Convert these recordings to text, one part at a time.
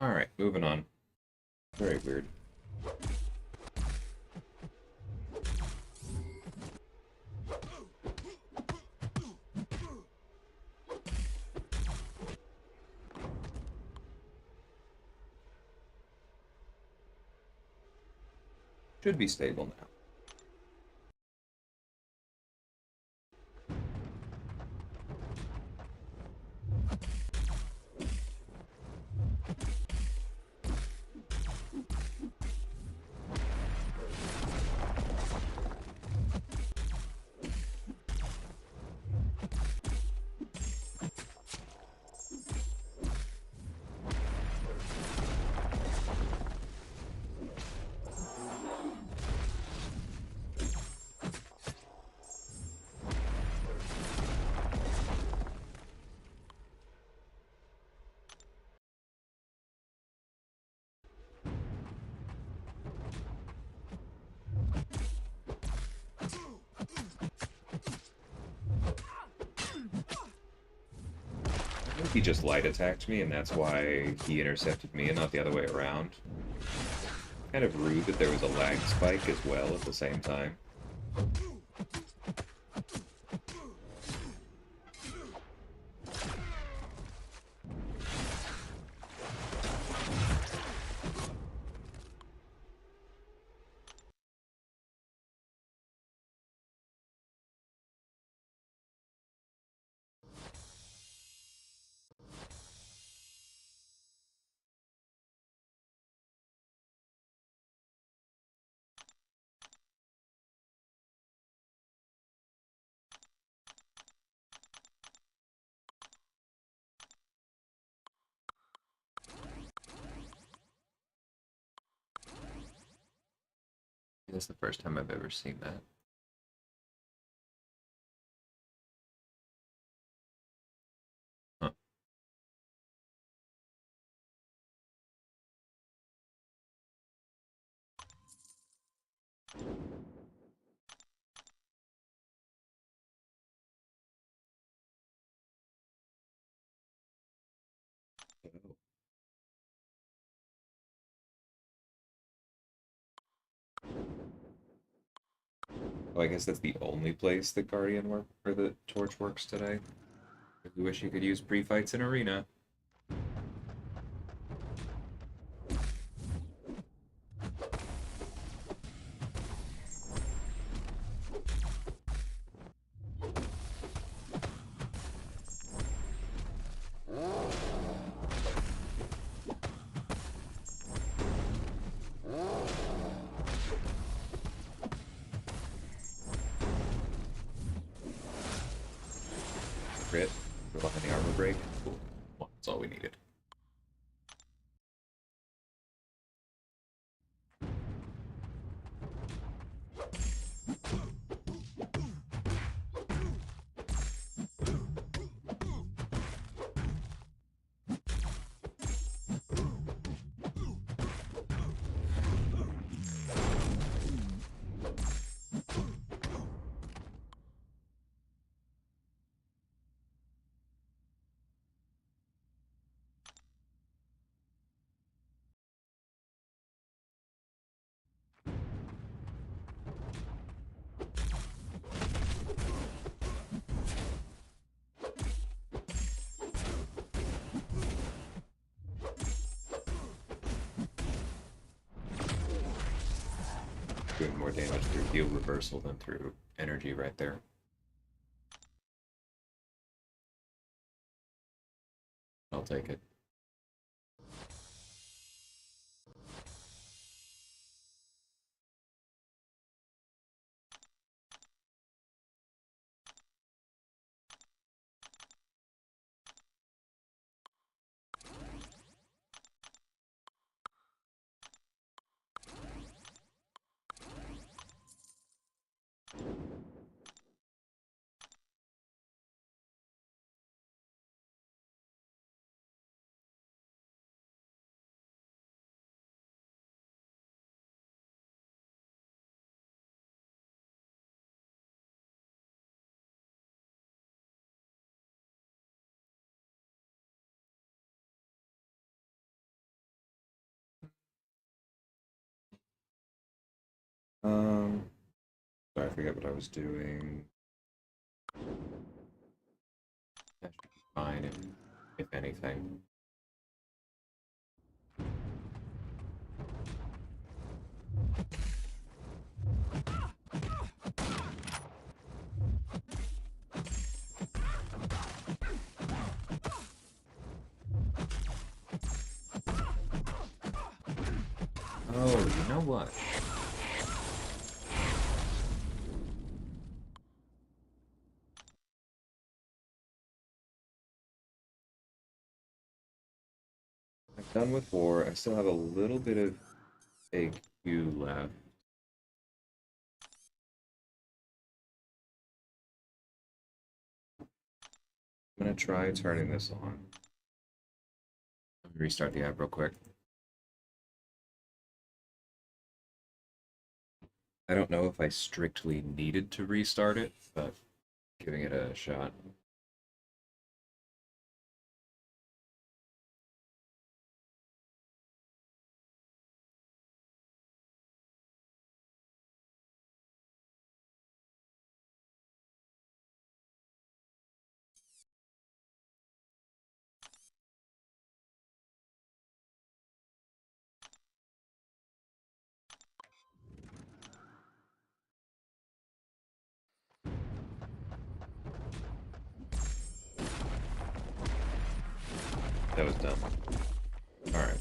Alright, moving on. Very weird. Should be stable now. I think he just light attacked me, and that's why he intercepted me and not the other way around. Kind of rude that there was a lag spike as well at the same time. That's the first time I've ever seen that. Huh. Oh, I guess that's the only place that Guardian work or the Torch works today. I wish you could use pre-fights in Arena. Crit, go behind the armor break. Cool. Well, that's all we needed. Doing more damage through heal reversal than through energy right there. I'll take it. Sorry, I forget what I was doing. That should be fine if anything. Oh, you know what? I'm done with 4. I still have a little bit of AQ left. I'm gonna try turning this on. Let me restart the app real quick. I don't know if I strictly needed to restart it, but giving it a shot. That was dumb. Alright.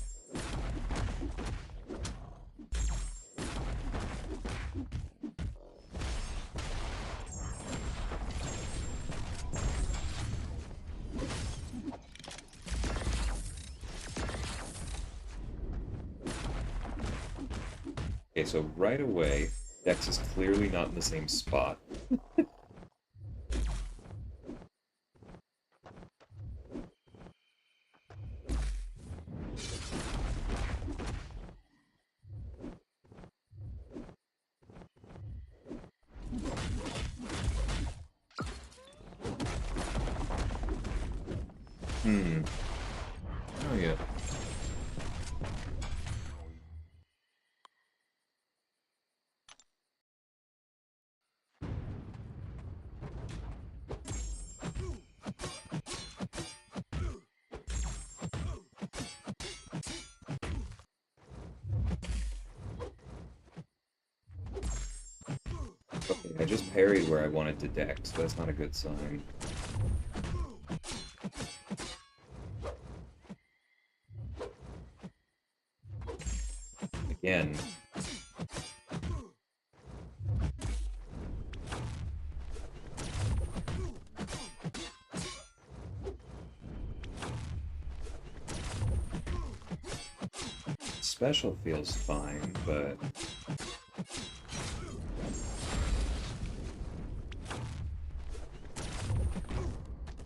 Okay, so right away, Dex is clearly not in the same spot. Hmm. Oh yeah. Okay, I just parried where I wanted to Dex. That's not a good sign. Again. Special feels fine, but...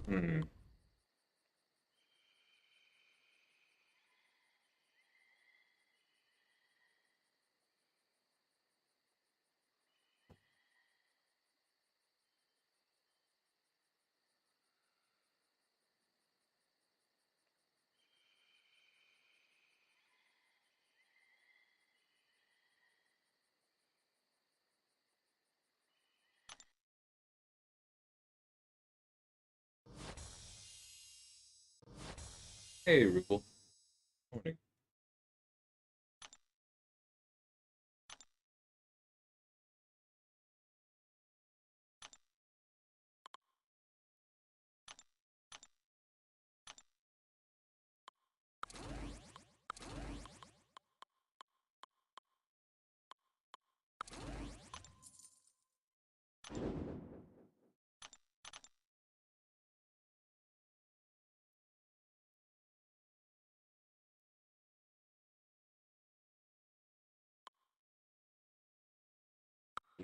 Hmm. Hey, Rupal. Morning.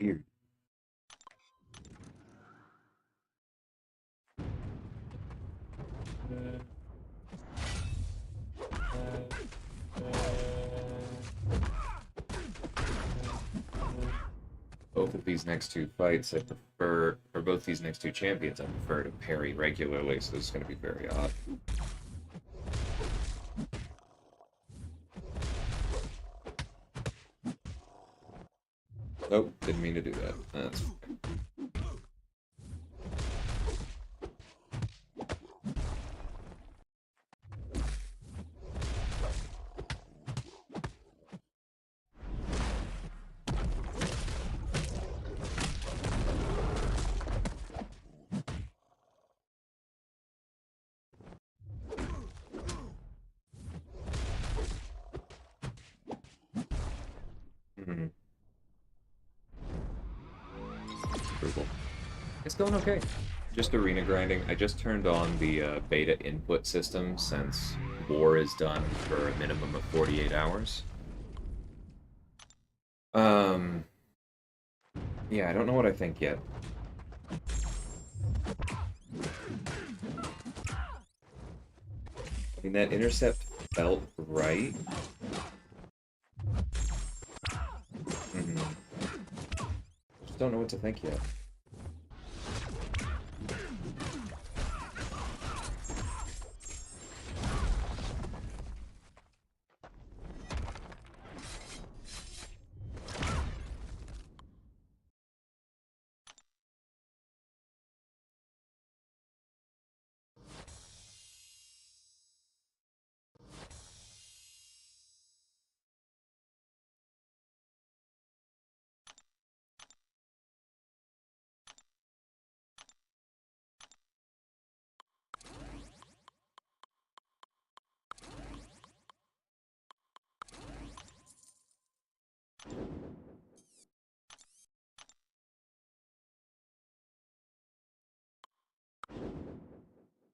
Weird. Both of these next two fights, I prefer, or both these next two champions, I prefer to parry regularly, so this is going to be very odd. Oh, didn't mean to do that. That's hmm, brutal. It's going okay. Just arena grinding. I just turned on the beta input system since war is done for a minimum of 48 hours. Um, yeah, I don't know what I think yet. I mean, that intercept felt right. Mhm. Just don't know what to think yet.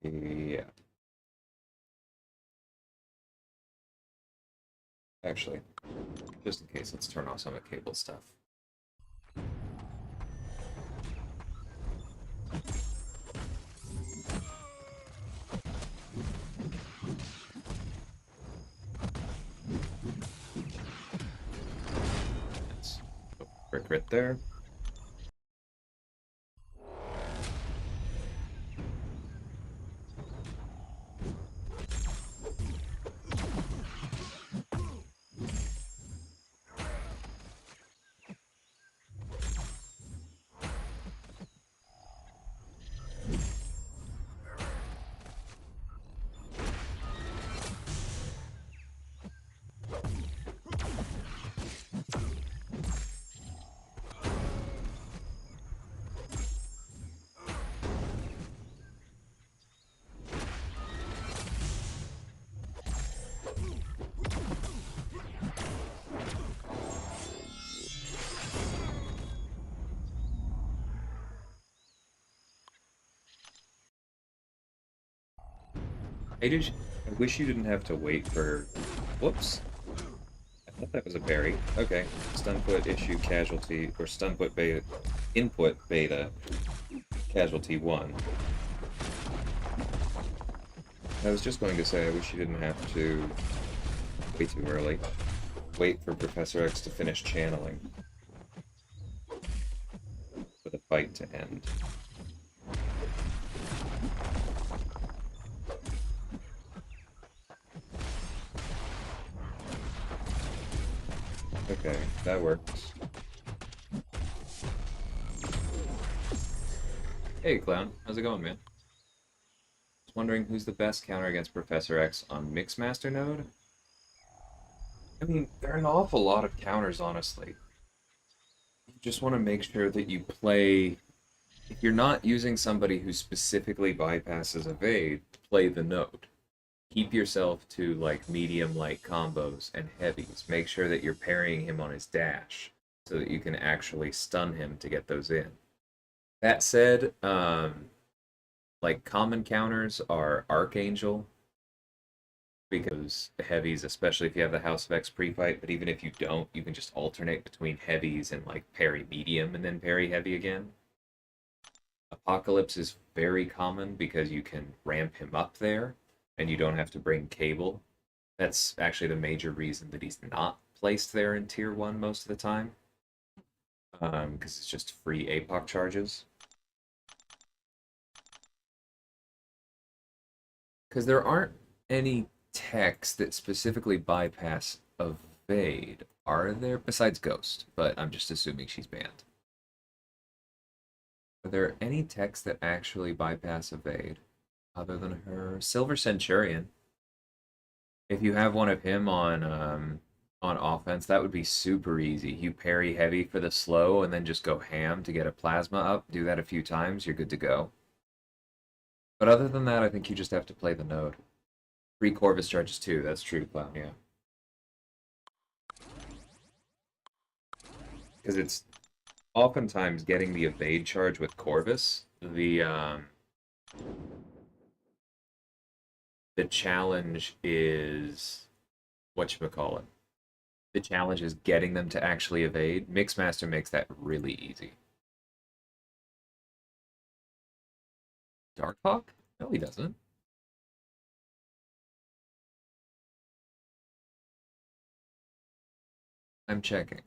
Yeah, actually, just in case, let's turn off some of the cable stuff. That's a quick crit there. I wish you didn't have to wait for. Whoops. I thought that was a berry. Okay. Stunput issue casualty, or stunput beta. Input beta casualty 1. I was just going to say, I wish you didn't have to. Way too early. Wait for Professor X to finish channeling for the fight to end. Okay, that works. Hey, Clown. How's it going, man? Just wondering who's the best counter against Professor X on Mixmaster node? I mean, there are an awful lot of counters, honestly. You just want to make sure that you play. If you're not using somebody who specifically bypasses evade, play the node. Keep yourself to like medium light combos and heavies. Make sure that you're parrying him on his dash so that you can actually stun him to get those in. That said, like common counters are Archangel because heavies, especially if you have the House of X pre-fight, but even if you don't, you can just alternate between heavies and like parry medium and then parry heavy again. Apocalypse is very common because you can ramp him up there and you don't have to bring cable. That's actually the major reason that he's not placed there in tier 1 most of the time. Because it's just free APOC charges. Because there aren't any techs that specifically bypass evade. are there besides Ghost? But I'm just assuming she's banned. Are there any techs that actually bypass evade other than her? Silver Centurion. If you have one of him on offense, that would be super easy. You parry heavy for the slow and then just go ham to get a plasma up. Do that a few times, you're good to go. But other than that, I think you just have to play the node. 3 Corvus charges too, that's true, Clown, yeah. Because it's oftentimes getting the evade charge with Corvus, the challenge is whatchamacallit. The challenge is getting them to actually evade. Mixmaster makes that really easy. Darkhawk? No, he doesn't. I'm checking.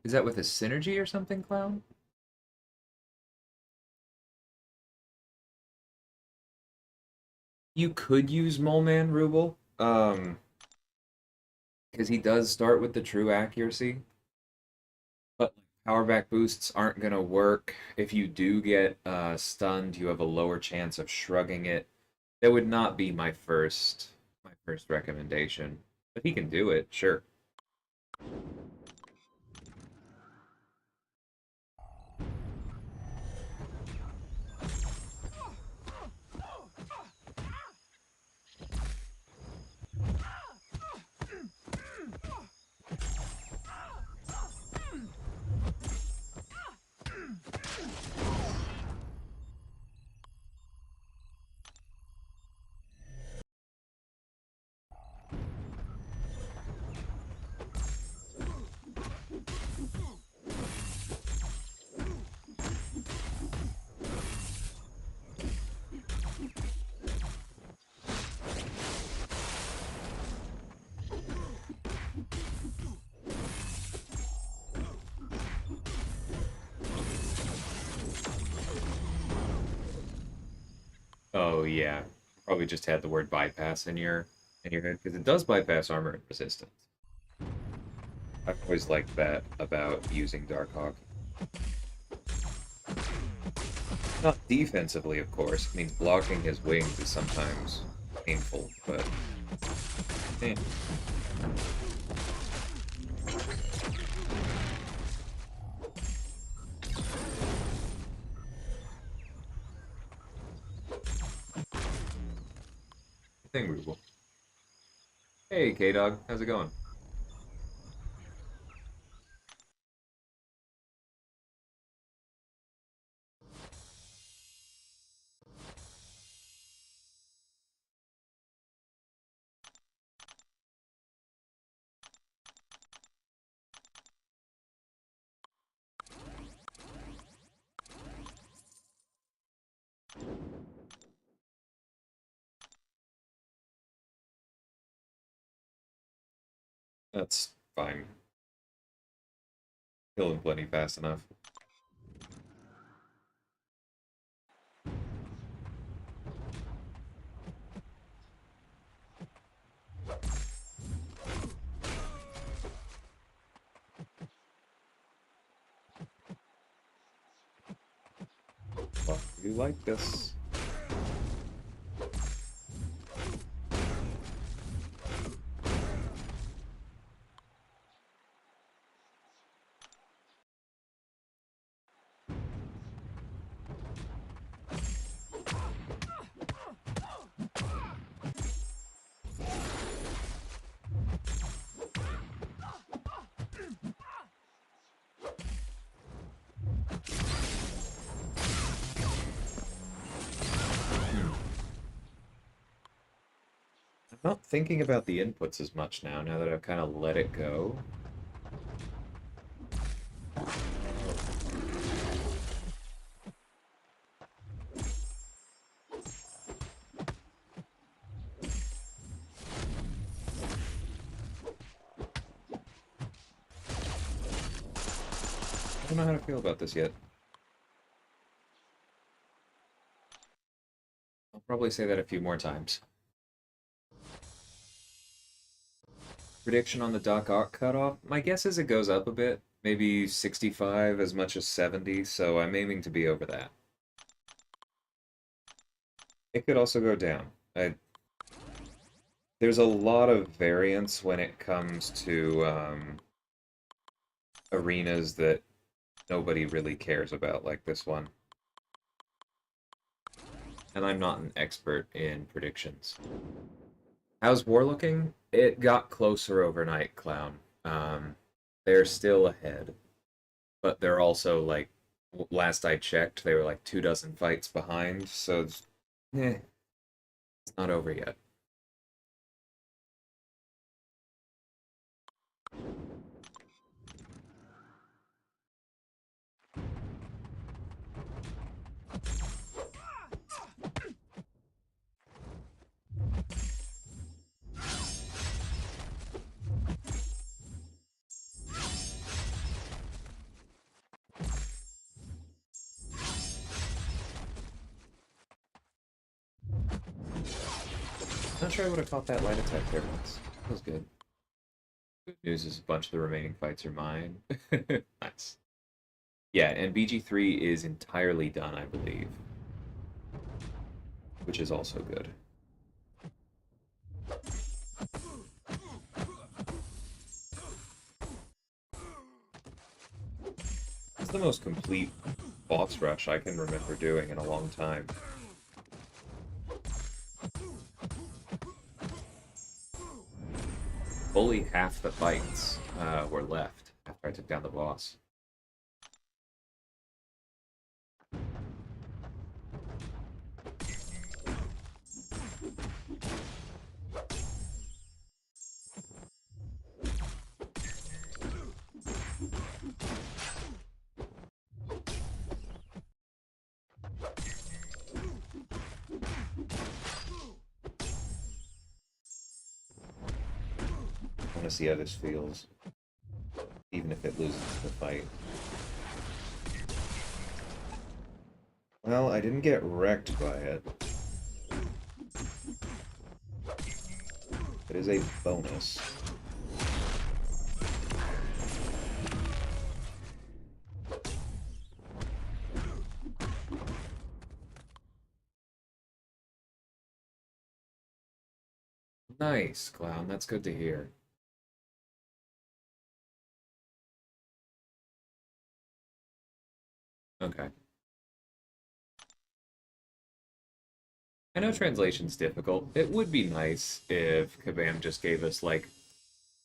Is that with a synergy or something, Clown? You could use Mole Man Ruble, because he does start with the true accuracy. But power back boosts aren't gonna work. If you do get stunned, you have a lower chance of shrugging it. That would not be my first recommendation. But he can do it, sure. Oh yeah, probably just had the word bypass in your head because it does bypass armor and resistance. I've always liked that about using Darkhawk. Not defensively, of course. I mean, blocking his wings is sometimes painful, but eh. Thing Ruble. Hey, K-Dog, how's it going? That's fine. Killing plenty fast enough. Well, you like this. I'm not thinking about the inputs as much now that I've kind of let it go. I don't know how to feel about this yet. Probably say that a few more times. Prediction on the Doc Ock cutoff? My guess is it goes up a bit. Maybe 65 as much as 70, so I'm aiming to be over that. It could also go down. There's a lot of variance when it comes to arenas that nobody really cares about, like this one. And I'm not an expert in predictions. How's war looking? It got closer overnight, Clown. They're still ahead, but they're also like, last I checked, they were like 24 fights behind, so it's not over yet. Not sure I would have caught that light attack there once. That was good. Good news is a bunch of the remaining fights are mine. Nice. Yeah, and BG3 is entirely done, I believe. Which is also good. It's the most complete boss rush I can remember doing in a long time. Fully half the fights were left after I took down the boss. I want to see how this feels, even if it loses the fight. Well, I didn't get wrecked by it. It is a bonus. Nice, Clown. That's good to hear. Okay. I know translation's difficult. It would be nice if Kabam just gave us, like,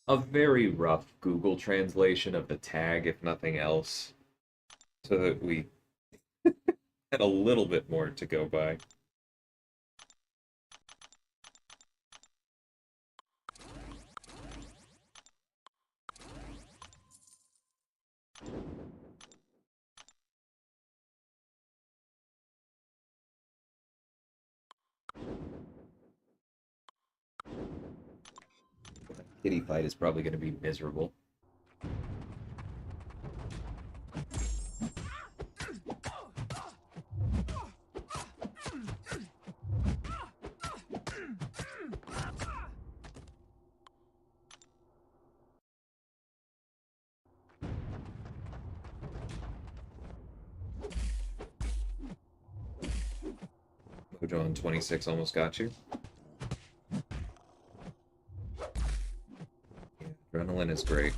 a very rough Google translation of the tag, if nothing else, so that we had a little bit more to go by. Kitty fight is probably going to be miserable. Mojo on 26 almost got you. Yeah, adrenaline is great.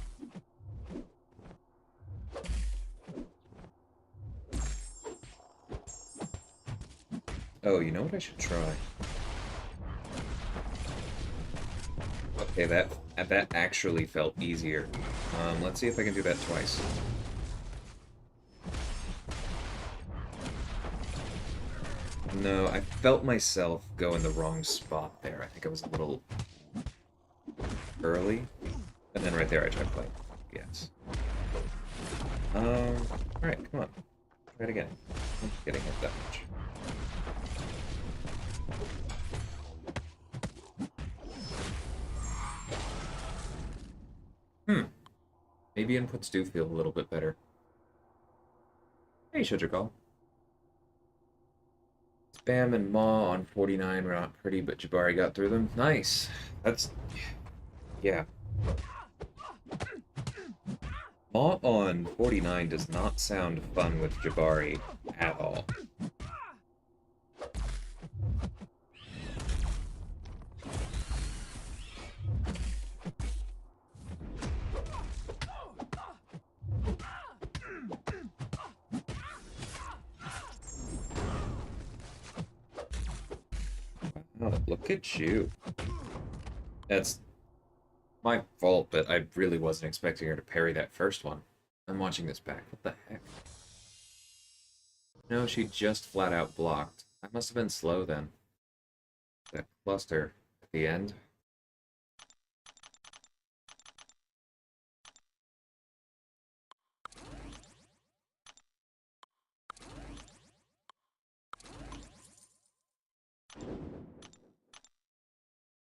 Oh, you know what I should try? Okay, that actually felt easier. Let's see if I can do that twice. No, I felt myself go in the wrong spot there. I think I was a little early. And then right there I tried playing. Yes. Alright, come on. Try it again. I'm getting hit that much. Maybe inputs do feel a little bit better. Hey, Sugar Call. Bam and Maw on 49 were not pretty, but Jabari got through them. Nice. That's... yeah. Maw on 49 does not sound fun with Jabari at all. Oh, look at you. That's my fault, but I really wasn't expecting her to parry that first one. I'm watching this back. What the heck? No, she just flat out blocked. I must have been slow then. That cluster at the end.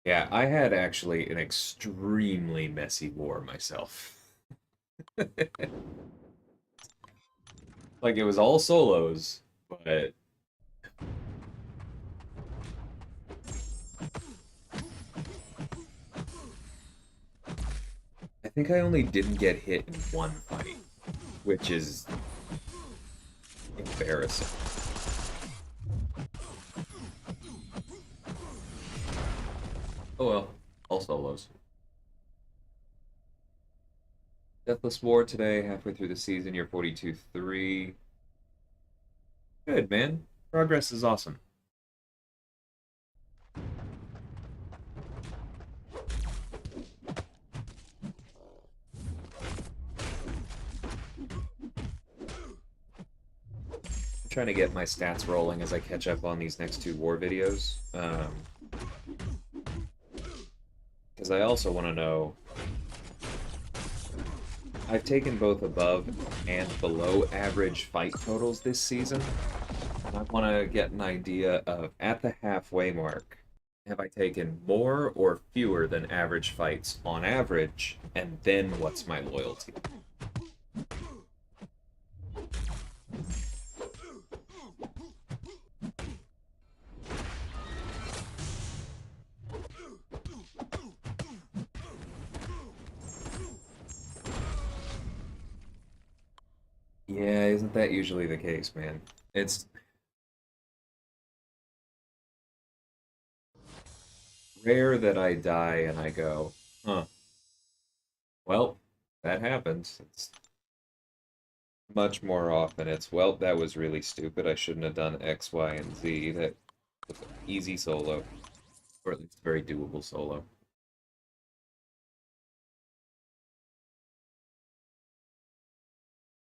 Yeah, I had actually an extremely messy war myself. Like, it was all solos, but... I think I only didn't get hit in one fight, which is embarrassing. Oh well, all solos. Deathless War today, halfway through the season, you're 42-3. Good, man. Progress is awesome. I'm trying to get my stats rolling as I catch up on these next two war videos. Because I also want to know... I've taken both above and below average fight totals this season. And I want to get an idea of, at the halfway mark, have I taken more or fewer than average fights on average, and then what's my loyalty? Yeah, isn't that usually the case, man? It's rare that I die and I go, huh, well, that happens. It's much more often it's, well, that was really stupid. I shouldn't have done X, Y, and Z. That was an easy solo. Or at least a very doable solo.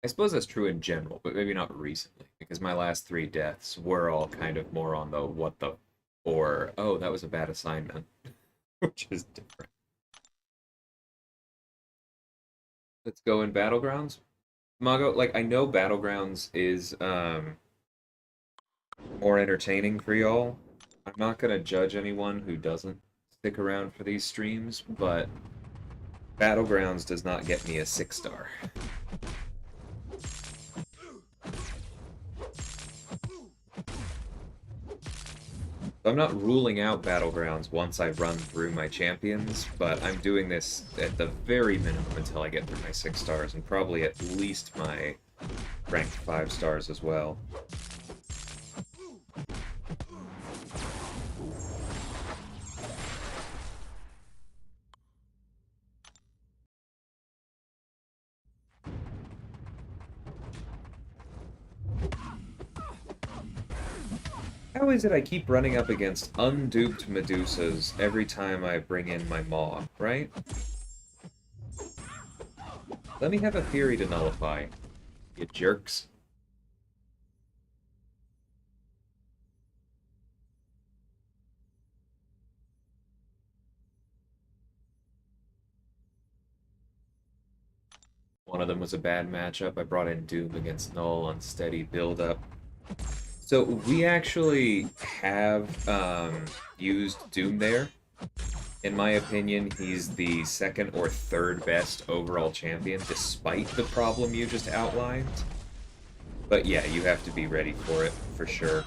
I suppose that's true in general, but maybe not recently, because my last three deaths were all kind of more on the what the, or, oh, that was a bad assignment, which is different. Let's go in Battlegrounds. Mago, like, I know Battlegrounds is more entertaining for y'all. I'm not gonna judge anyone who doesn't stick around for these streams, but Battlegrounds does not get me a 6-star. I'm not ruling out Battlegrounds once I run through my champions, but I'm doing this at the very minimum until I get through my 6 stars, and probably at least my ranked 5 stars as well. How is it I keep running up against unduped Medusas every time I bring in my Maw, right? Let me have a theory to nullify, you jerks. One of them was a bad matchup. I brought in Doom against Null on steady build-up. So we actually have used Doom there. In my opinion, he's the second or third best overall champion, despite the problem you just outlined. But yeah, you have to be ready for it, for sure.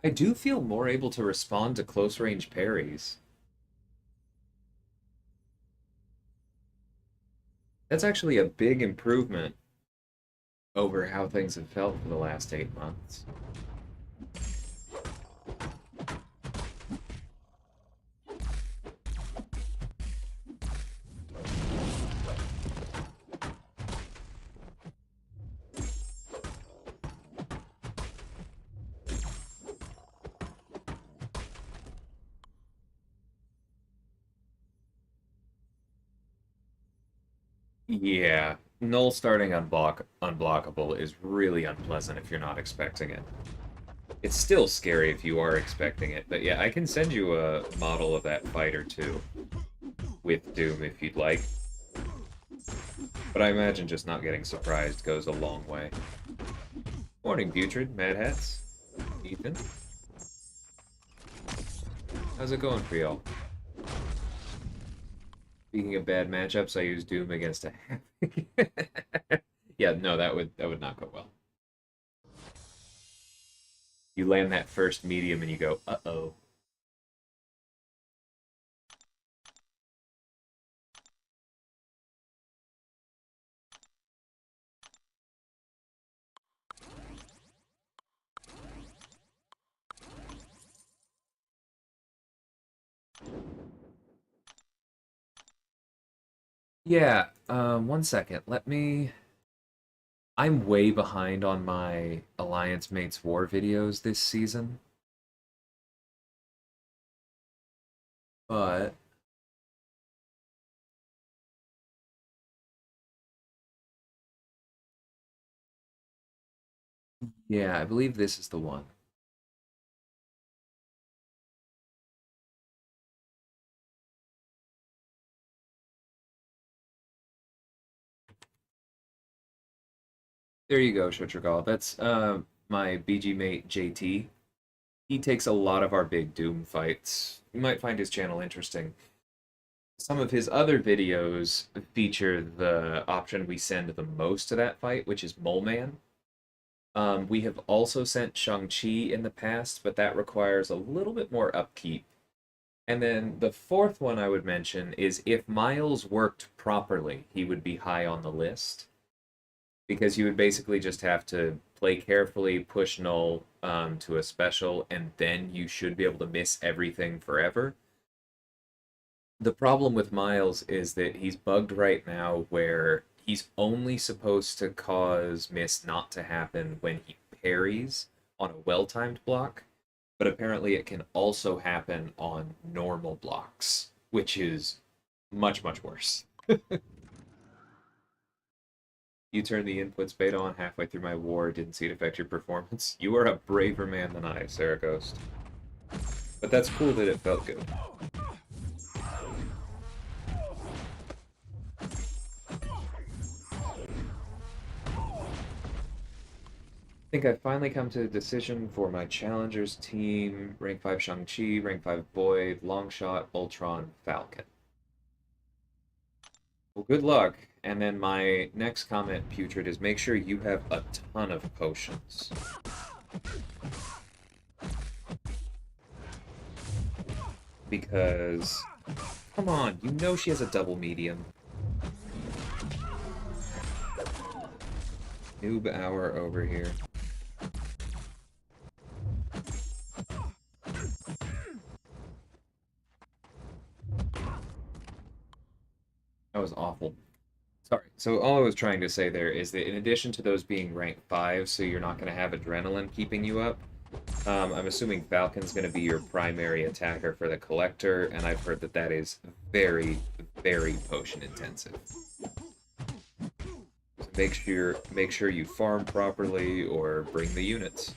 I do feel more able to respond to close range parries. That's actually a big improvement over how things have felt for the last 8 months. Yeah, null starting unblockable is really unpleasant if you're not expecting it. It's still scary if you are expecting it, but yeah, I can send you a model of that fighter too, with Doom if you'd like. But I imagine just not getting surprised goes a long way. Morning, Butrid, Mad Hats, Ethan. How's it going for y'all? Speaking of bad matchups, I use Doom against a happy. Yeah, no, that would not go well. You land that first medium and you go, uh-oh. Yeah, 1 second. Let me. I'm way behind on my Alliance Mates War videos this season. But yeah, I believe this is the one. There you go, Shotragal. That's my BG mate JT. He takes a lot of our big Doom fights. You might find his channel interesting. Some of his other videos feature the option we send the most to that fight, which is Mole Man. We have also sent Shang-Chi in the past, but that requires a little bit more upkeep. And then the fourth one I would mention is if Miles worked properly, he would be high on the list. Because you would basically just have to play carefully, push null to a special, and then you should be able to miss everything forever. The problem with Miles is that he's bugged right now where he's only supposed to cause miss not to happen when he parries on a well-timed block, but apparently it can also happen on normal blocks, which is much, much worse. You turned the inputs beta on halfway through my war, didn't see it affect your performance. You are a braver man than I, Sarah Ghost. But that's cool that it felt good. I think I've finally come to a decision for my challengers team. Rank 5 Shang-Chi, rank 5 Void, Longshot, Ultron, Falcon. Well, good luck. And then my next comment, Putrid, is make sure you have a ton of potions. Because, come on, you know she has a double medium. Noob hour over here. That was awful. Sorry. So all I was trying to say there is that in addition to those being rank 5, so you're not going to have adrenaline keeping you up, I'm assuming Falcon's going to be your primary attacker for the Collector, and I've heard that that is very, very potion intensive. So make sure you farm properly or bring the units.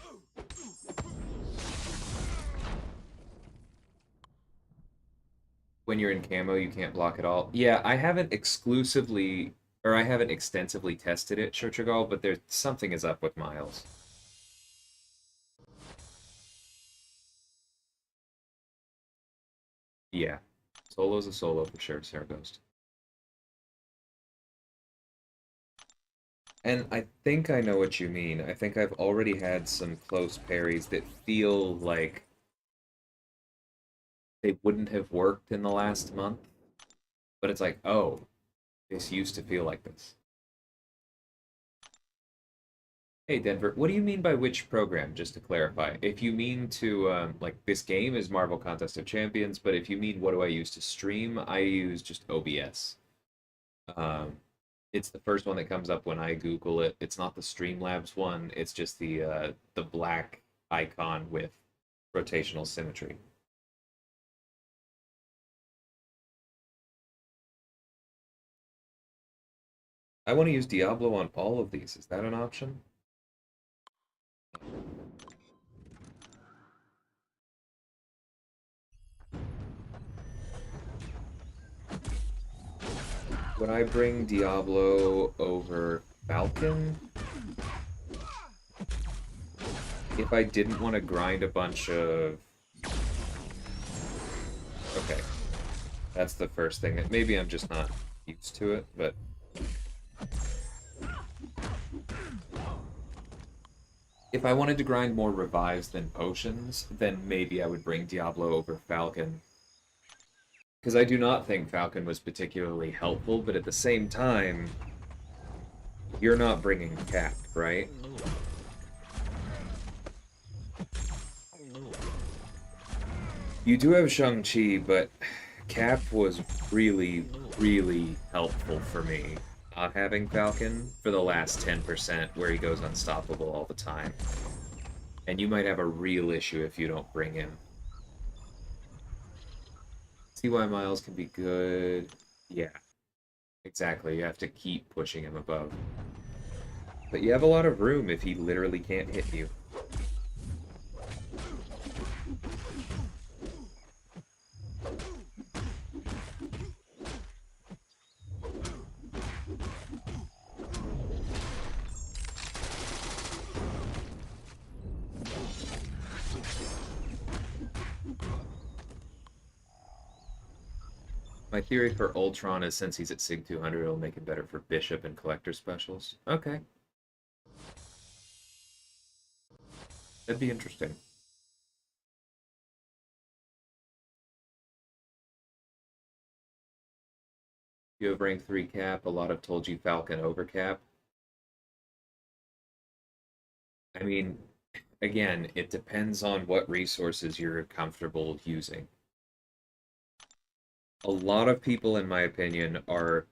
When you're in camo, you can't block at all. Yeah, I haven't exclusively, or I haven't extensively tested it, Shurtragal, but there's something is up with Miles. Yeah, solo's a solo for sure, Sarah Ghost. And I think I know what you mean. I think I've already had some close parries that feel like they wouldn't have worked in the last month, but it's like, oh, this used to feel like this. Hey, Denver, what do you mean by which program, just to clarify? If you mean to, like, this game is Marvel Contest of Champions, but if you mean what do I use to stream, I use just OBS. Um, it's the first one that comes up when I Google it. It's not the Streamlabs one, it's just the black icon with rotational symmetry. I want to use Diablo on all of these. Is that an option? Would I bring Diablo over Falcon? If I didn't want to grind a bunch of... Okay, that's the first thing. Maybe I'm just not used to it, but... If I wanted to grind more revives than potions, then maybe I would bring Diablo over Falcon. Because I do not think Falcon was particularly helpful, but at the same time, you're not bringing Cap, right? You do have Shang-Chi, but Cap was really, really helpful for me. Not having Falcon for the last 10% where he goes unstoppable all the time. And you might have a real issue if you don't bring him. See why Miles can be good. Yeah, exactly. You have to keep pushing him above. But you have a lot of room if he literally can't hit you. My theory for Ultron is since he's at Sig 200, it'll make it better for Bishop and Collector Specials. Okay, that'd be interesting. You have rank 3 cap, a lot have told you Falcon over cap. I mean, again, it depends on what resources you're comfortable using. A lot of people, in my opinion, are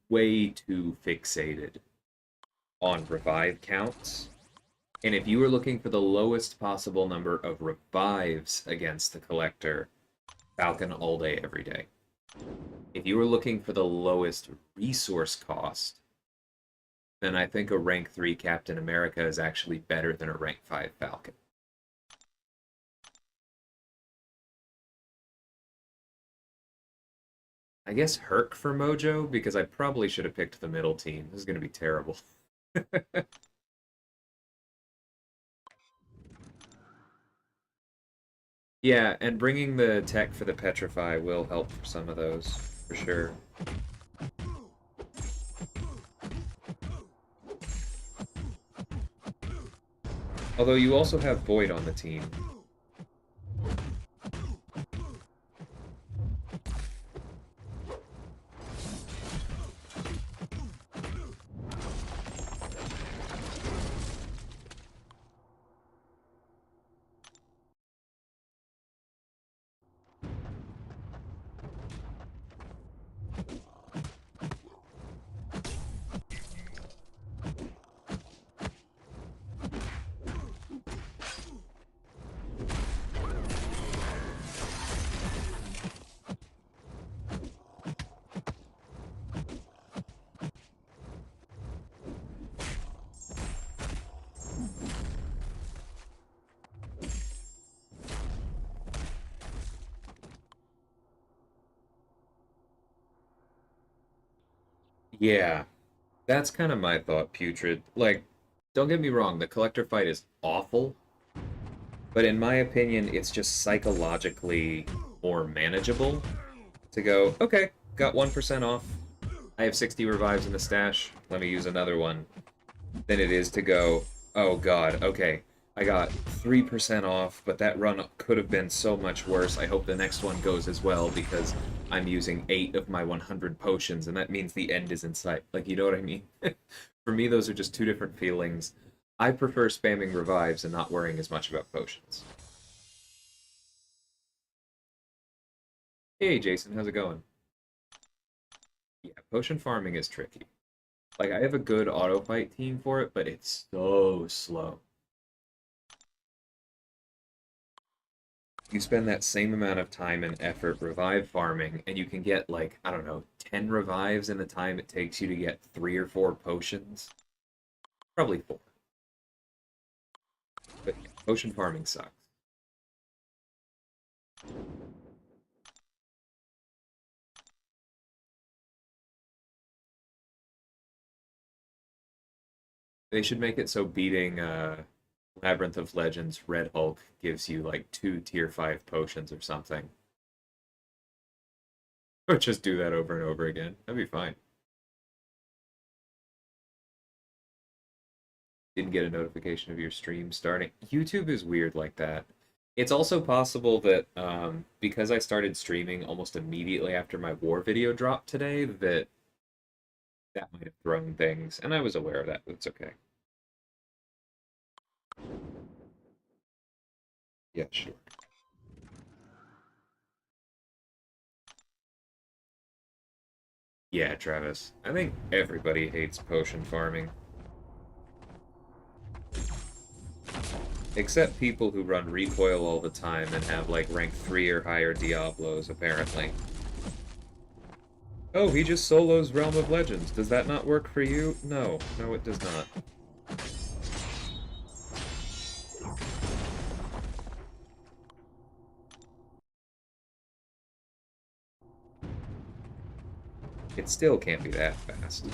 way too fixated on revive counts. And if you were looking for the lowest possible number of revives against the Collector, Falcon all day, every day. If you were looking for the lowest resource cost, then I think a rank 3 Captain America is actually better than a rank 5 Falcon. I guess Herc for Mojo, because I probably should have picked the middle team. This is going to be terrible. Yeah, and bringing the tech for the Petrify will help for some of those, for sure. Although you also have Void on the team. Yeah, that's kind of my thought, Putrid. Like, don't get me wrong, the collector fight is awful, but in my opinion, it's just psychologically more manageable to go, okay, got 1% off. I have 60 revives in the stash. Let me use another one. Than it is to go, oh god, okay, I got 3% off, but that run could have been so much worse. I hope the next one goes as well because I'm using 8 of my 100 potions, and that means the end is in sight. Like, you know what I mean? For me, those are just two different feelings. I prefer spamming revives and not worrying as much about potions. Hey, Jason, how's it going? Yeah, potion farming is tricky. Like, I have a good auto fight team for it, but it's so slow. You spend that same amount of time and effort revive farming, and you can get, like, I don't know, 10 revives in the time it takes you to get 3 or 4 potions. Probably 4. But yeah, potion farming sucks. They should make it so beating Labyrinth of Legends Red Hulk gives you, like, 2 tier 5 potions or something. Or just do that over and over again. That'd be fine. Didn't get a notification of your stream starting. YouTube is weird like that. It's also possible that because I started streaming almost immediately after my war video dropped today, that might have thrown things, and I was aware of that. But it's okay. Yeah, sure. Yeah, Travis. I think everybody hates potion farming. Except people who run recoil all the time and have like rank 3 or higher Diablos, apparently. Oh, he just solos Realm of Legends. Does that not work for you? No. No, it does not. It still can't be that fast.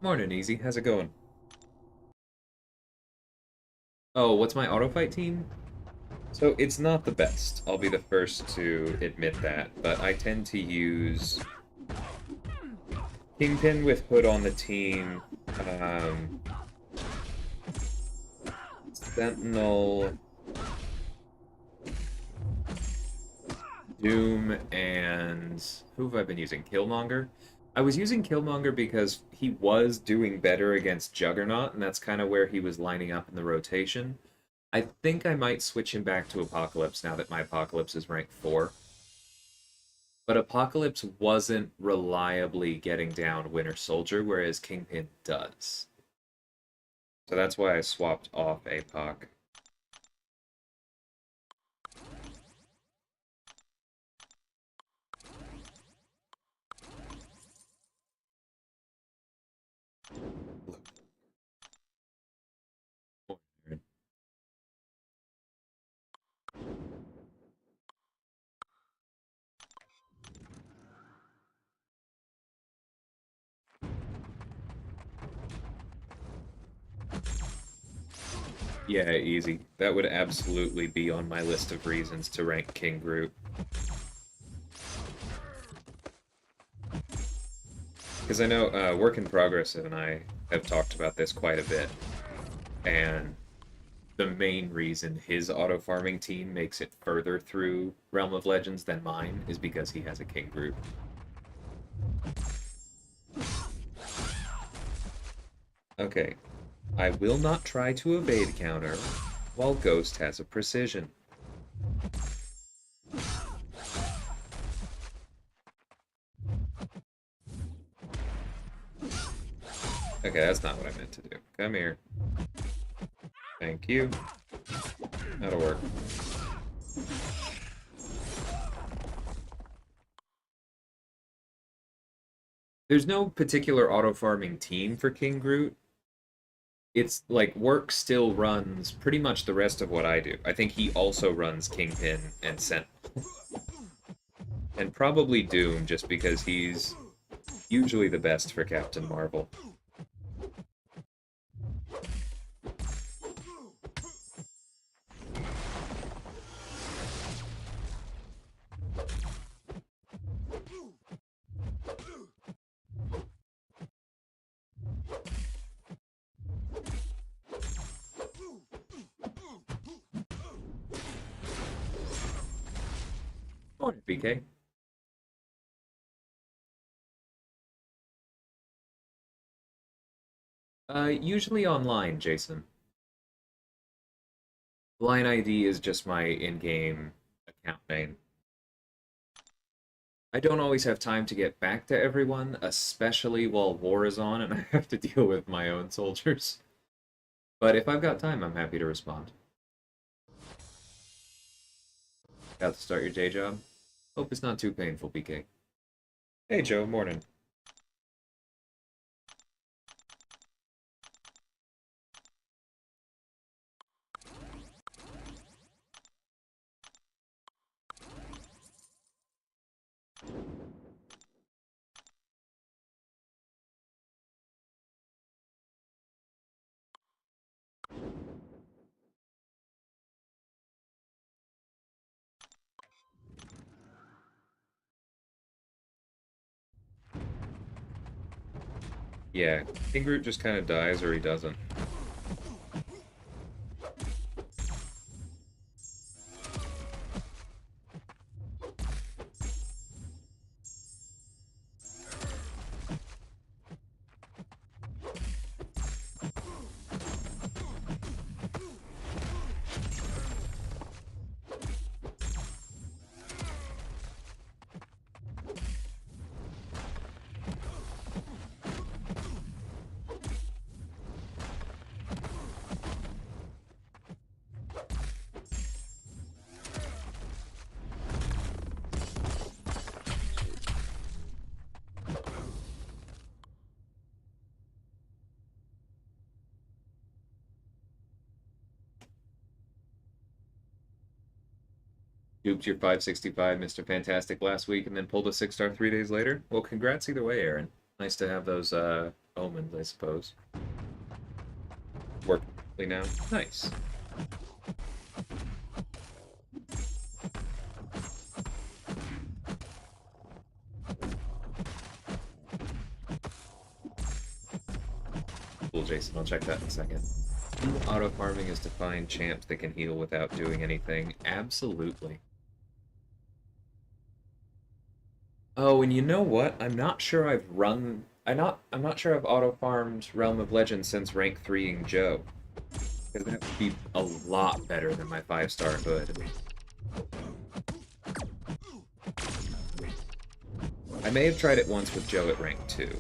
Morning, Easy. How's it going? Oh, what's my auto fight team? So it's not the best. I'll be the first to admit that, but I tend to use Kingpin with Hood on the team, Sentinel, Doom, and who have I been using? Killmonger? I was using Killmonger because he was doing better against Juggernaut, and that's kind of where he was lining up in the rotation. I think I might switch him back to Apocalypse now that my Apocalypse is rank 4. But Apocalypse wasn't reliably getting down Winter Soldier, whereas Kingpin does. So that's why I swapped off APOC. Yeah, easy. That would absolutely be on my list of reasons to rank King Groot. Because I know Work in Progress and I have talked about this quite a bit, and the main reason his auto farming team makes it further through Realm of Legends than mine is because he has a King Groot. Okay, I will not try to evade counter while Ghost has a precision. Okay, that's not what I meant to do. Come here. Thank you. That'll work. There's no particular auto-farming team for King Groot. It's like work still runs pretty much the rest of what I do. I think he also runs Kingpin and Sentinel. And probably Doom, just because he's usually the best for Captain Marvel. Morning, BK. Usually online, Jason. Line ID is just my in-game account name. I don't always have time to get back to everyone, especially while war is on and I have to deal with my own soldiers. But if I've got time, I'm happy to respond. Got to start your day job? Hope it's not too painful, BK. Hey, Joe, morning. Yeah, King Groot just kind of dies or he doesn't. Duped your 565 Mr. Fantastic last week and then pulled a 6-star 3 days later? Well, congrats either way, Aaron. Nice to have those omens, I suppose. Working now. Nice. Cool, Jason. I'll check that in a second. Auto farming is to find champs that can heal without doing anything. Absolutely. Oh, and you know what? I'm not sure I've run. I'm not sure I've auto farmed Realm of Legends since rank 3ing Joe. Because that would be a lot better than my 5-star hood. I may have tried it once with Joe at rank 2.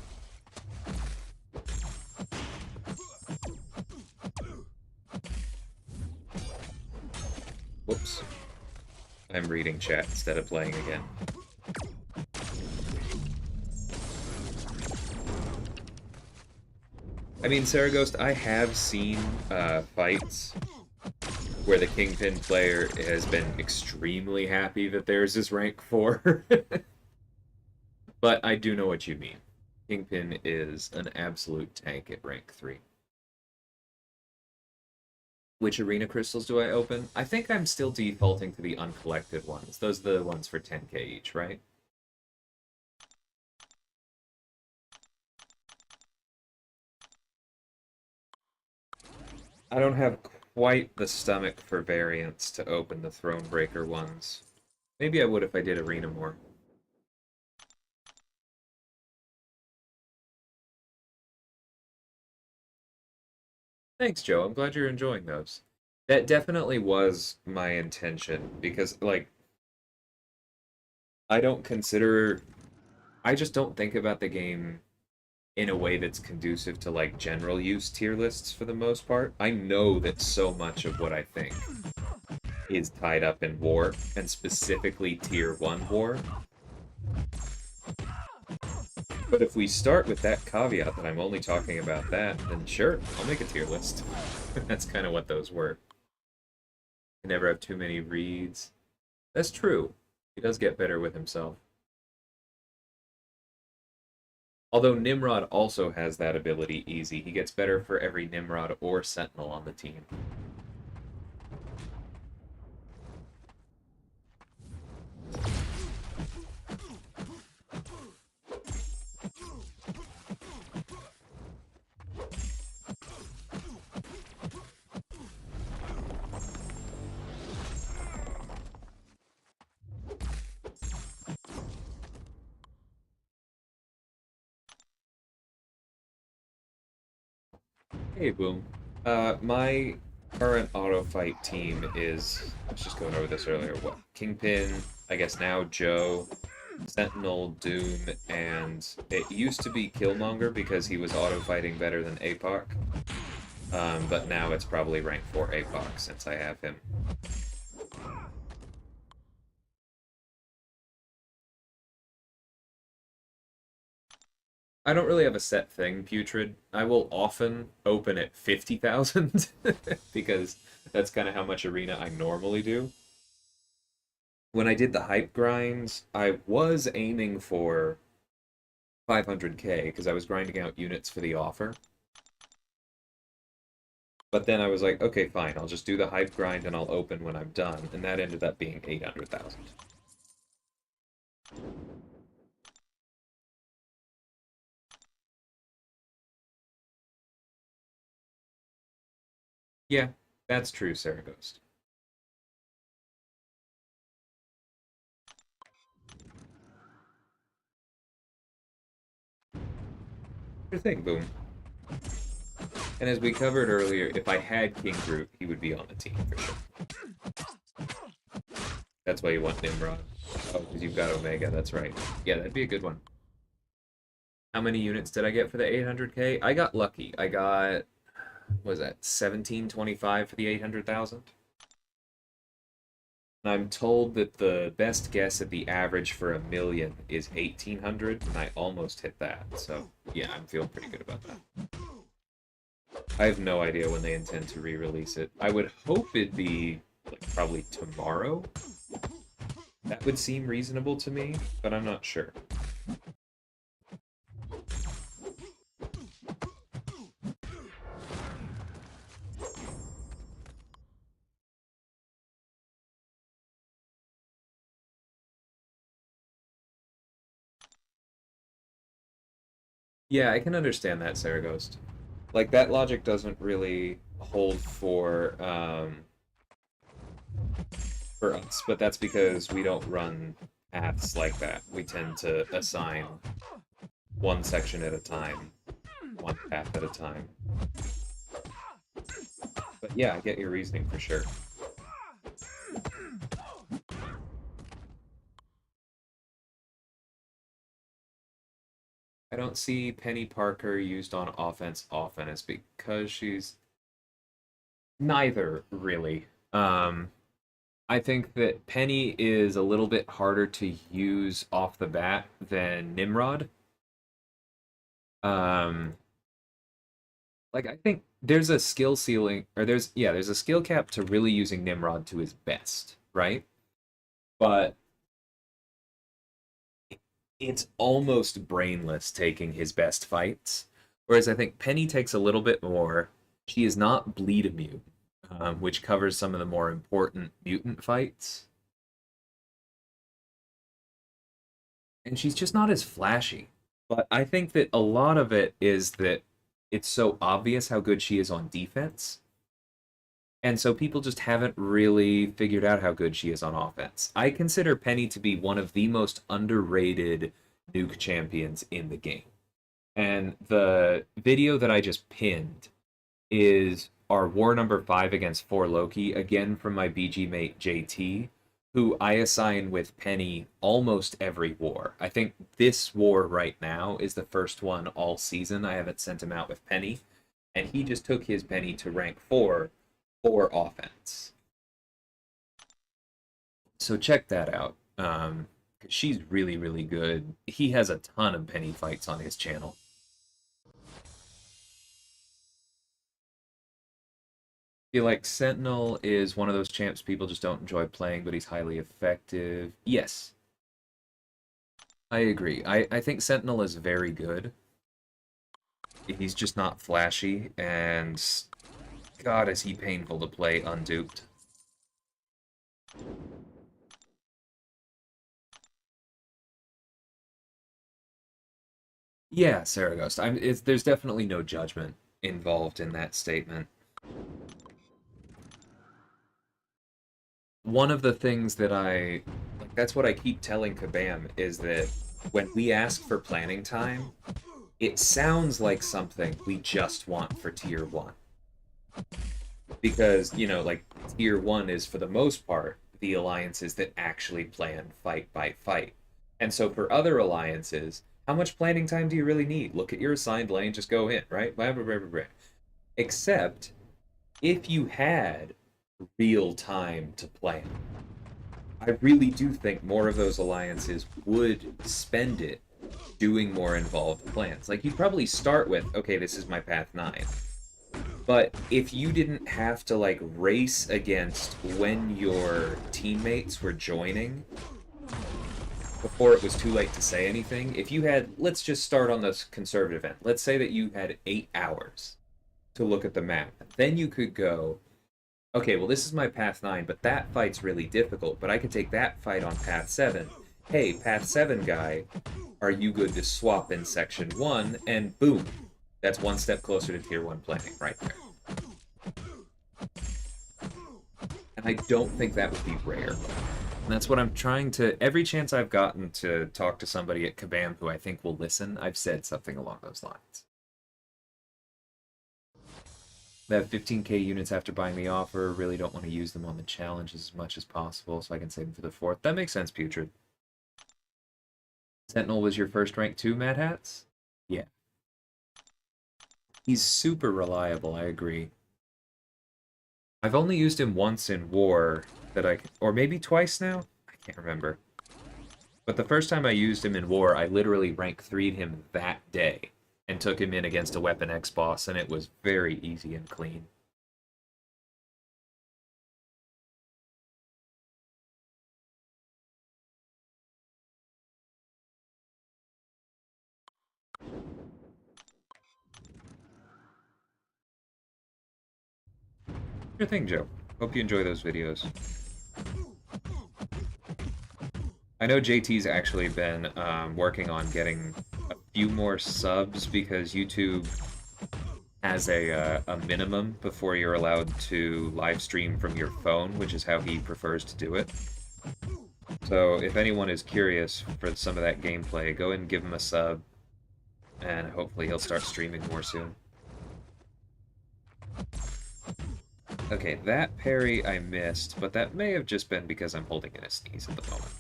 Whoops. I'm reading chat instead of playing again. I mean, Saragost, I have seen fights where the Kingpin player has been extremely happy that theirs is rank 4. But I do know what you mean. Kingpin is an absolute tank at rank 3. Which arena crystals do I open? I think I'm still defaulting to the uncollected ones. Those are the ones for 10k each, right? I don't have quite the stomach for variants to open the Thronebreaker ones. Maybe I would if I did arena more. Thanks, Joe. I'm glad you're enjoying those. That definitely was my intention, because, like, I don't consider... I just don't think about the game in a way that's conducive to like general use tier lists for the most part. I know that so much of what I think is tied up in war, and specifically tier 1 war. But if we start with that caveat that I'm only talking about that, then sure, I'll make a tier list. That's kind of what those were. You never have too many reads. That's true. He does get better with himself. Although Nimrod also has that ability easy. He gets better for every Nimrod or Sentinel on the team. Hey, Boom. My current auto fight team is, I was just going over this earlier, what? Kingpin, I guess now Joe, Sentinel, Doom, and it used to be Killmonger because he was auto fighting better than APOC. But now it's probably rank 4 APOC since I have him. I don't really have a set thing, Putrid. I will often open at 50,000 because that's kind of how much arena I normally do. When I did the hype grinds, I was aiming for 500k because I was grinding out units for the offer. But then I was like, okay, fine, I'll just do the hype grind and I'll open when I'm done, and that ended up being 800,000. Yeah, that's true, Sarah Ghost. Sure thing, Boom. And as we covered earlier, if I had King Groot, he would be on the team for sure. That's why you want Nimrod. Oh, because you've got Omega, that's right. Yeah, that'd be a good one. How many units did I get for the 800k? I got lucky. I got, what was that, 1725 for the 800,000? And I'm told that the best guess at the average for a million is 1800, and I almost hit that. So, yeah, I'm feeling pretty good about that. I have no idea when they intend to re-release it. I would hope it'd be like probably tomorrow. That would seem reasonable to me, but I'm not sure. Yeah, I can understand that, Sarah Ghost. Like, that logic doesn't really hold for us, but that's because we don't run paths like that. We tend to assign one section at a time, one path at a time. But yeah, I get your reasoning for sure. I don't see Penny Parker used on offense often. It's because she's neither, really. I think that Penny is a little bit harder to use off the bat than Nimrod. Um, like I think there's a skill ceiling, or there's a skill cap to really using Nimrod to his best, right? But it's almost brainless taking his best fights. Whereas I think Penny takes a little bit more. She is not bleed immune, which covers some of the more important mutant fights. And she's just not as flashy. But I think that a lot of it is that it's so obvious how good she is on defense. And so people just haven't really figured out how good she is on offense. I consider Penny to be one of the most underrated nuke champions in the game. And the video that I just pinned is our war number 5 against 4 Loki, again from my BG mate JT, who I assign with Penny almost every war. I think this war right now is the first one all season I haven't sent him out with Penny, and he just took his Penny to rank 4 for offense. So check that out. 'Cause she's really, really good. He has a ton of Penny fights on his channel. I feel like Sentinel is one of those champs people just don't enjoy playing, but he's highly effective. Yes, I agree. I think Sentinel is very good. He's just not flashy, and God, is he painful to play unduped. Yeah, Saragost. There's definitely no judgment involved in that statement. One of the things that that's what I keep telling Kabam is that when we ask for planning time, it sounds like something we just want for tier 1. Because, like, tier 1 is, for the most part, the alliances that actually plan fight by fight. And so for other alliances, how much planning time do you really need? Look at your assigned lane, just go in, right? Blah, blah, blah, blah, blah. Except, if you had real time to plan, I really do think more of those alliances would spend it doing more involved plans. Like, you'd probably start with, okay, this is my path 9. But if you didn't have to, like, race against when your teammates were joining before it was too late to say anything, if you had, let's just start on this conservative end. Let's say that you had 8 hours to look at the map. Then you could go, okay, well, this is my path 9, but that fight's really difficult, but I could take that fight on path 7. Hey, path 7 guy, are you good to swap in section 1? And boom, that's one step closer to tier 1 planning right there. And I don't think that would be rare. And that's what I'm trying to... Every chance I've gotten to talk to somebody at Kabam who I think will listen, I've said something along those lines. They have 15k units after buying the offer. Really don't want to use them on the challenges as much as possible, so I can save them for the 4th. That makes sense, Putrid. Sentinel was your first rank too, Mad Hats? Yeah. He's super reliable, I agree. I've only used him once in war, or maybe twice now? I can't remember. But the first time I used him in war, I literally rank 3'd him that day and took him in against a Weapon X boss, and it was very easy and clean. Sure thing, Joe. Hope you enjoy those videos. I know JT's actually been working on getting a few more subs because YouTube has a minimum before you're allowed to live stream from your phone, which is how he prefers to do it. So if anyone is curious for some of that gameplay, go and give him a sub, and hopefully he'll start streaming more soon. Okay, that parry I missed, but that may have just been because I'm holding in a sneeze at the moment.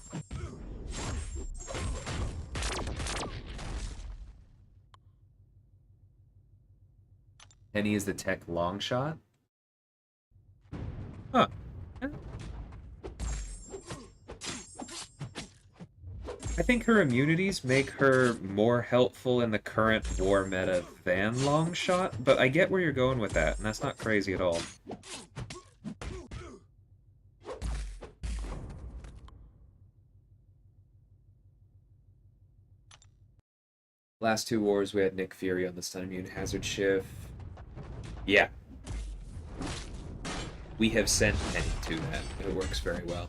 Penny is the tech long shot? Huh. I think her immunities make her more helpful in the current war meta than Longshot, but I get where you're going with that, and that's not crazy at all. Last 2 wars, we had Nick Fury on the stun immune hazard shift. Yeah. We have sent Penny to that. It works very well.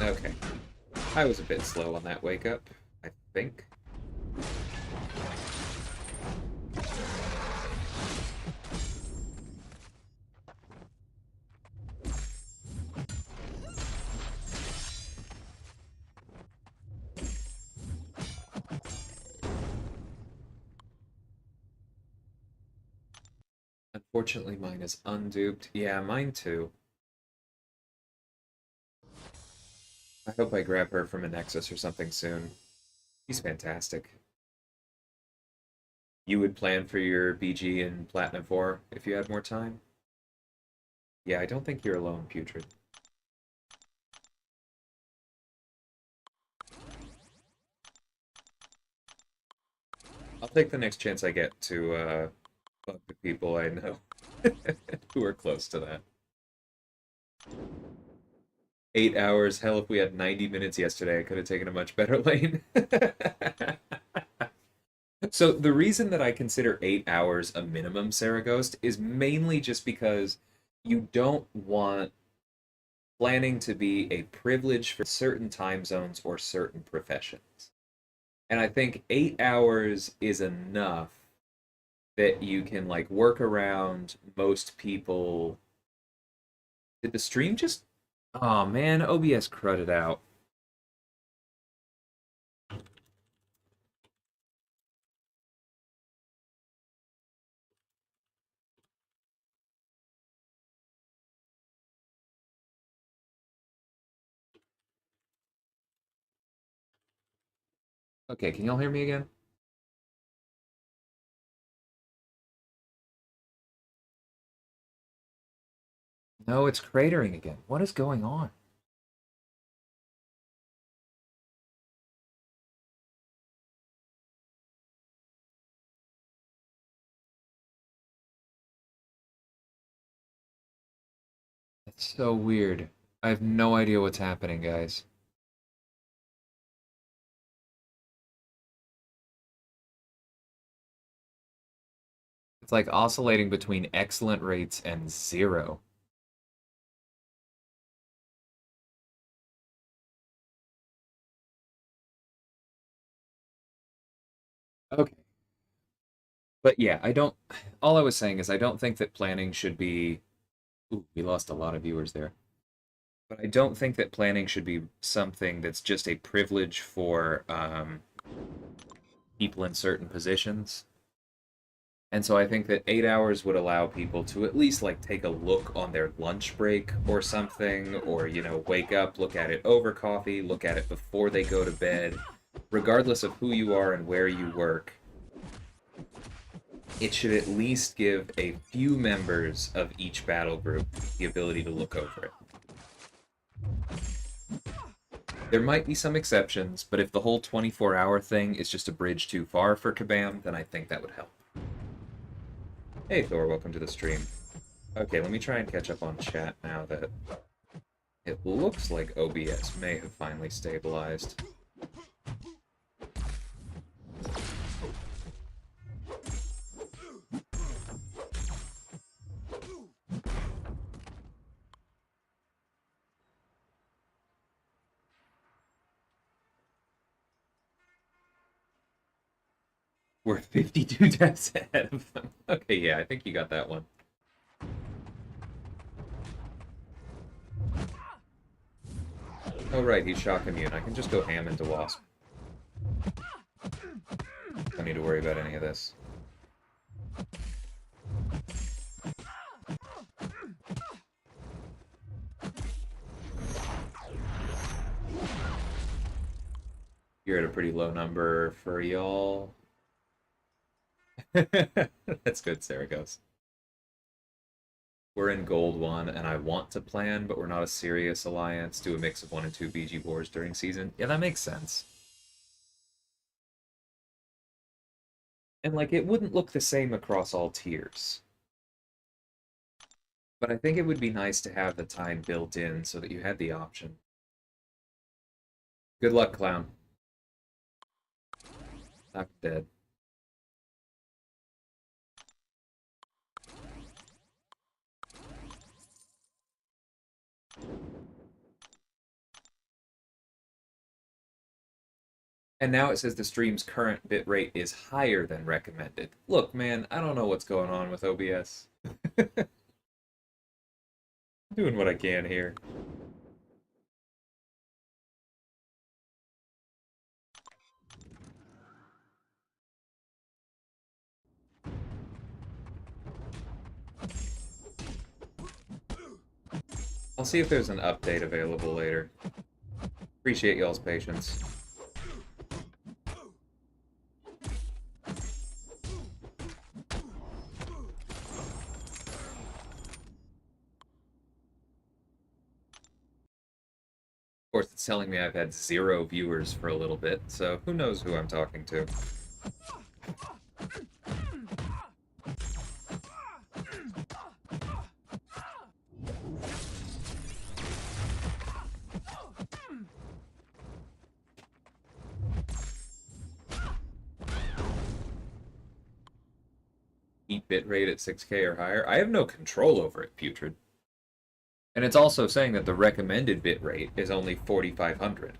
Okay. I was a bit slow on that wake up, I think. Fortunately, mine is unduped. Yeah, mine too. I hope I grab her from a Nexus or something soon. She's fantastic. You would plan for your BG in Platinum 4 if you had more time? Yeah, I don't think you're alone, Putrid. I'll take the next chance I get to bug the people I know who are close to that. 8 hours. Hell, if we had 90 minutes yesterday, I could have taken a much better lane. So the reason that I consider 8 hours a minimum, Sarah Ghost, is mainly just because you don't want planning to be a privilege for certain time zones or certain professions. And I think 8 hours is enough that you can like work around most people. Did the stream just? Oh man, OBS crudded out. Okay, can y'all hear me again? No, it's cratering again. What is going on? It's so weird. I have no idea what's happening, guys. It's like oscillating between excellent rates and zero. Okay. But yeah, I don't. All I was saying is I don't think that planning should be. Ooh, we lost a lot of viewers there. But I don't think that planning should be something that's just a privilege for people in certain positions. And so I think that 8 hours would allow people to at least like take a look on their lunch break or something, or wake up, look at it over coffee, look at it before they go to bed, regardless of who you are and where you work. It should at least give a few members of each battle group the ability to look over it. There might be some exceptions, but if the whole 24-hour thing is just a bridge too far for Kabam, then I think that would help. Hey Thor, welcome to the stream. Okay, let me try and catch up on chat now that it looks like OBS may have finally stabilized. We're 52 deaths ahead of them. Okay, yeah, I think you got that one. Oh right, he's shock immune. I can just go ham into Wasp. Don't need to worry about any of this. You're at a pretty low number for y'all. That's good, Saragos. We're in Gold 1, and I want to plan, but we're not a serious alliance. Do a mix of 1 and 2 BG wars during season. Yeah, that makes sense. And, like, it wouldn't look the same across all tiers. But I think it would be nice to have the time built in so that you had the option. Good luck, Clown. Not dead. And now it says the stream's current bitrate is higher than recommended. Look, man, I don't know what's going on with OBS. Doing what I can here. I'll see if there's an update available later. Appreciate y'all's patience. Of course, it's telling me I've had 0 viewers for a little bit, so who knows who I'm talking to. Keep bitrate at 6K or higher. I have no control over it, Putrid. And it's also saying that the recommended bitrate is only 4500.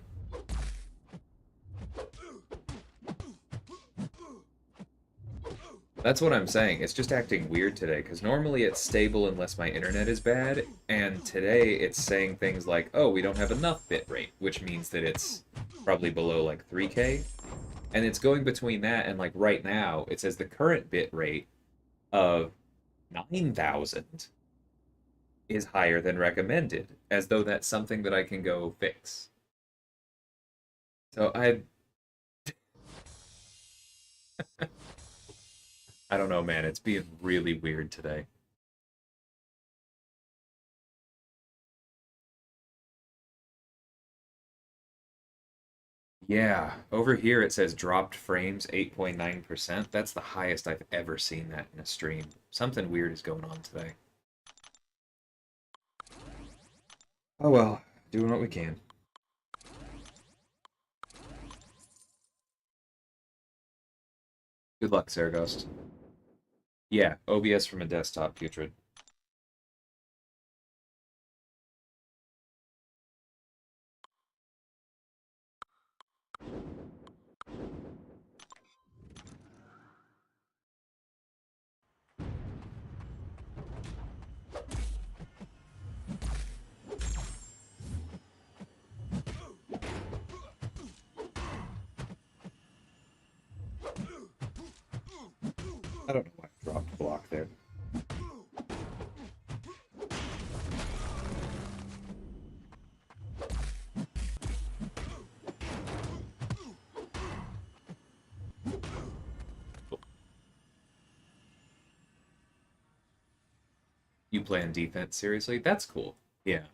That's what I'm saying. It's just acting weird today, because normally it's stable unless my internet is bad, and today it's saying things like, oh, we don't have enough bitrate, which means that it's probably below like 3K. And it's going between that and like right now, it says the current bitrate of 9,000 is higher than recommended, as though that's something that I can go fix. So I don't know, man. It's being really weird today. Yeah, over here it says dropped frames 8.9%. That's the highest I've ever seen that in a stream. Something weird is going on today. Oh well, doing what we can. Good luck, Saraghost. Yeah, OBS from a desktop, Putrid. I don't know why I dropped block there. You playing defense seriously? That's cool. Yeah.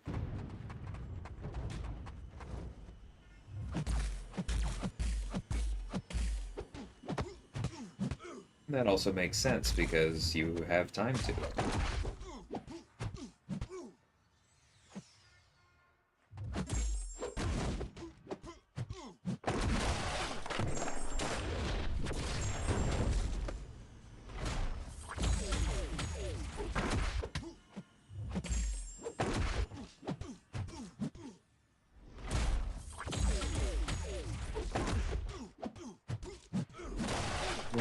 That also makes sense because you have time to.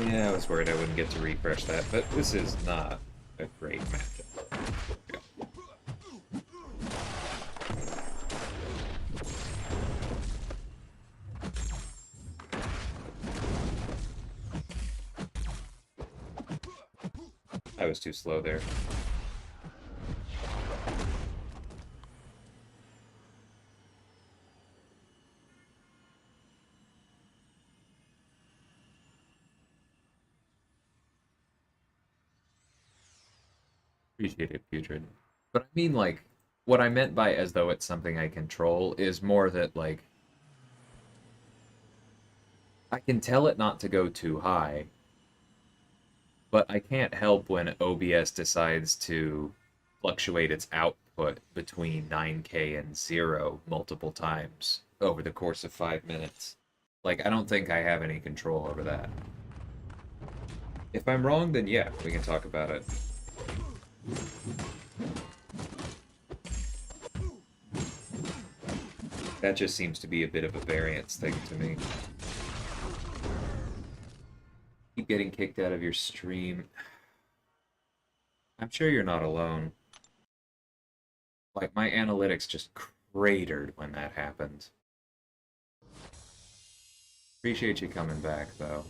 Yeah, I was worried I wouldn't get to refresh that, but this is not a great matchup. I was too slow there. Appreciate it, Putrid. But I mean, like, what I meant by as though it's something I control is more that, like, I can tell it not to go too high, but I can't help when OBS decides to fluctuate its output between 9K and 0 multiple times over the course of 5 minutes. Like, I don't think I have any control over that. If I'm wrong, then yeah, we can talk about it. That just seems to be a bit of a variance thing to me. Keep getting kicked out of your stream. I'm sure you're not alone. Like, my analytics just cratered when that happened. Appreciate you coming back, though.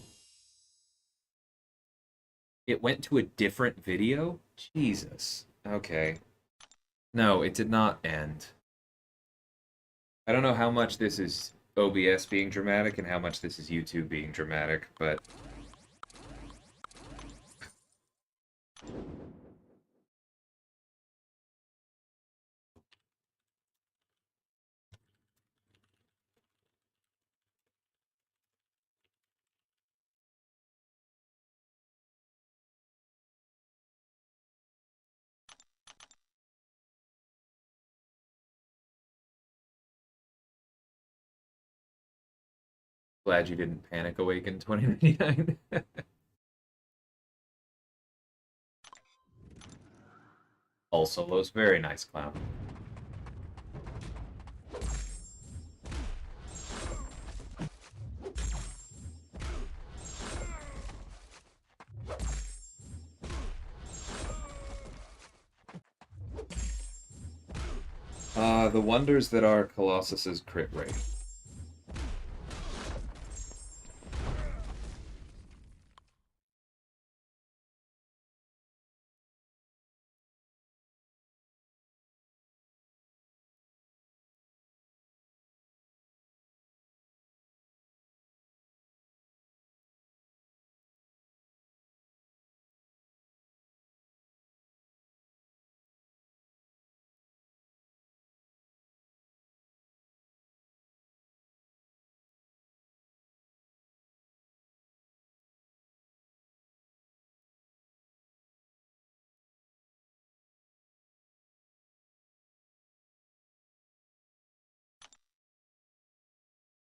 It went to a different video? Jesus. Okay. No, it did not end. I don't know how much this is OBS being dramatic and how much this is YouTube being dramatic, but glad you didn't panic awaken 2099. Also, Los, very nice clown. The wonders that are Colossus's crit rate.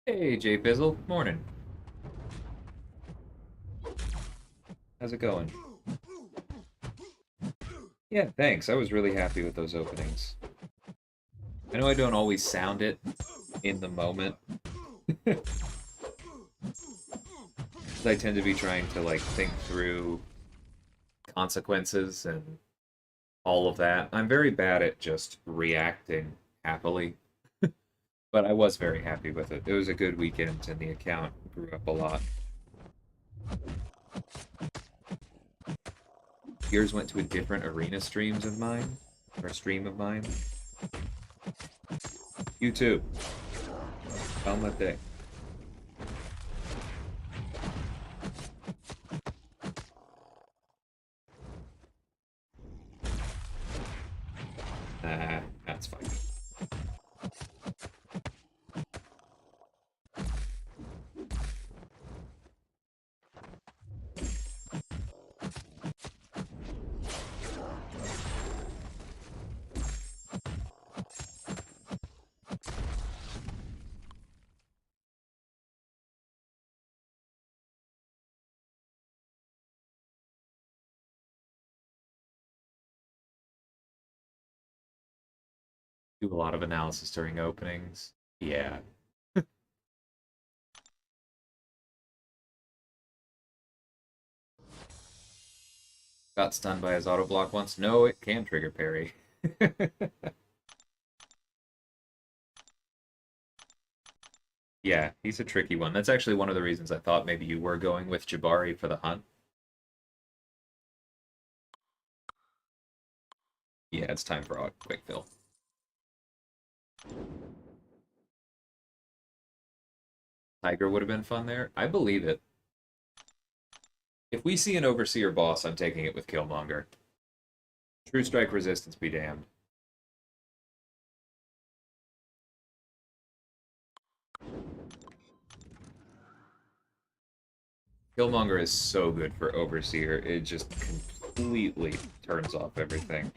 Hey, Jay Bizzle. Morning. How's it going? Yeah, thanks. I was really happy with those openings. I know I don't always sound it in the moment. I tend to be trying to, like, think through consequences and all of that. I'm very bad at just reacting happily, but I was very happy with it. It was a good weekend, and the account grew up a lot. Yours went to a different arena streams of mine, or stream of mine. You too. On that day. That's fine. Do a lot of analysis during openings. Yeah. Got stunned by his auto block once. No, it can trigger parry. Yeah, he's a tricky one. That's actually one of the reasons I thought maybe you were going with Jabari for the hunt. Yeah, it's time for Ock quick fill. Tiger would have been fun there. I believe it. If we see an Overseer boss, I'm taking it with Killmonger. True Strike Resistance be damned. Killmonger is so good for Overseer. It just completely turns off everything.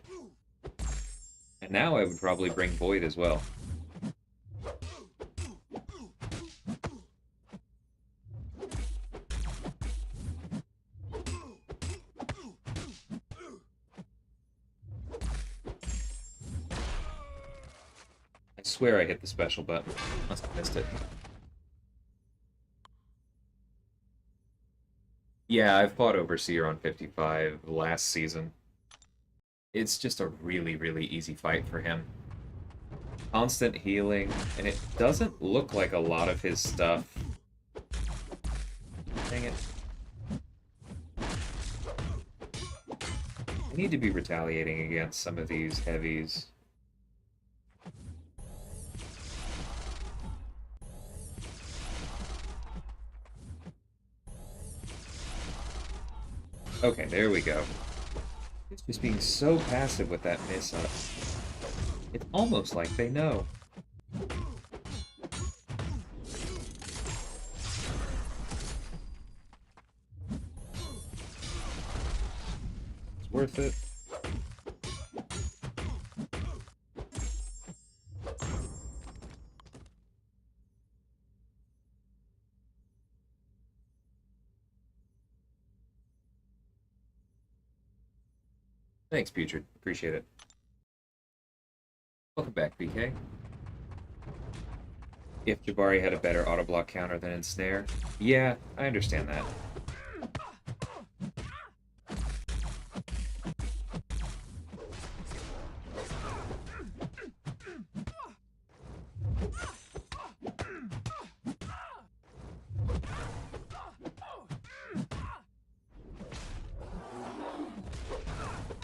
And now I would probably bring Void as well. I swear I hit the special button. Must have missed it. Yeah, I've fought Overseer on 55 last season. It's just a really, really easy fight for him. Constant healing, and it doesn't look like a lot of his stuff. Dang it. I need to be retaliating against some of these heavies. Okay, there we go. It's just being so passive with that miss up. It's almost like they know. It's worth it. Thanks, Putrid. Appreciate it. Welcome back, BK. If Jabari had a better auto block counter than Ensnare, yeah, I understand that.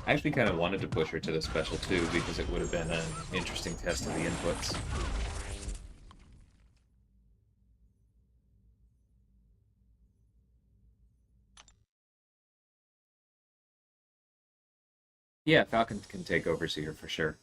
I actually kind of wanted to push her to the special too, because it would have been an interesting test of the inputs. Yeah, Falcon can take Overseer for sure.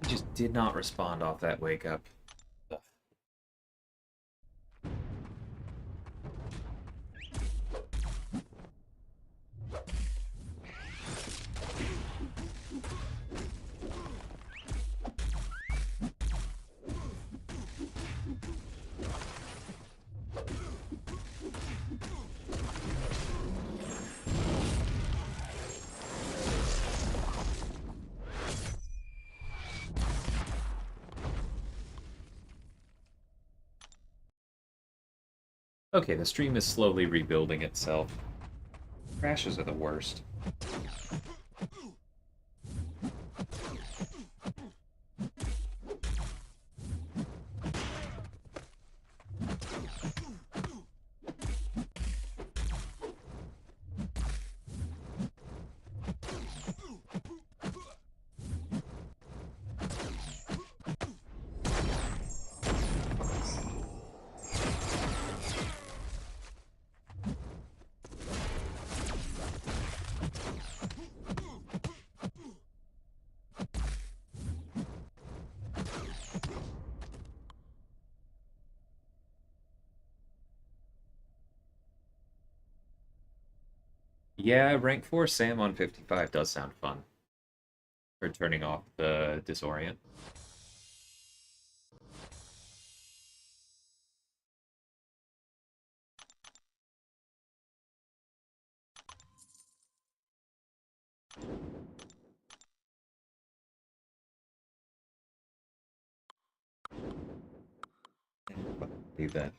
Just did not respond off that wake up. Okay, the stream is slowly rebuilding itself. Crashes are the worst. Yeah, rank 4 Sam on 55 does sound fun. For turning off the disorient. Leave that.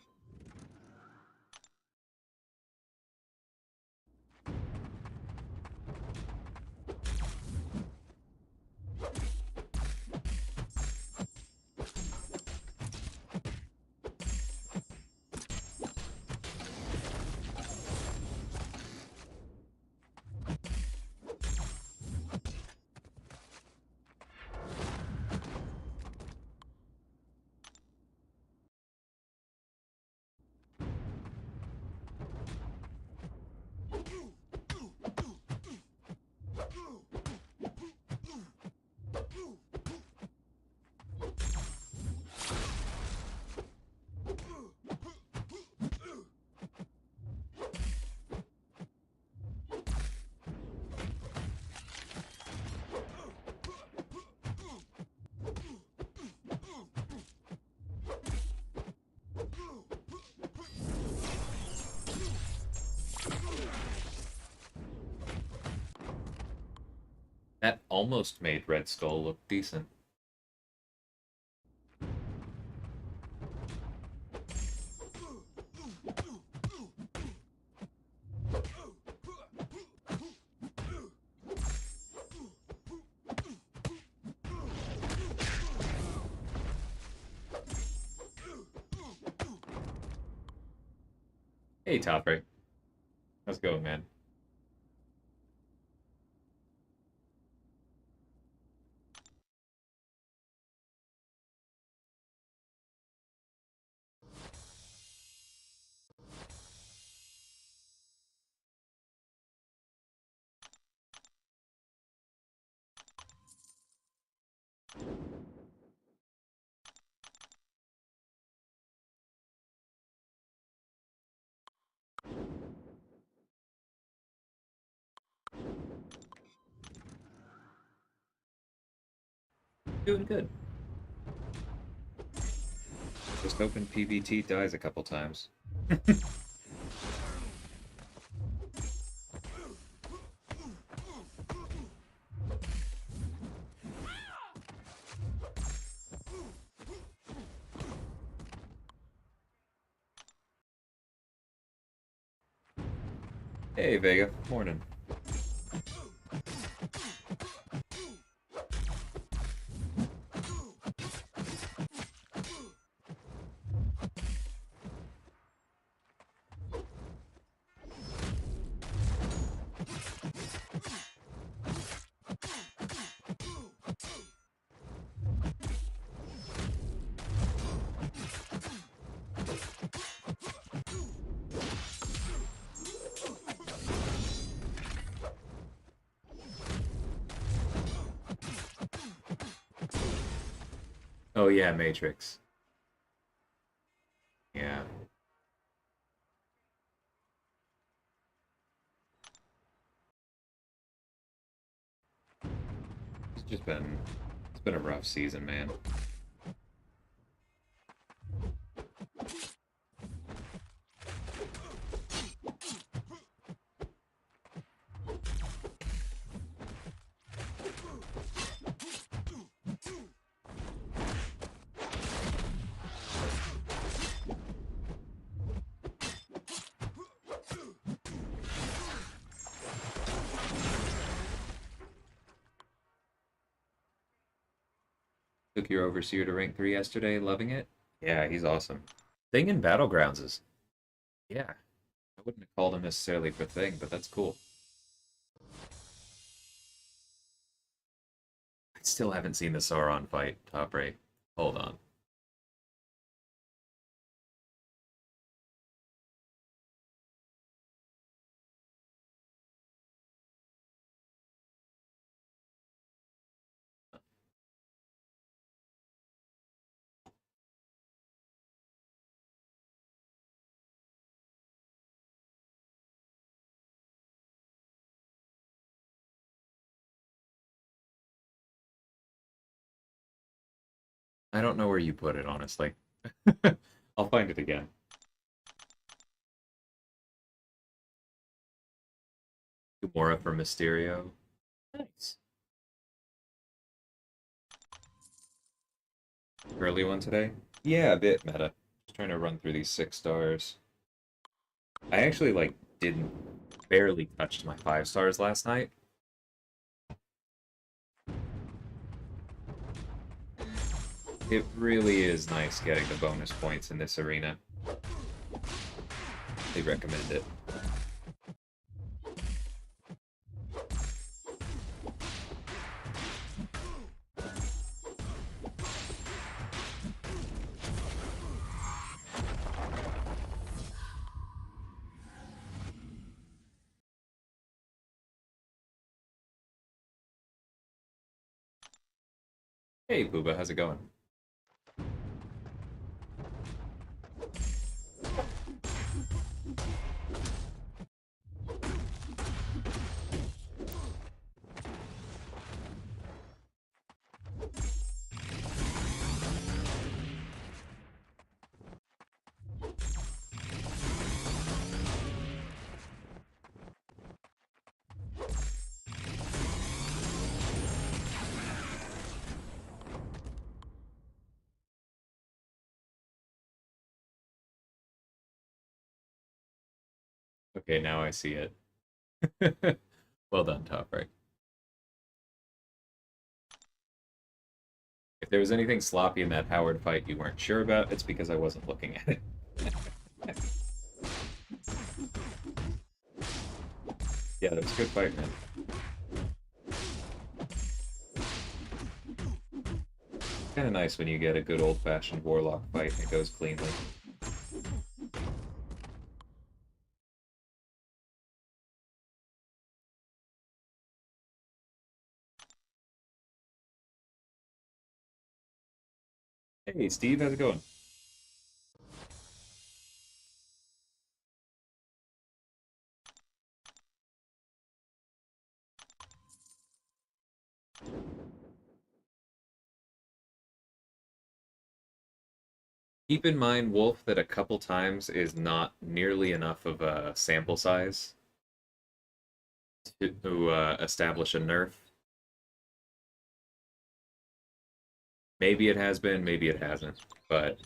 That almost made Red Skull look decent. Hey, Topper. How's it going, man? Doing good. Just hoping PVT dies a couple times. Hey, Vega. Morning. Oh yeah, Matrix. Yeah. It's been a rough season, man. Took your overseer to rank 3 yesterday, loving it? Yeah, he's awesome. Thing in Battlegrounds is, yeah. I wouldn't have called him necessarily for Thing, but that's cool. I still haven't seen the Sauron fight, top rate. Hold on. I don't know where you put it, honestly. I'll find it again. Gamora for Mysterio. Nice. Early one today? Yeah, a bit meta. Just trying to run through these 6 stars. I actually, like, didn't barely touched my 5 stars last night. It really is nice getting the bonus points in this arena. They recommend it. Hey, Booba, how's it going? Okay, now I see it. Well done, Top Right. If there was anything sloppy in that Howard fight you weren't sure about, it's because I wasn't looking at it. Yeah, that was a good fight, man. Kind of nice when you get a good old-fashioned warlock fight and it goes cleanly. Hey, Steve, how's it going? Keep in mind, Wolf, that a couple times is not nearly enough of a sample size to establish a nerf. Maybe it has been, maybe it hasn't, but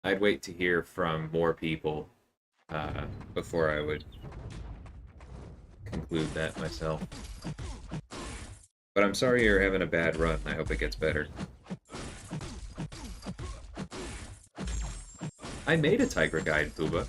I'd wait to hear from more people before I would conclude that myself. But I'm sorry you're having a bad run. I hope it gets better. I made a Tiger Guide, Pooba.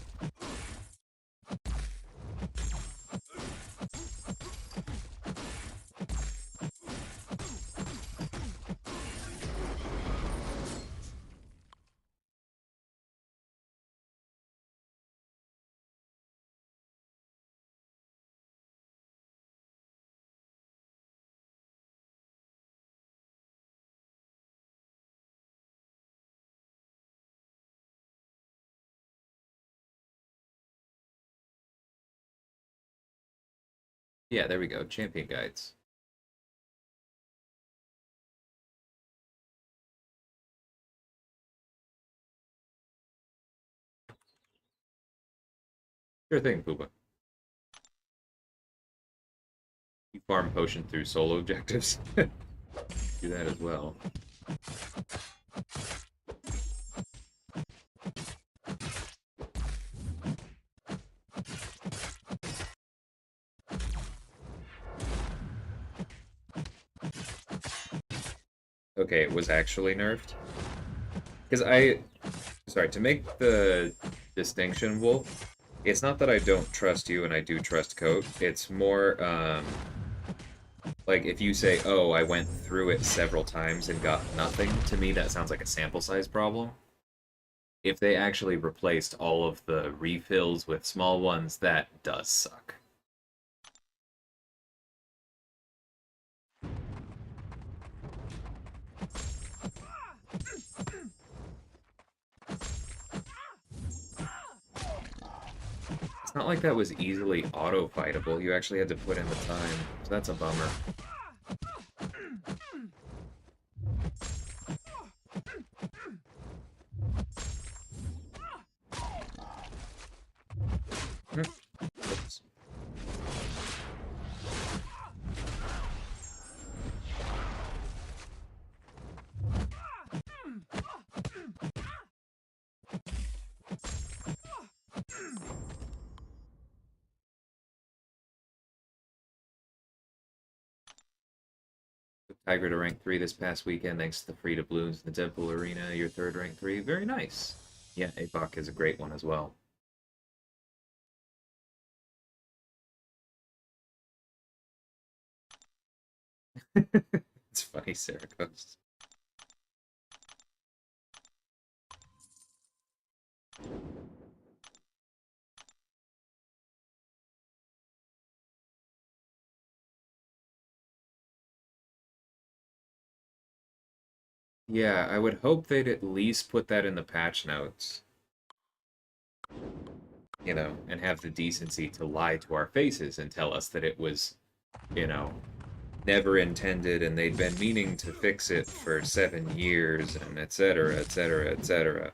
Yeah, there we go. Champion Guides. Sure thing, Pooba. You farm potion through solo objectives. Do that as well. Okay, it was actually nerfed. Because sorry, to make the distinction, Wolf, it's not that I don't trust you and I do trust Coat. It's more, like if you say, oh, I went through it several times and got nothing, to me that sounds like a sample size problem. If they actually replaced all of the refills with small ones, that does suck. It's not like that was easily auto-fightable. You actually had to put in the time, so that's a bummer. Oops. Tiger to rank 3 this past weekend thanks to the free doubloons in the Temple Arena. Your third rank 3. Very nice. Yeah, Apok is a great one as well. It's funny, Sarah goes. Yeah, I would hope they'd at least put that in the patch notes. You know, and have the decency to lie to our faces and tell us that it was, you know, never intended and they'd been meaning to fix it for 7 years and etc., etc., etc.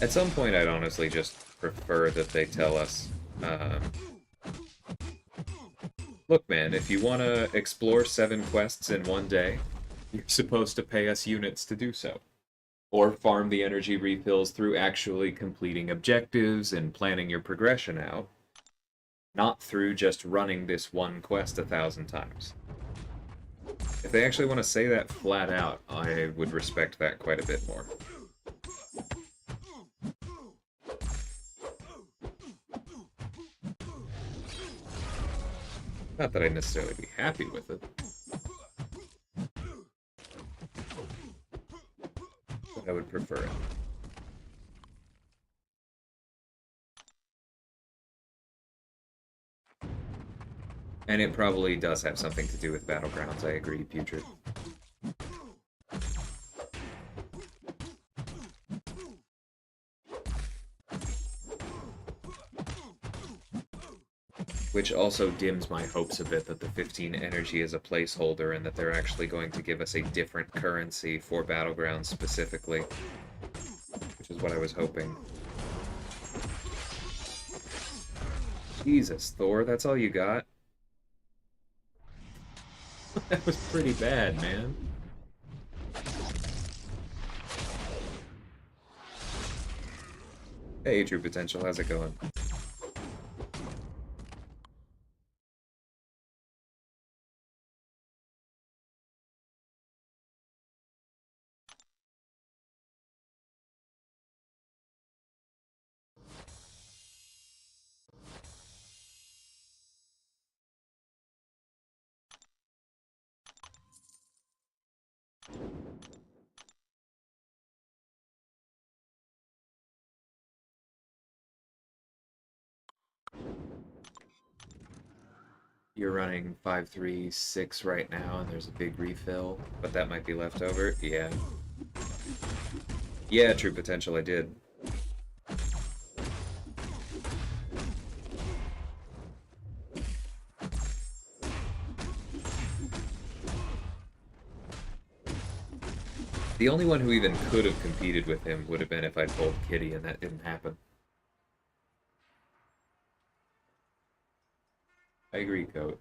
At some point, I'd honestly just prefer that they tell us, look, man, if you want to explore 7 quests in one day, you're supposed to pay us units to do so. Or farm the energy refills through actually completing objectives and planning your progression out, not through just running this one quest 1,000 times. If they actually want to say that flat out, I would respect that quite a bit more. Not that I'd necessarily be happy with it. But I would prefer it. And it probably does have something to do with Battlegrounds, I agree, Putrid. Which also dims my hopes a bit that the 15 energy is a placeholder and that they're actually going to give us a different currency for Battlegrounds specifically. Which is what I was hoping. Jesus, Thor, that's all you got? That was pretty bad, man. Hey, True Potential, how's it going? You're running 536 right now, and there's a big refill, but that might be left over. Yeah. Yeah, True Potential, I did. The only one who even could have competed with him would have been if I'd pulled Kitty, and that didn't happen. I agree, Coat.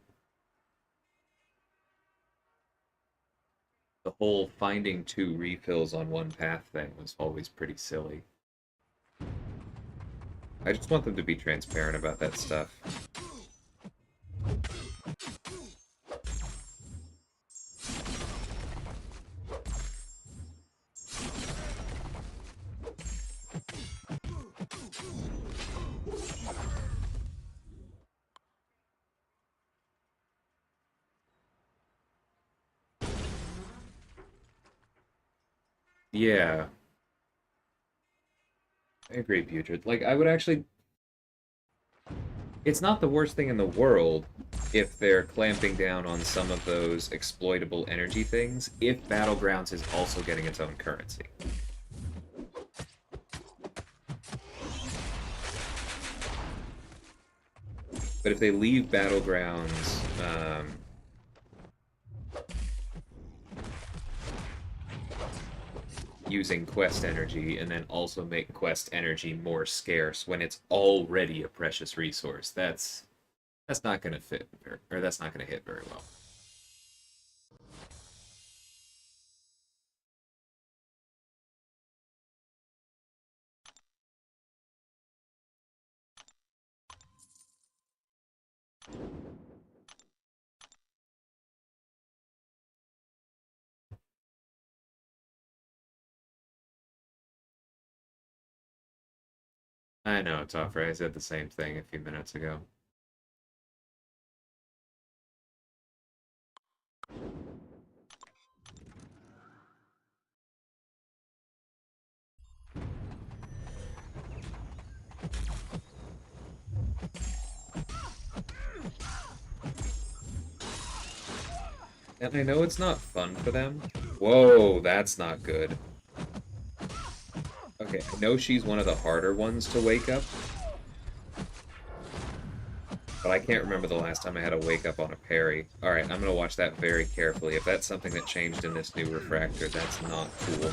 The whole finding 2 refills on one path thing was always pretty silly. I just want them to be transparent about that stuff. Yeah. I agree, Putrid. Like, I would actually... It's not the worst thing in the world if they're clamping down on some of those exploitable energy things, if Battlegrounds is also getting its own currency. But if they leave Battlegrounds... using quest energy and then also make quest energy more scarce when it's already a precious resource, that's not going to fit, or that's not going to hit very well. I know, Toffrey, I said the same thing a few minutes ago. And I know it's not fun for them. Whoa, that's not good. Okay, I know she's one of the harder ones to wake up. But I can't remember the last time I had a wake up on a parry. Alright, I'm gonna watch that very carefully. If that's something that changed in this new refractor, that's not cool.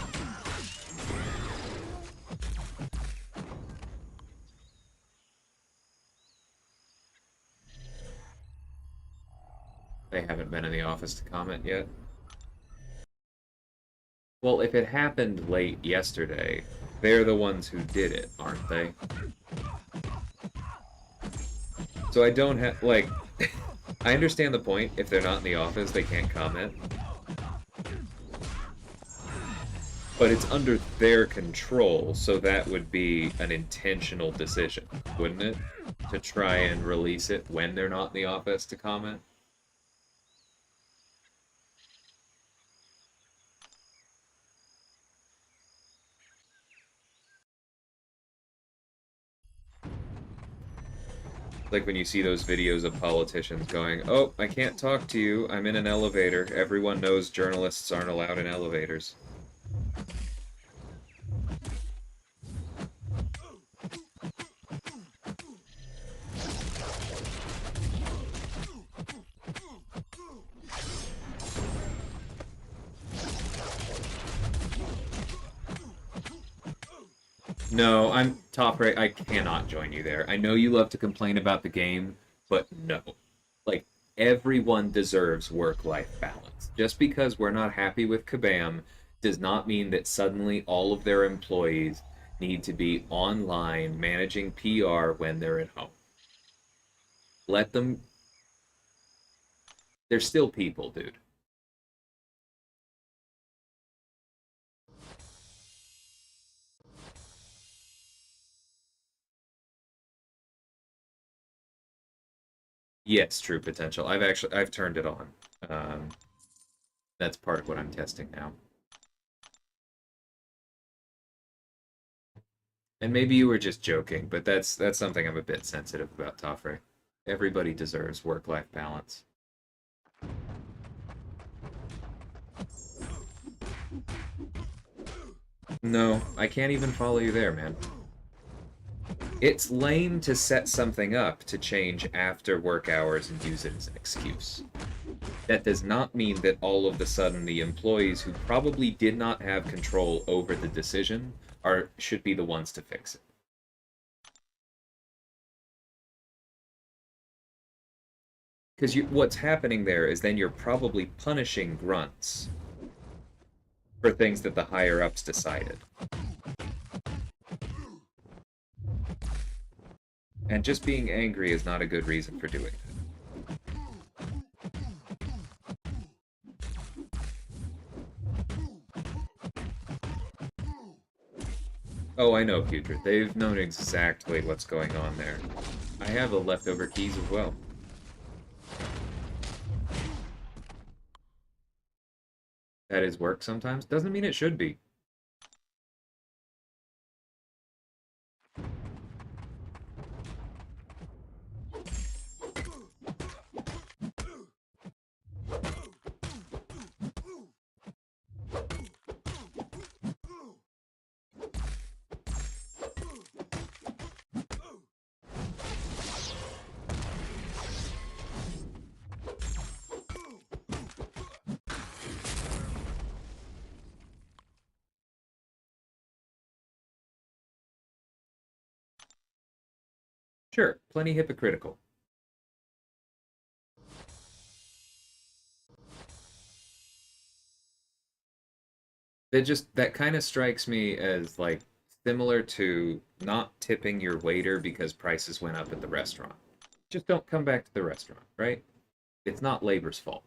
They haven't been in the office to comment yet. Well, if it happened late yesterday, they're the ones who did it, aren't they? So I don't have, like, I understand the point. If they're not in the office, they can't comment. But it's under their control, so that would be an intentional decision, wouldn't it? To try and release it when they're not in the office to comment. Like when you see those videos of politicians going, "Oh, I can't talk to you. I'm in an elevator. Everyone knows journalists aren't allowed in elevators." No, I'm top right. I cannot join you there. I know you love to complain about the game, but no. Like, everyone deserves work-life balance. Just because we're not happy with Kabam does not mean that suddenly all of their employees need to be online managing PR when they're at home. Let them. They're still people, dude. Yes, true potential. I've turned it on. Um, that's part of what I'm testing now. And maybe you were just joking, but that's something I'm a bit sensitive about, Toffrey. Everybody deserves work-life balance. No, I can't even follow you there, man. It's lame to set something up to change after work hours and use it as an excuse. That does not mean that all of a sudden the employees who probably did not have control over the decision should be the ones to fix it. Because what's happening there is then you're probably punishing grunts for things that the higher ups decided. And just being angry is not a good reason for doing it. Oh, I know, Putrid. They've known exactly what's going on there. I have the leftover keys as well. That is work sometimes. Doesn't mean it should be. Sure, plenty hypocritical. That kind of strikes me as like similar to not tipping your waiter because prices went up at the restaurant. Just don't come back to the restaurant, right? It's not labor's fault.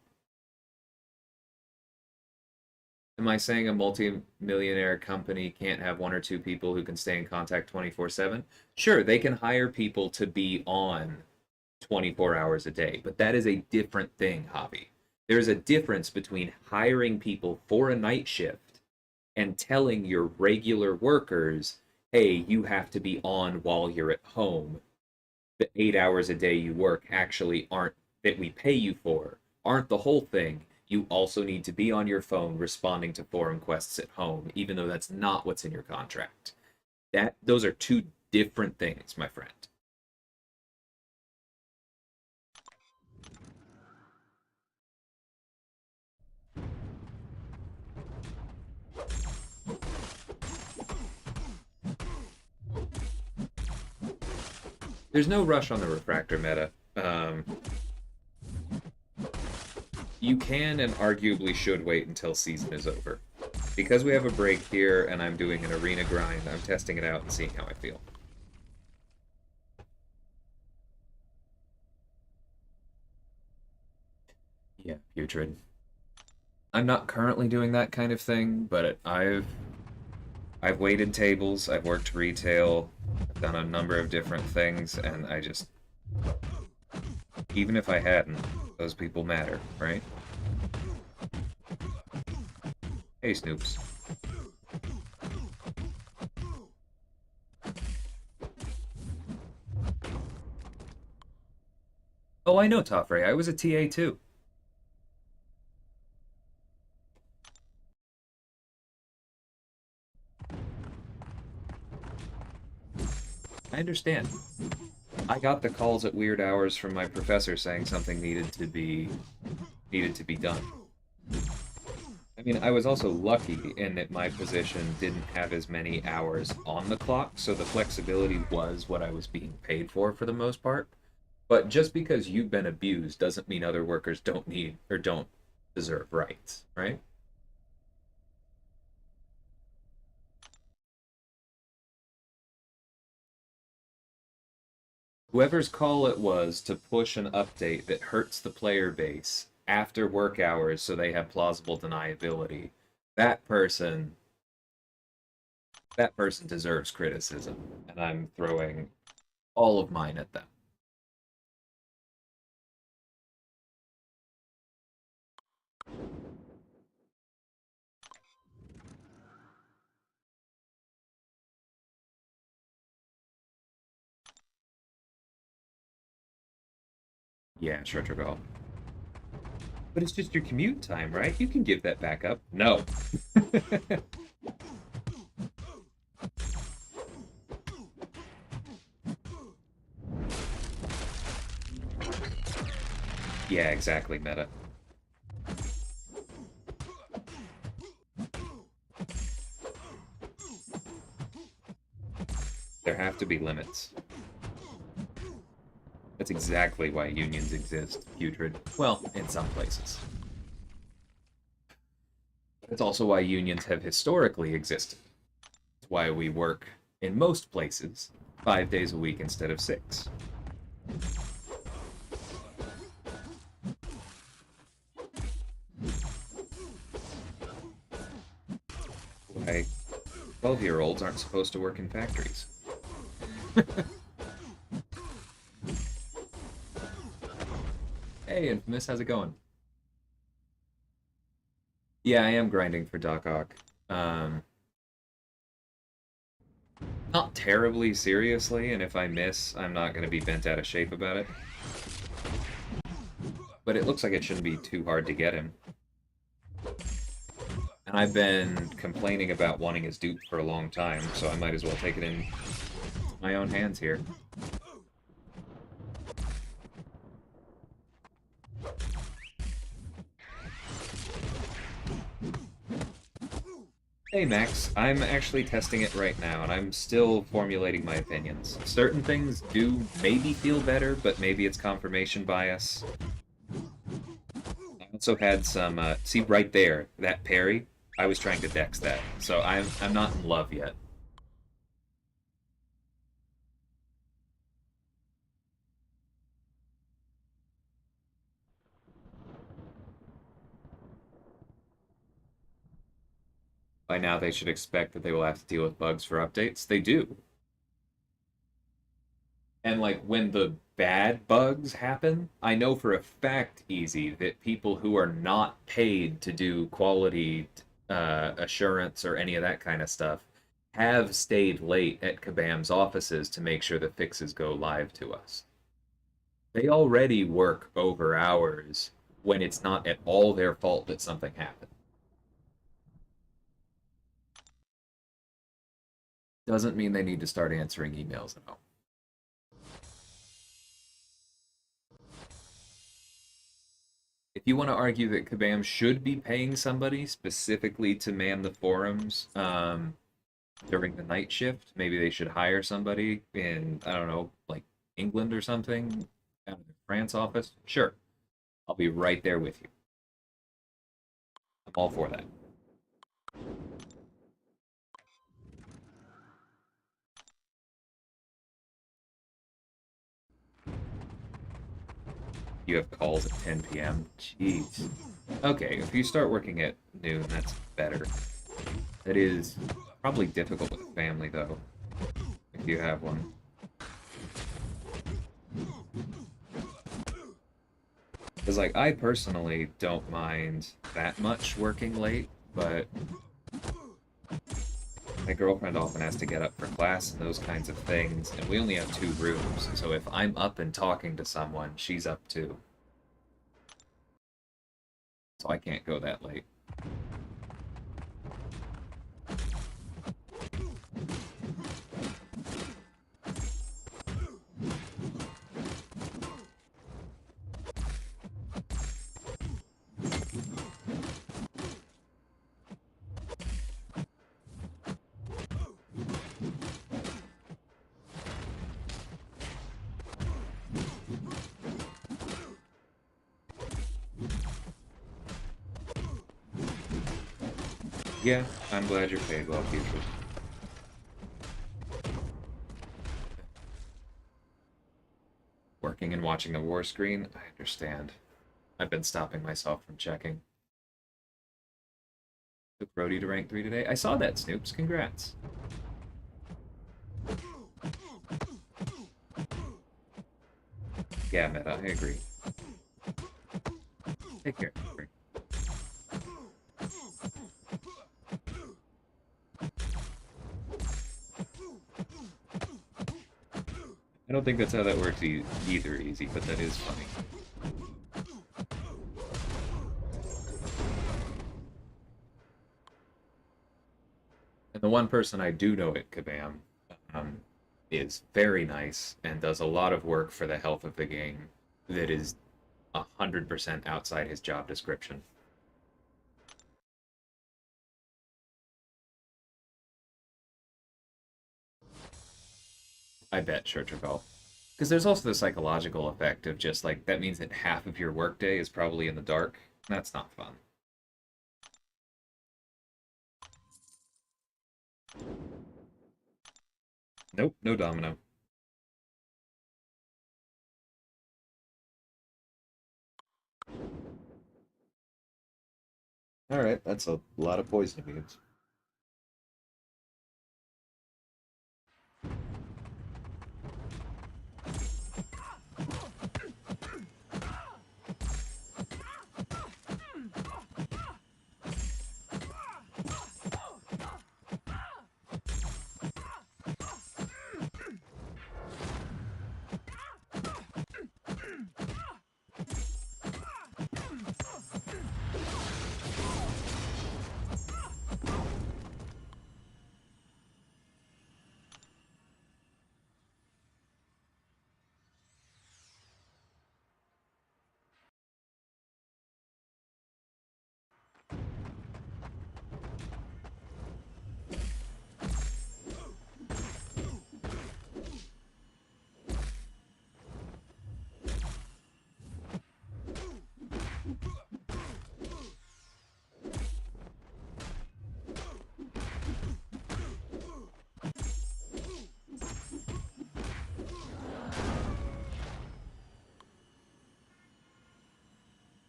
Am I saying a multi-millionaire company can't have one or two people who can stay in contact 24/7? Sure, they can hire people to be on 24 hours a day, but that is a different thing, Javi. There's a difference between hiring people for a night shift and telling your regular workers, hey, you have to be on while you're at home. The 8 hours a day you work actually aren't that we pay you for, aren't the whole thing. You also need to be on your phone responding to forum quests at home, even though that's not what's in your contract. Those are two different things, my friend. There's no rush on the refractor meta. You can and arguably should wait until season is over. Because we have a break here and I'm doing an arena grind, I'm testing it out and seeing how I feel. Yeah, putrid. I'm not currently doing that kind of thing, but I've waited tables, I've worked retail, I've done a number of different things, and I just, even if I hadn't, those people matter, right? Hey, Snoops. Oh, I know, Toffrey. I was a TA too. I understand. I got the calls at weird hours from my professor saying something needed to be done. I mean, I was also lucky in that my position didn't have as many hours on the clock, so the flexibility was what I was being paid for the most part. But just because you've been abused doesn't mean other workers don't need or don't deserve rights, right? Whoever's call it was to push an update that hurts the player base after work hours so they have plausible deniability, that person that person deserves criticism, and I'm throwing all of mine at them. Yeah, Shretragol. But it's just your commute time, right? You can give that back up. No. Yeah, exactly, meta. There have to be limits. That's exactly why unions exist, putrid. Well, in some places. That's also why unions have historically existed. It's why we work, in most places, 5 days a week instead of 6. Why 12-year-olds aren't supposed to work in factories. Hey, Infamous, how's it going? Yeah, I am grinding for Doc Ock. Not terribly seriously, and if I miss, I'm not going to be bent out of shape about it. But it looks like it shouldn't be too hard to get him. And I've been complaining about wanting his dupe for a long time, so I might as well take it in my own hands here. Hey Max, I'm actually testing it right now, and I'm still formulating my opinions. Certain things do maybe feel better, but maybe it's confirmation bias. I also had some, see right there, that parry? I was trying to dex that, so I'm not in love yet. By now they should expect that they will have to deal with bugs for updates. They do. And like when the bad bugs happen, I know for a fact, easy, that people who are not paid to do quality assurance or any of that kind of stuff have stayed late at Kabam's offices to make sure the fixes go live to us. They already work over hours when it's not at all their fault that something happened. Doesn't mean they need to start answering emails at all. If you want to argue that Kabam should be paying somebody specifically to man the forums during the night shift, maybe they should hire somebody in, I don't know, like England or something, out of the France office. Sure, I'll be right there with you. I'm all for that. You have calls at 10 p.m. Jeez. Okay, if you start working at noon, that's better. That is probably difficult with a family, though, if you have one. Because, like, I personally don't mind that much working late, but my girlfriend often has to get up for class and those kinds of things, and we only have 2 rooms, so if I'm up and talking to someone, she's up too. So I can't go that late. Yeah, I'm glad you're paid well, Future. Working and watching the war screen? I understand. I've been stopping myself from checking. Took Brody to rank 3 today. I saw that, Snoops. Congrats. Yeah, Meta, I agree. Take care. I don't think that's how that works either, Easy, but that is funny. And the one person I do know at Kabam is very nice and does a lot of work for the health of the game that is 100% outside his job description. I bet, Churchill. Because there's also the psychological effect of just like, that means that half of your workday is probably in the dark. That's not fun. Nope, no domino. Alright, that's a lot of poison beans.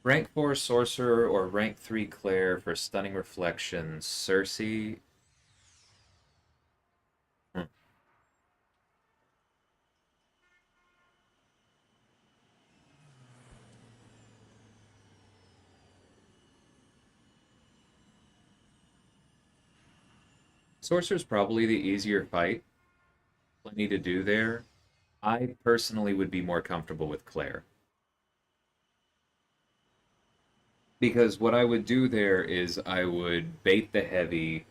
Rank 4 Sorcerer or rank 3 Claire for Stunning Reflection, Cersei. Hmm. Sorcerer's probably the easier fight. Plenty to do there. I personally would be more comfortable with Claire. Because what I would do there is I would bait the heavy,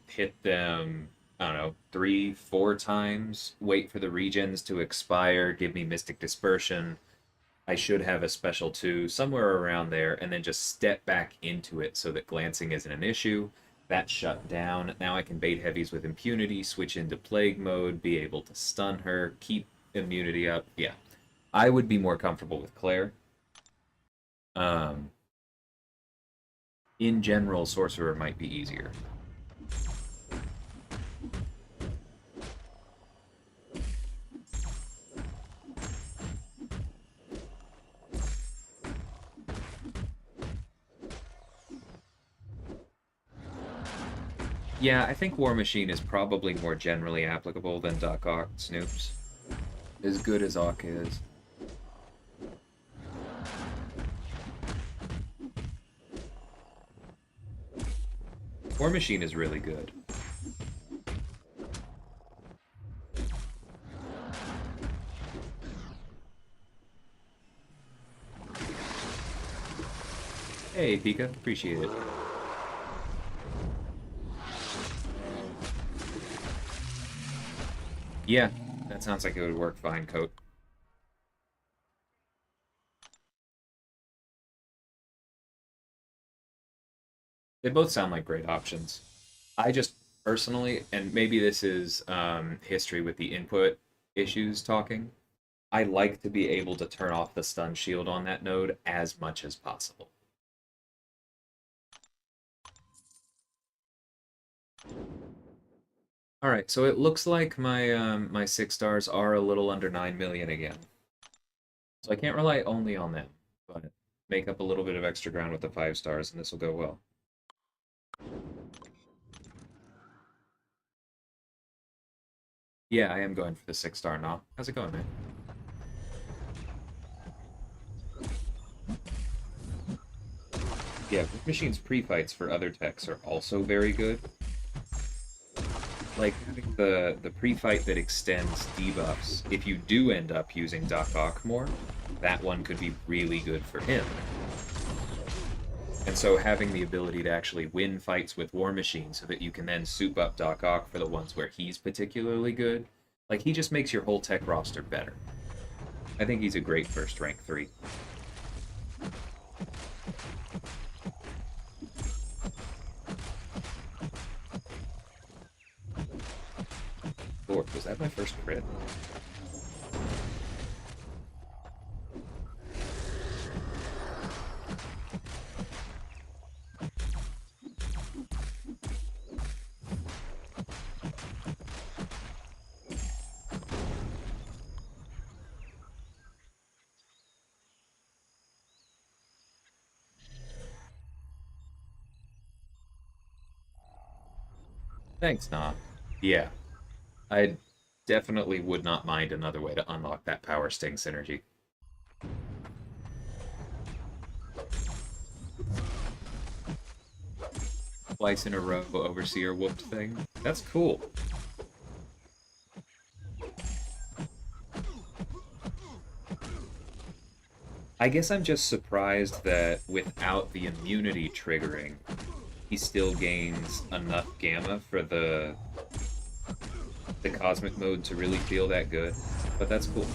hit them, I don't know, 3, 4 times, wait for the regens to expire, give me Mystic Dispersion. I should have a special 2 somewhere around there, and then just step back into it so that glancing isn't an issue. That's shut down. Now I can bait heavies with impunity, switch into plague mode, be able to stun her, keep immunity up. Yeah. I would be more comfortable with Claire. Um, in general, Sorcerer might be easier. Yeah, I think War Machine is probably more generally applicable than Duck Ock Snoops. As good as Ock is. War Machine is really good. Hey, Pika, appreciate it. Yeah, that sounds like it would work fine, Coat. They both sound like great options. I just personally, and maybe this is history with the input issues talking, I like to be able to turn off the stun shield on that node as much as possible. All right, so it looks like my 6 stars are a little under 9 million again. So I can't rely only on them, but make up a little bit of extra ground with the 5 stars, and this will go well. Yeah, I am going for the 6 star now. How's it going, man? Yeah, War Machine's pre-fights for other techs are also very good. Like having the pre-fight that extends debuffs, if you do end up using Doc Ock more, that one could be really good for him. And so having the ability to actually win fights with War Machine so that you can then soup up Doc Ock for the ones where he's particularly good, like he just makes your whole tech roster better. I think he's a great first rank 3. Lord, was that my first crit? Thanks, Nah. Yeah, I definitely would not mind another way to unlock that Power Sting synergy. Twice in a row Overseer whooped thing. That's cool. I guess I'm just surprised that without the immunity triggering, he still gains enough gamma for the cosmic mode to really feel that good. But that's cool.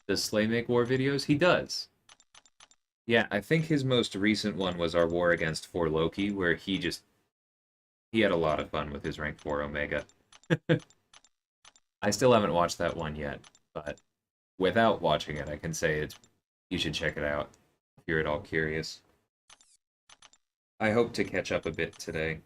Does Slay make war videos? He does. Yeah, I think his most recent one was our war against 4 Loki, where he had a lot of fun with his rank 4 Omega. I still haven't watched that one yet, but without watching it, I can say it's you should check it out if you're at all curious. I hope to catch up a bit today.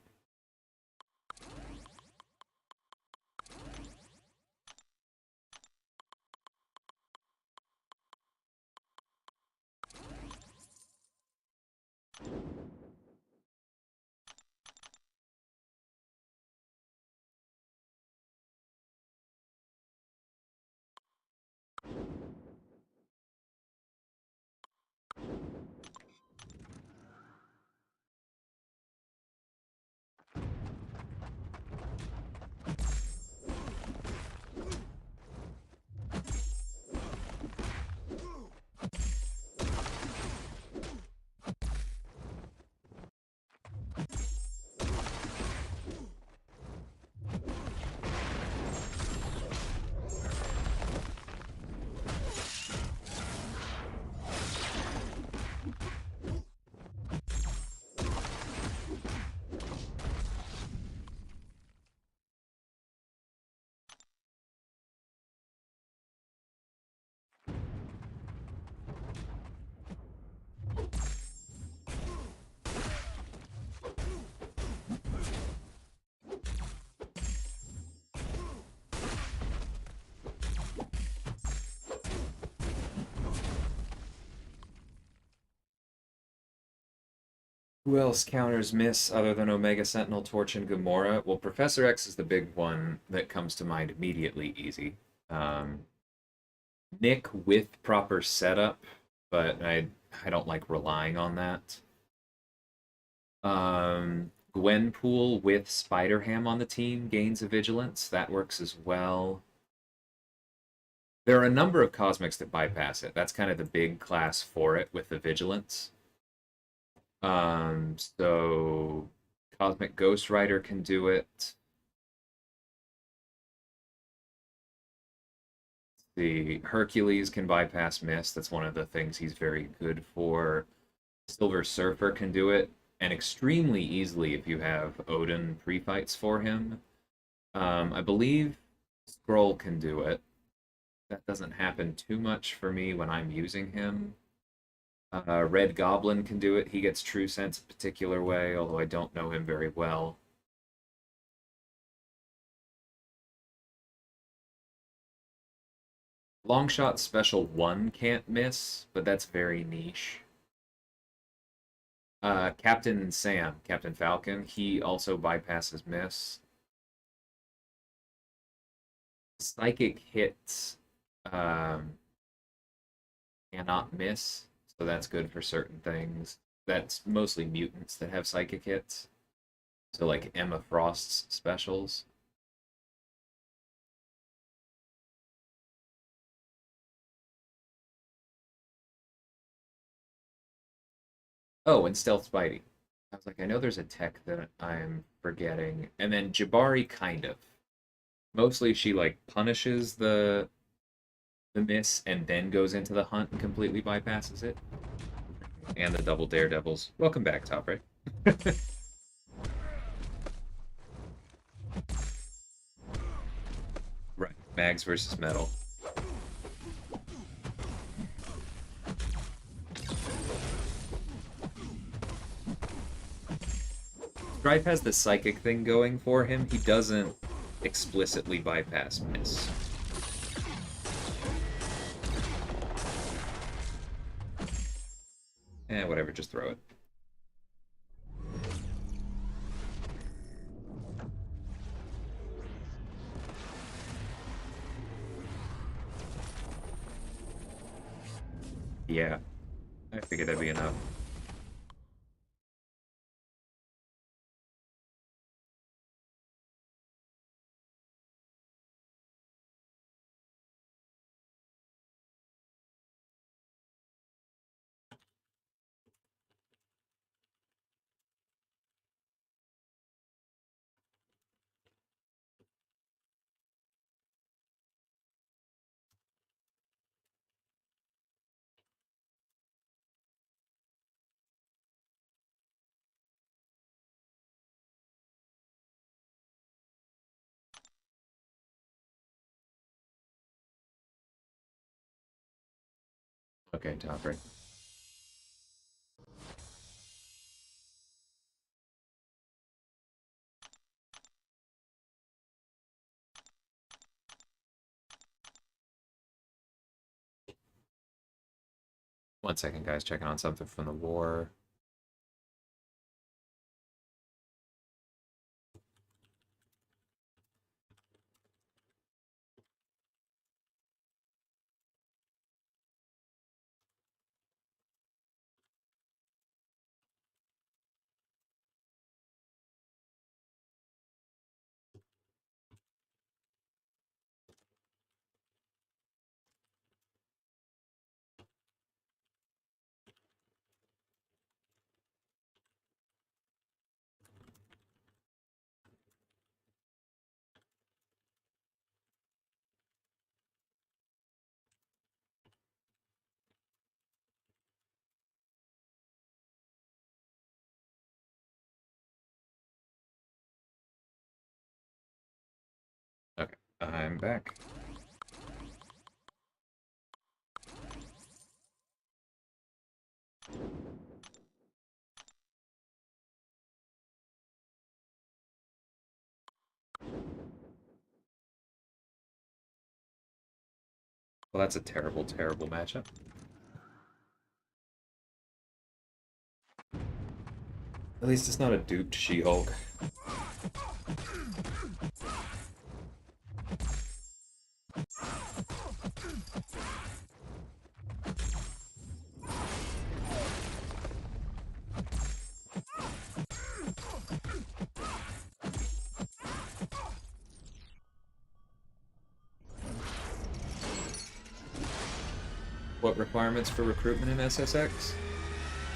Who else counters miss other than Omega Sentinel, Torch, and Gamora? Well, Professor X is the big one that comes to mind immediately easy. Um, Nick with proper setup, but I don't like relying on that. Gwenpool with Spider-Ham on the team gains a vigilance. That works as well. There are a number of cosmics that bypass it. That's kind of the big class for it with the vigilance. So Cosmic Ghost Rider can do it. The Hercules can bypass mist. That's one of the things he's very good for. Silver Surfer can do it, and extremely easily if you have Odin pre-fights for him. I believe Scroll can do it. That doesn't happen too much for me when I'm using him. Red Goblin can do it. He gets True Sense a particular way, although I don't know him very well. Longshot Special 1 can't miss, but that's very niche. Captain Sam, Captain Falcon, he also bypasses miss. Psychic hits cannot miss, so that's good for certain things. That's mostly mutants that have psychic hits. So like Emma Frost's specials. Oh, and Stealth Spidey. I was like, I know there's a tech that I'm forgetting. And then Jabari kind of. Mostly she like punishes the miss and then goes into the hunt and completely bypasses it. And the double daredevils. Welcome back, Top Right. Right. Mags versus Metal. Stripe has the psychic thing going for him. He doesn't explicitly bypass miss. Whatever, just throw it. Yeah, I figured that'd be enough. Okay, Top Right. One second, guys, checking on something from the war. Okay, I'm back. Well, that's a terrible, terrible matchup. At least it's not a duped She-Hulk. What requirements for recruitment in SSX?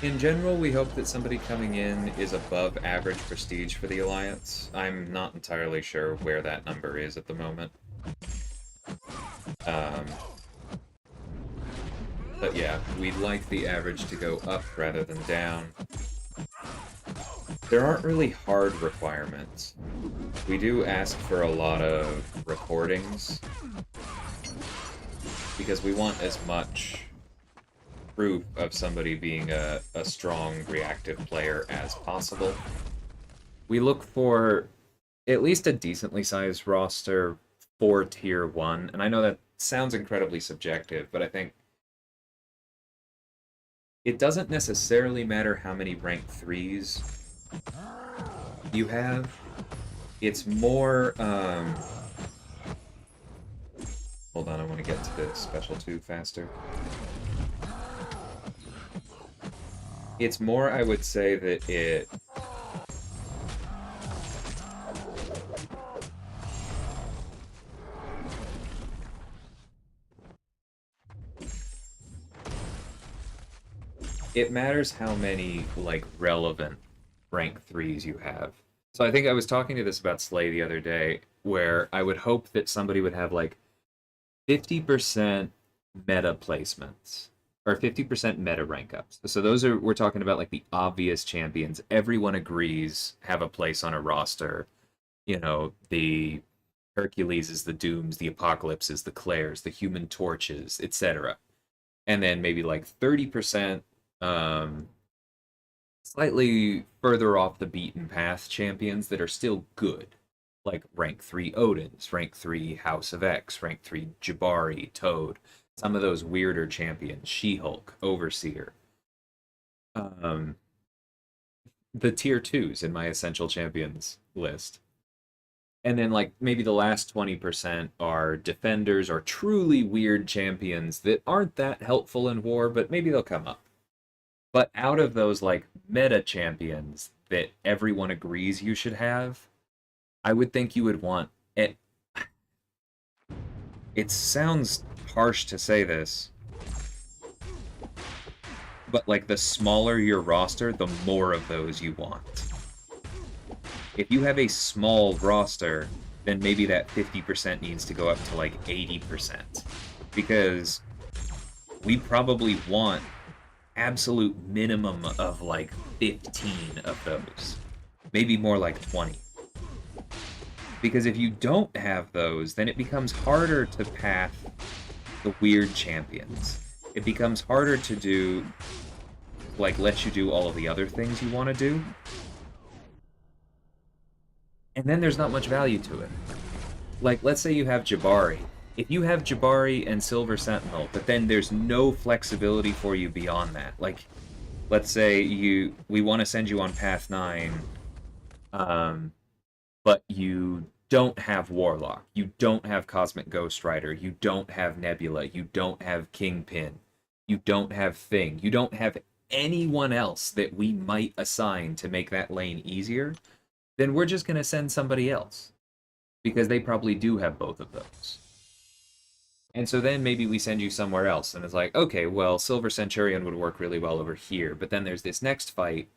In general, we hope that somebody coming in is above average prestige for the Alliance. I'm not entirely sure where that number is at the moment. But yeah, we'd like the average to go up rather than down. There aren't really hard requirements. We do ask for a lot of recordings, because we want as much proof of somebody being a strong reactive player as possible. We look for at least a decently sized roster for Tier 1, and I know that sounds incredibly subjective, but I think it doesn't necessarily matter how many rank 3s you have. It's more, hold on, I want to get to the special 2 faster. It's more, I would say, that it matters how many, like, relevant rank 3s you have. So I think I was talking to this about Slay the other day, where I would hope that somebody would have, like, 50% meta placements, or 50% meta rank ups. So those are, we're talking about, like, the obvious champions. Everyone agrees have a place on a roster. You know, the Hercules is the Dooms, the Apocalypse is the Claires, the Human Torches, etc. And then maybe like 30% slightly further off the beaten path champions that are still good, like rank 3 Odins, rank 3 House of X, rank 3 Jabari, Toad, some of those weirder champions, She-Hulk, Overseer. The tier 2s in my essential champions list. And then, like, maybe the last 20% are defenders or truly weird champions that aren't that helpful in war, but maybe they'll come up. But out of those, like, meta champions that everyone agrees you should have, I would think you would want it. It sounds harsh to say this, but, like, the smaller your roster, the more of those you want. If you have a small roster, then maybe that 50% needs to go up to, like, 80%. Because we probably want absolute minimum of, like, 15 of those. Maybe more like 20. Because if you don't have those, then it becomes harder to path the weird champions. It becomes harder to do, like, let you do all of the other things you want to do. And then there's not much value to it. Like, let's say you have Jabari. If you have Jabari and Silver Sentinel, but then there's no flexibility for you beyond that. Like, let's say we want to send you on Path 9, but you don't have Warlock, you don't have Cosmic Ghost Rider, you don't have Nebula, you don't have Kingpin, you don't have Thing, you don't have anyone else that we might assign to make that lane easier, then we're just going to send somebody else. Because they probably do have both of those. And so then maybe we send you somewhere else, and it's like, okay, well, Silver Centurion would work really well over here, but then there's this next fight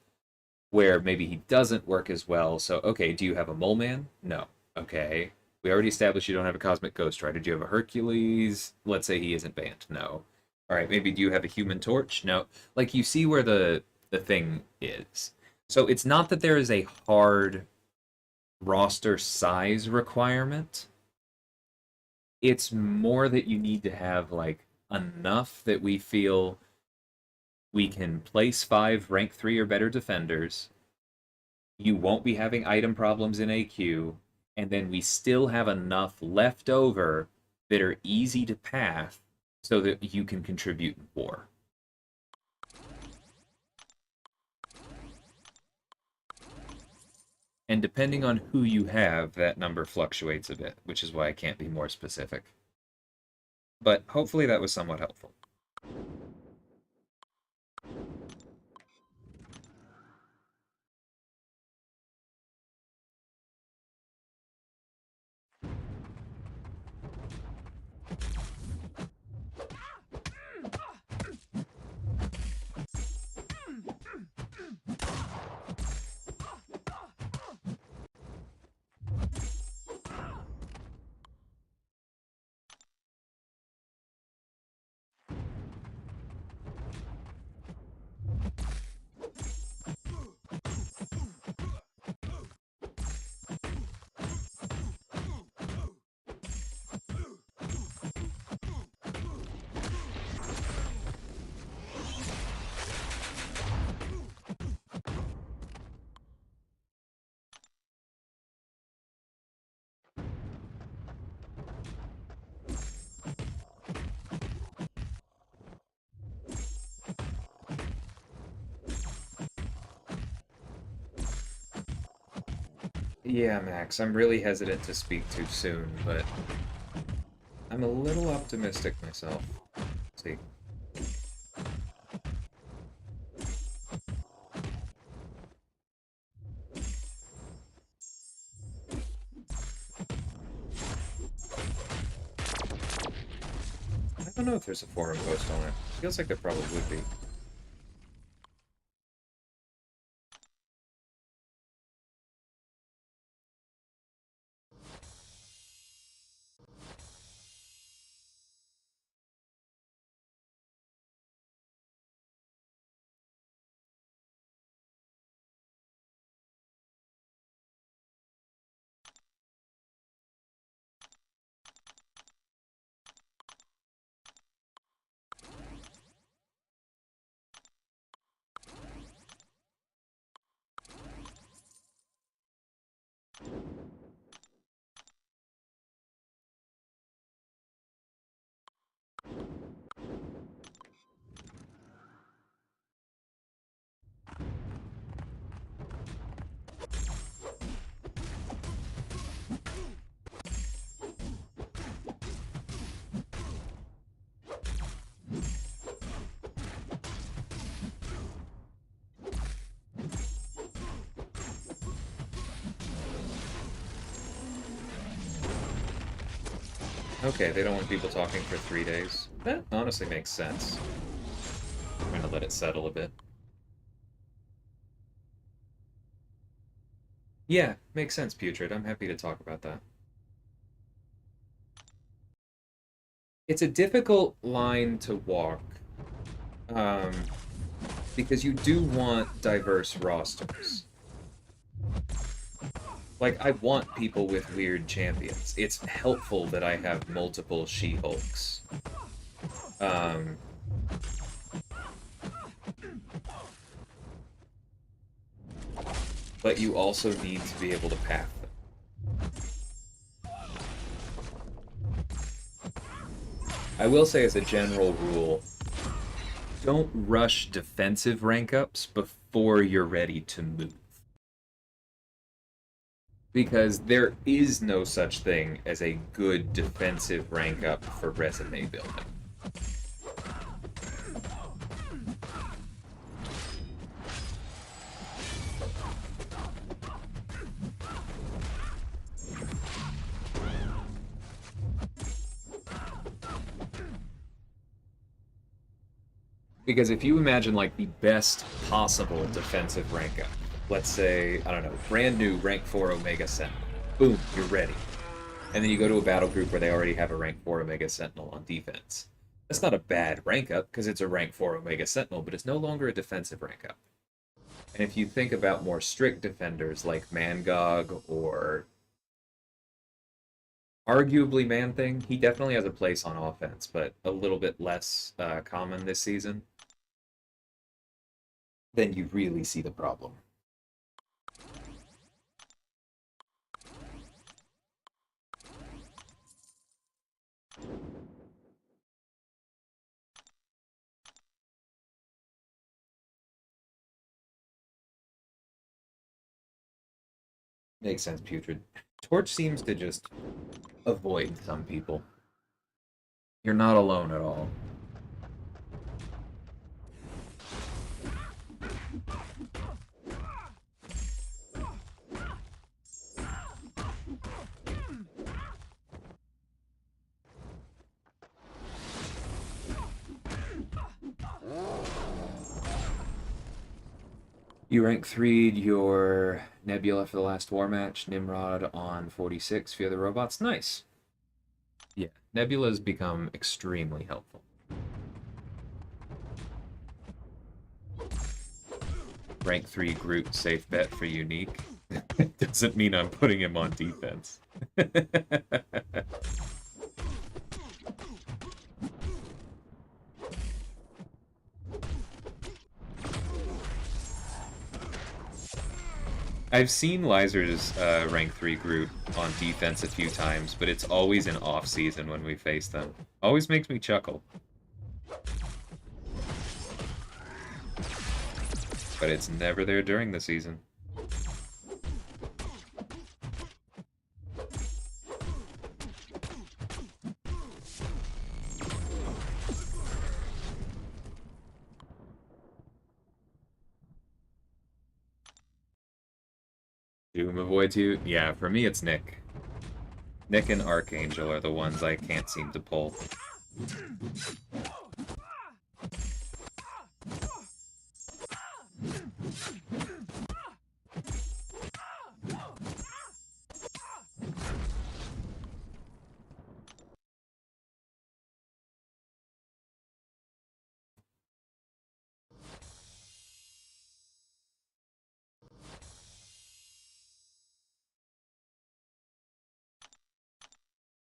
where maybe he doesn't work as well, so, okay, do you have a Mole Man? No. Okay. We already established you don't have a Cosmic Ghost Rider. Do you have a Hercules? Let's say he isn't banned. No. Alright, maybe do you have a Human Torch? No. Like, you see where the thing is. So it's not that there is a hard roster size requirement. It's more that you need to have, like, enough that we feel we can place 5 rank 3 or better defenders, you won't be having item problems in AQ, and then we still have enough left over that are easy to path so that you can contribute in war. And depending on who you have, that number fluctuates a bit, which is why I can't be more specific. But hopefully that was somewhat helpful. Yeah, Max, I'm really hesitant to speak too soon, but I'm a little optimistic myself. Let's see. I don't know if there's a forum post on it. Feels like there probably would be. Okay, they don't want people talking for 3 days. That honestly makes sense. I'm gonna let it settle a bit. Yeah, makes sense, Putrid. I'm happy to talk about that. It's a difficult line to walk, um, because you do want diverse rosters. Like, I want people with weird champions. It's helpful that I have multiple She-Hulks. Um, but you also need to be able to path them. I will say, as a general rule, don't rush defensive rank ups before you're ready to move. Because there is no such thing as a good defensive rank up for resume building. Because if you imagine like the best possible defensive rank up, let's say, I don't know, brand new rank 4 Omega Sentinel. Boom, you're ready. And then you go to a battle group where they already have a rank 4 Omega Sentinel on defense. That's not a bad rank up because it's a rank 4 Omega Sentinel, but it's no longer a defensive rank up. And if you think about more strict defenders like Mangog or arguably Man-Thing, he definitely has a place on offense, but a little bit less common this season, then you really see the problem. Makes sense, Putrid. Torch seems to just avoid some people. You're not alone at all. You rank 3'd your Nebula for the last war match, Nimrod on 46 for the other robots. Nice. Yeah, Nebula's become extremely helpful. Rank 3 Groot safe bet for Unique. Doesn't mean I'm putting him on defense. I've seen Lyser's rank 3 Groot on defense a few times, but it's always in off-season when we face them. Always makes me chuckle. But it's never there during the season. Doom avoids you? Yeah, for me it's Nick. Nick and Archangel are the ones I can't seem to pull.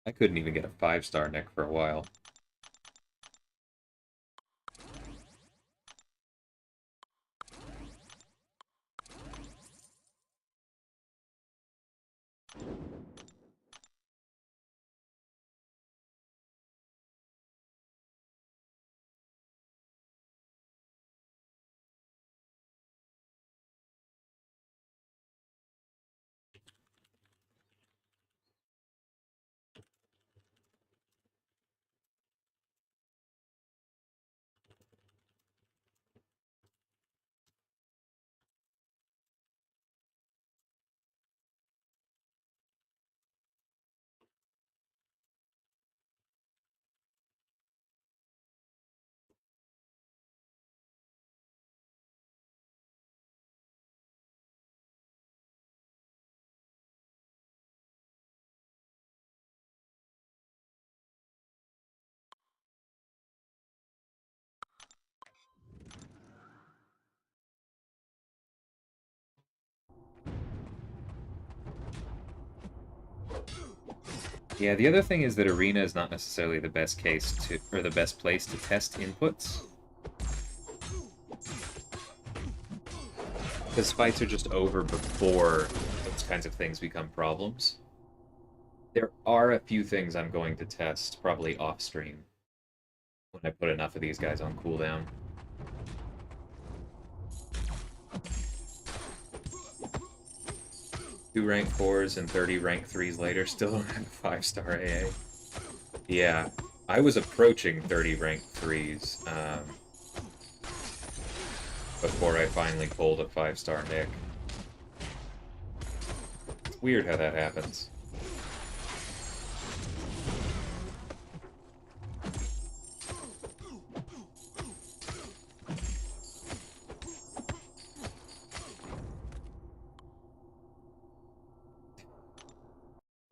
I couldn't even get a 5-star Nick for a while. Yeah, the other thing is that Arena is not necessarily the best case to, or the best place to test inputs. Because fights are just over before those kinds of things become problems. There are a few things I'm going to test, probably off-stream, when I put enough of these guys on cooldown. Two rank 4s and 30 rank 3s later, still don't have a 5-star AA. Yeah, I was approaching 30 rank 3s before I finally pulled a 5-star Nick. It's weird how that happens.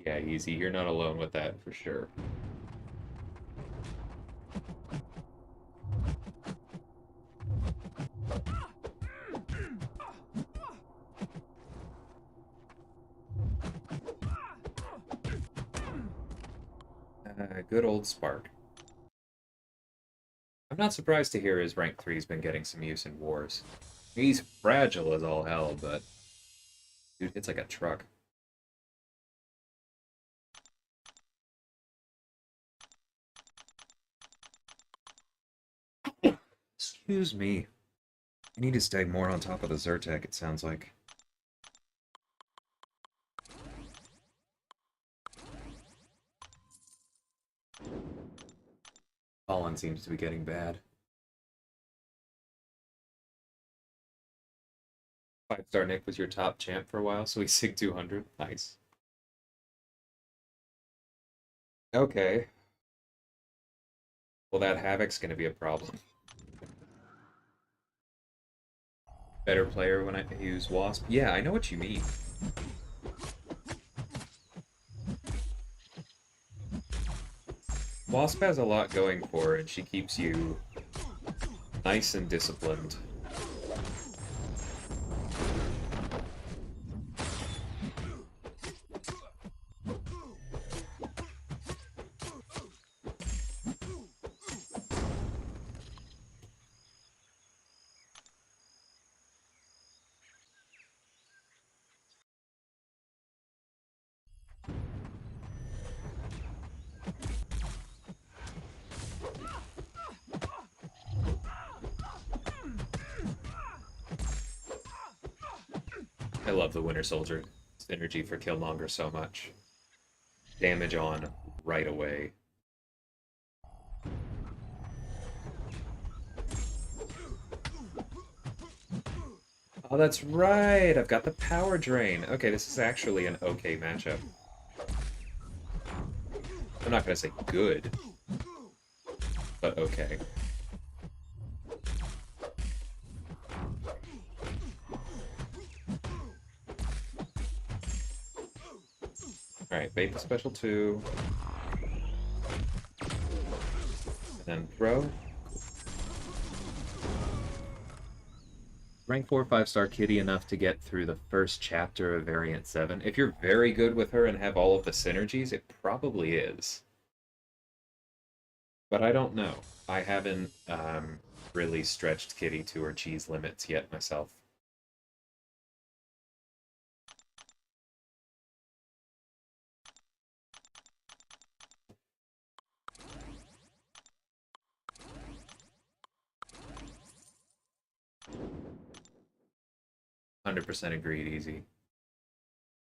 Yeah, easy. You're not alone with that, for sure. Good old Spark. I'm not surprised to hear his rank 3's been getting some use in wars. He's fragile as all hell, but dude hits like a truck. Excuse me. I need to stay more on top of the Zyrtec, it sounds like. Pollen seems to be getting bad. 5-star Nick was your top champ for a while, so he's SIG 200. Nice. Okay. Well, that Havoc's gonna be a problem. Better player when I use Wasp? Yeah, I know what you mean. Wasp has a lot going for her, and she keeps you nice and disciplined. I love the Winter Soldier synergy for Killmonger so much. Damage on right away. Oh, that's right! I've got the power drain. Okay, this is actually an okay matchup. I'm not gonna say good, but okay. Alright, bait the special 2. And then throw. Rank 4 5-star Kitty enough to get through the first chapter of Variant 7. If you're very good with her and have all of the synergies, it probably is. But I don't know. I haven't really stretched Kitty to her cheese limits yet myself. %, agreed, easy.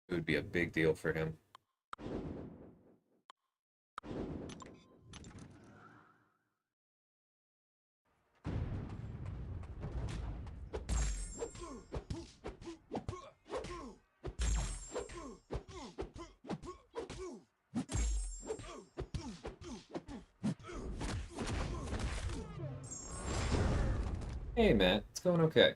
It would be a big deal for him. Hey, Matt. It's going okay.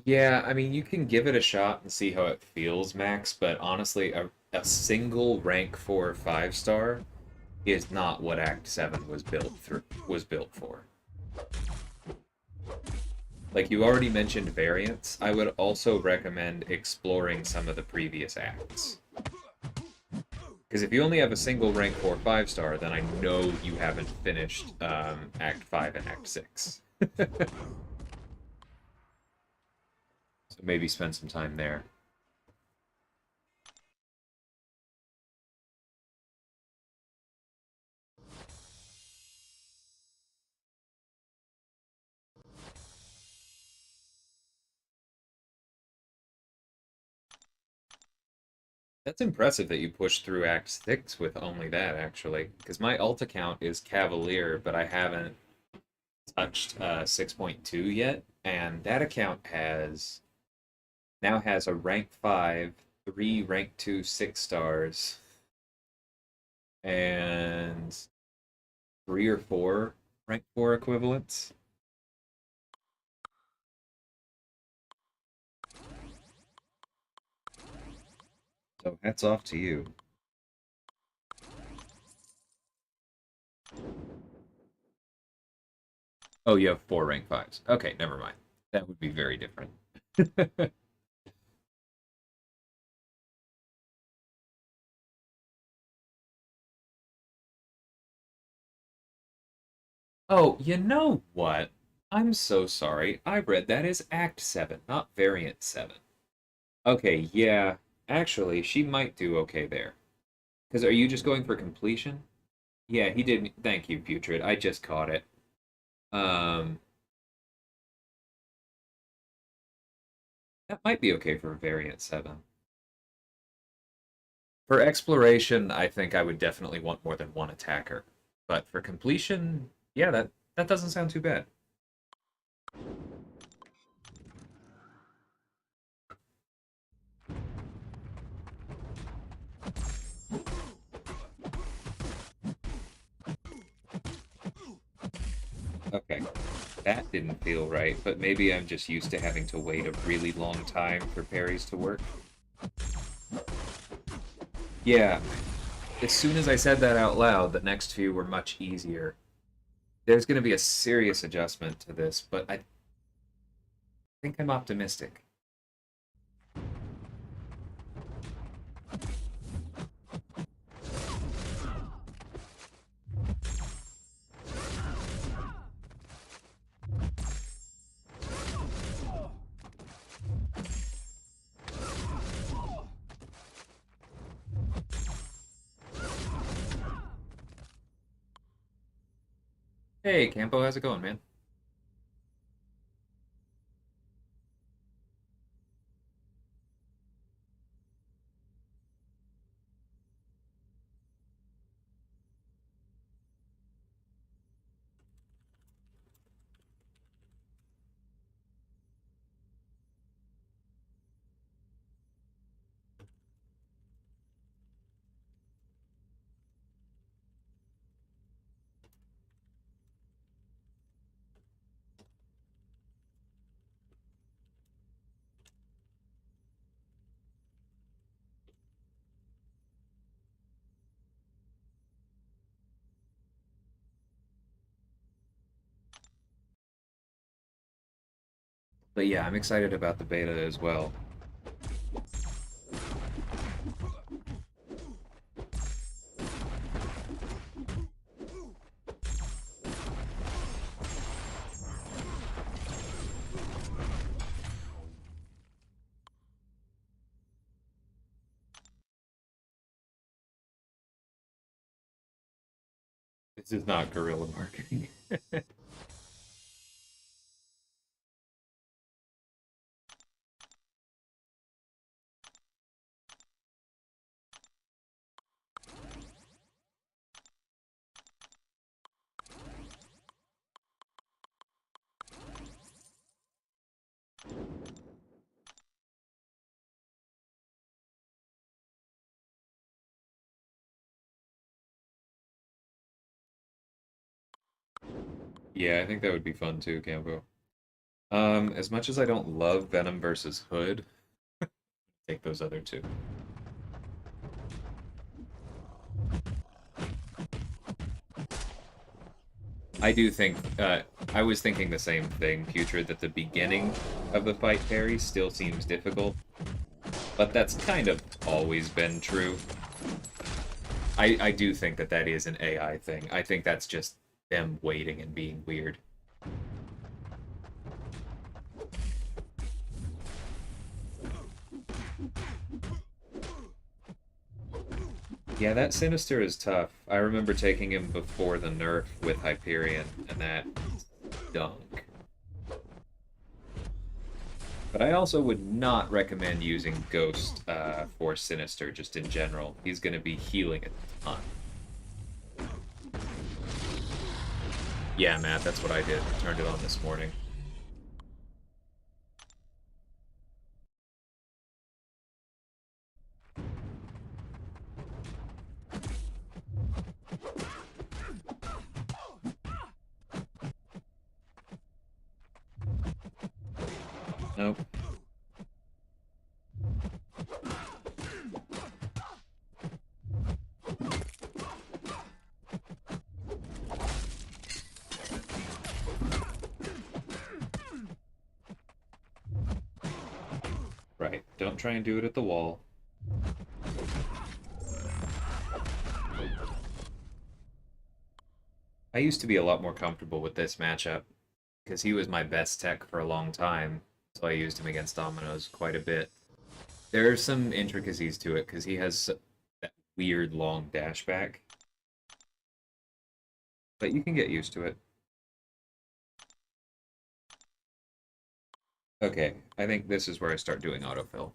Yeah, I mean, you can give it a shot and see how it feels, Max, but honestly, a single rank 4 5-star is not what Act 7 was built for. Like you already mentioned variants, I would also recommend exploring some of the previous acts. Because if you only have a single rank 4 5-star, then I know you haven't finished Act 5 and Act 6. So maybe spend some time there. That's impressive that you pushed through Act 6 with only that, actually. Because my alt account is Cavalier, but I haven't touched 6.2 yet. And that account now has a rank 5, 3 rank 2 6-stars, and 3 or 4 rank 4 equivalents. So hats off to you. Oh, you have 4 rank 5s. Okay, never mind. That would be very different. Oh, you know what? I'm so sorry. I read that as Act 7, not Variant 7. Okay, yeah. Actually, she might do okay there. Because are you just going for completion? Yeah, he didn't. Thank you, Putrid. I just caught it. Um, that might be okay for Variant 7. For exploration, I think I would definitely want more than one attacker. But for completion, yeah, that doesn't sound too bad. Okay, that didn't feel right, but maybe I'm just used to having to wait a really long time for parries to work. Yeah, as soon as I said that out loud, the next few were much easier. There's going to be a serious adjustment to this, but I think I'm optimistic. Hey, Campo, how's it going, man? But yeah, I'm excited about the beta as well. This is not guerrilla marketing. Yeah, I think that would be fun too, Campo. As much as I don't love Venom versus Hood, take those other two. I do think, I was thinking the same thing, Putrid, that the beginning of the fight parry still seems difficult, but that's kind of always been true. I do think that that is an AI thing. I think that's just them waiting and being weird. Yeah, that Sinister is tough. I remember taking him before the nerf with Hyperion, and that stunk. But I also would not recommend using Ghost for Sinister, just in general. He's going to be healing a ton. Yeah, Matt, that's what I did. Turned it on this morning. Nope. Right. Don't try and do it at the wall. I used to be a lot more comfortable with this matchup. because he was my best tech for a long time, so I used him against Dominoes quite a bit. There are some intricacies to it, because he has that weird long dash back, but you can get used to it. Okay, I think this is where I start doing autofill.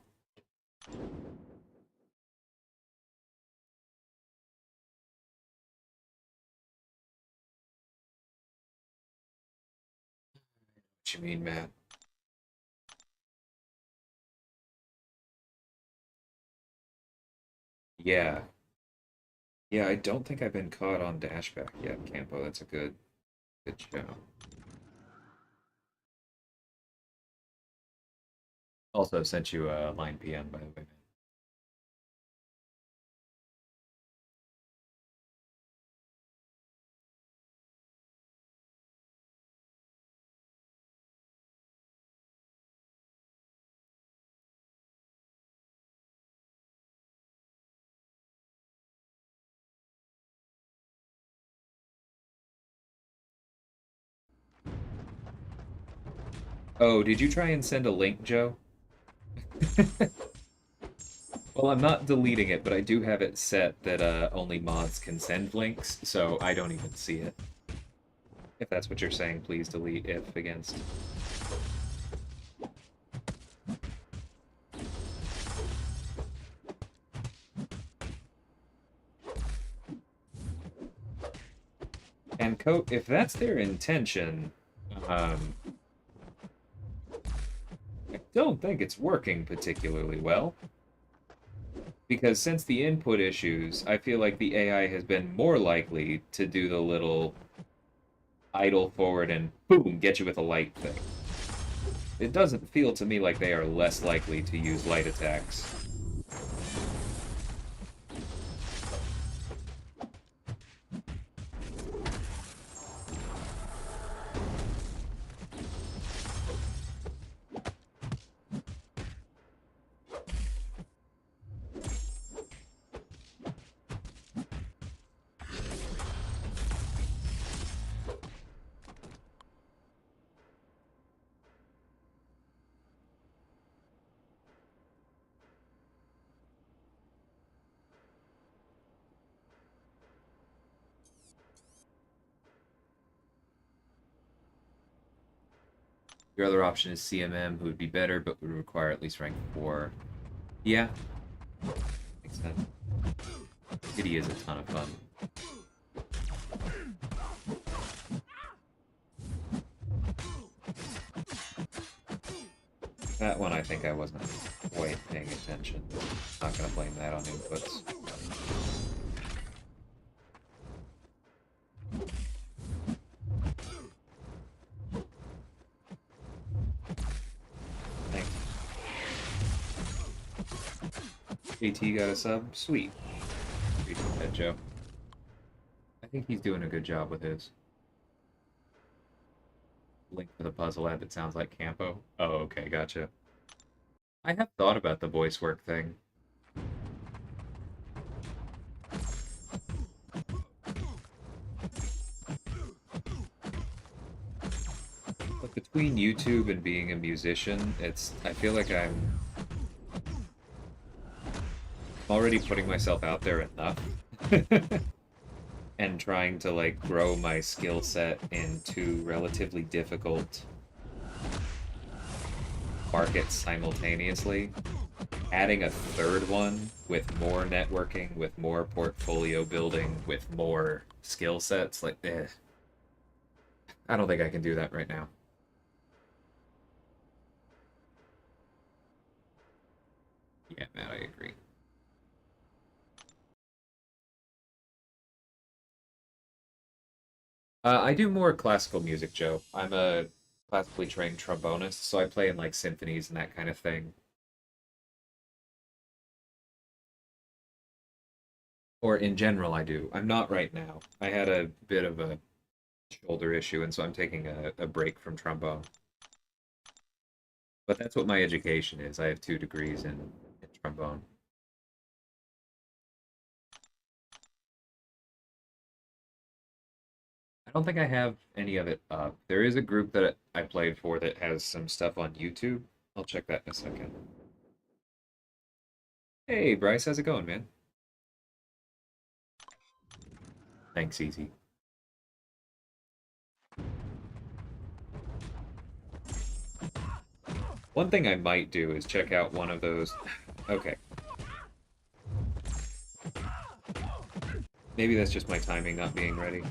What you mean, Matt? Yeah. Yeah, I don't think I've been caught on dashback yet, Campo. That's a good show. Also sent you a line PM, by the way, man. Oh, did you try and send a link, Joe? Well, I'm not deleting it, but I do have it set that only mods can send links, so I don't even see it. If that's what you're saying, please delete if against. And Coat, if that's their intention, um, I don't think it's working particularly well. Because since the input issues, I feel like the AI has been more likely to do the little idle forward and boom, get you with a light thing. It doesn't feel to me like they are less likely to use light attacks. Your other option is CMM, who would be better, but would require at least rank 4. Yeah, makes sense. Kitty is a ton of fun. That one I think I wasn't quite paying attention. Not gonna blame that on inputs. Thanks. JT got a sub? Sweet. Appreciate that, Joe. I think he's doing a good job with his. Link for the puzzle ad that sounds like Campo. Oh, okay, gotcha. I have thought about the voice work thing. But between YouTube and being a musician, I feel like I'm already putting myself out there enough. And trying to like grow my skill set in two relatively difficult markets simultaneously. Adding a third one with more networking, with more portfolio building, with more skill sets, like, I don't think I can do that right now. Yeah, Matt, I agree. I do more classical music, Joe. I'm a classically trained trombonist, so I play in like symphonies and that kind of thing. Or in general, I do. I'm not right now. I had a bit of a shoulder issue, and so I'm taking a break from trombone. But that's what my education is. I have 2 degrees in trombone. I don't think I have any of it up. There is a group that I played for that has some stuff on YouTube. I'll check that in a second. Hey, Bryce, how's it going, man? Thanks, Easy. One thing I might do is check out one of those. Okay. Maybe that's just my timing not being ready.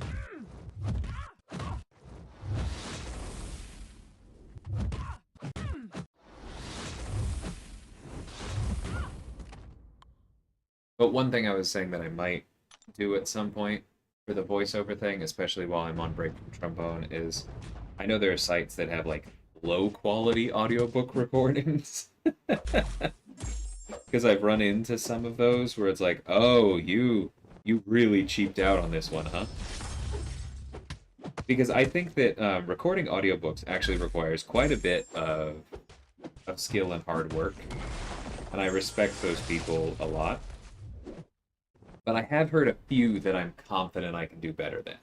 But one thing I was saying that I might do at some point for the voiceover thing, especially while I'm on break from trombone, is I know there are sites that have like low quality audiobook recordings. Because I've run into some of those where it's like, oh, you really cheaped out on this one, huh? Because I think that recording audiobooks actually requires quite a bit of skill and hard work, and I respect those people a lot. But I have heard a few that I'm confident I can do better than.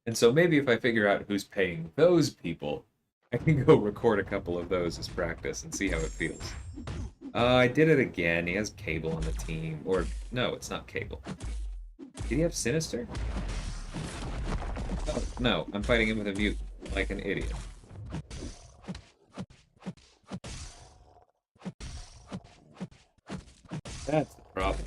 And so maybe if I figure out who's paying those people, I can go record a couple of those as practice and see how it feels. I did it again. He has Cable on the team. Or, no, it's not Cable. Did he have Sinister? Oh, no, I'm fighting him with a mute like an idiot. That's the problem.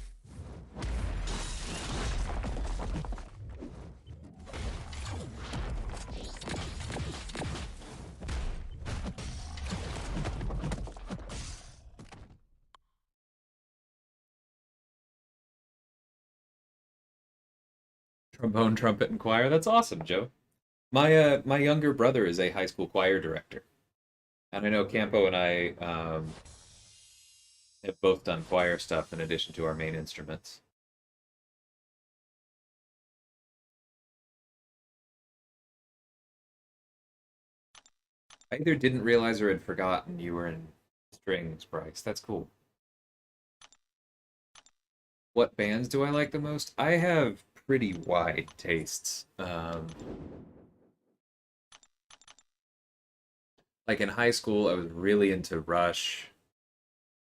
Trombone, trumpet, and choir. That's awesome, Joe. My younger brother is a high school choir director, and I know Campo and I have both done choir stuff in addition to our main instruments. I either didn't realize or had forgotten you were in strings, Bryce. That's cool. What bands do I like the most? I have pretty wide tastes. Like in high school, I was really into Rush.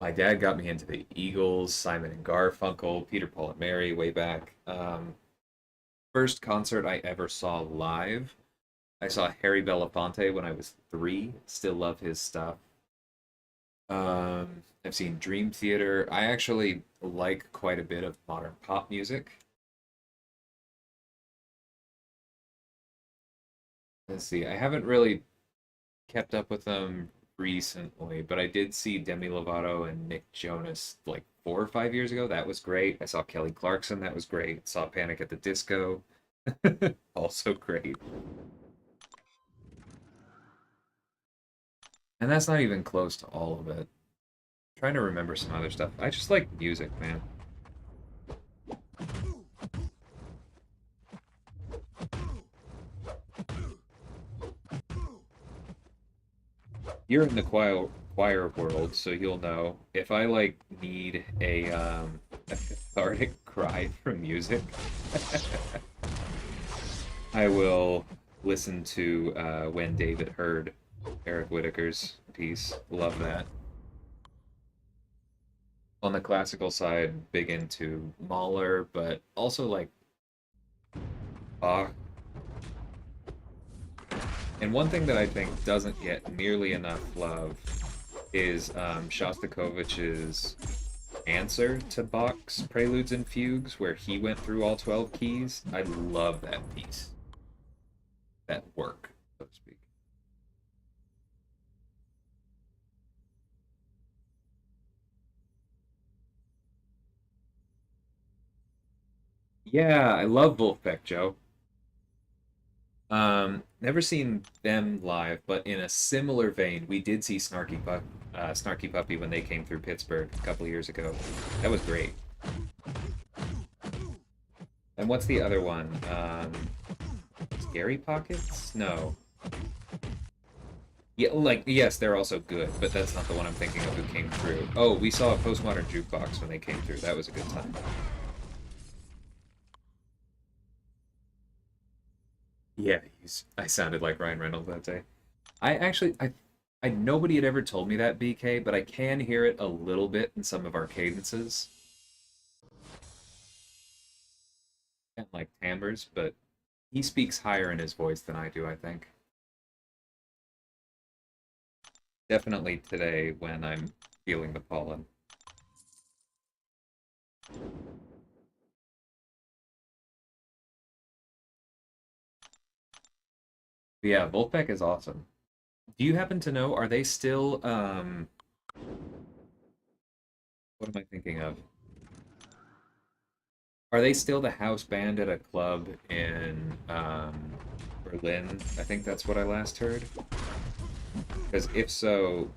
My dad got me into the Eagles, Simon and Garfunkel, Peter, Paul and Mary way back. First concert I ever saw live, I saw Harry Belafonte when I was 3. Still love his stuff. I've seen Dream Theater. I actually like quite a bit of modern pop music. Let's see, I haven't really kept up with them recently, but I did see Demi Lovato and Nick Jonas like 4 or 5 years ago. That was great. I saw Kelly Clarkson. That was great. Saw Panic at the Disco. Also great. And that's not even close to all of it. I'm trying to remember some other stuff. I just like music, man. You're in the choir world, so you'll know. If I like need a cathartic cry from music, I will listen to When David Heard, Eric Whitacre's piece. Love that. On the classical side, big into Mahler, but also like Bach. And one thing that I think doesn't get nearly enough love is Shostakovich's answer to Bach's Preludes and Fugues, where he went through all 12 keys. I love that piece. That work, so to speak. Yeah, I love Wolfpack, Joe. Never seen them live, but in a similar vein, we did see Snarky Puppy when they came through Pittsburgh a couple years ago. That was great. And what's the other one? Scary Pockets? No. Yeah, like, yes, they're also good, but that's not the one I'm thinking of who came through. Oh, we saw a Postmodern Jukebox when they came through. That was a good time. Yeah, I sounded like Ryan Reynolds that day. I actually, nobody had ever told me that, BK, but I can hear it a little bit in some of our cadences and like timbres, but he speaks higher in his voice than I do, I think. Definitely today when I'm feeling the pollen. But yeah, Volpec is awesome. Do you happen to know, are they still, what am I thinking of? Are they still the house band at a club in Berlin? I think that's what I last heard. Because if so,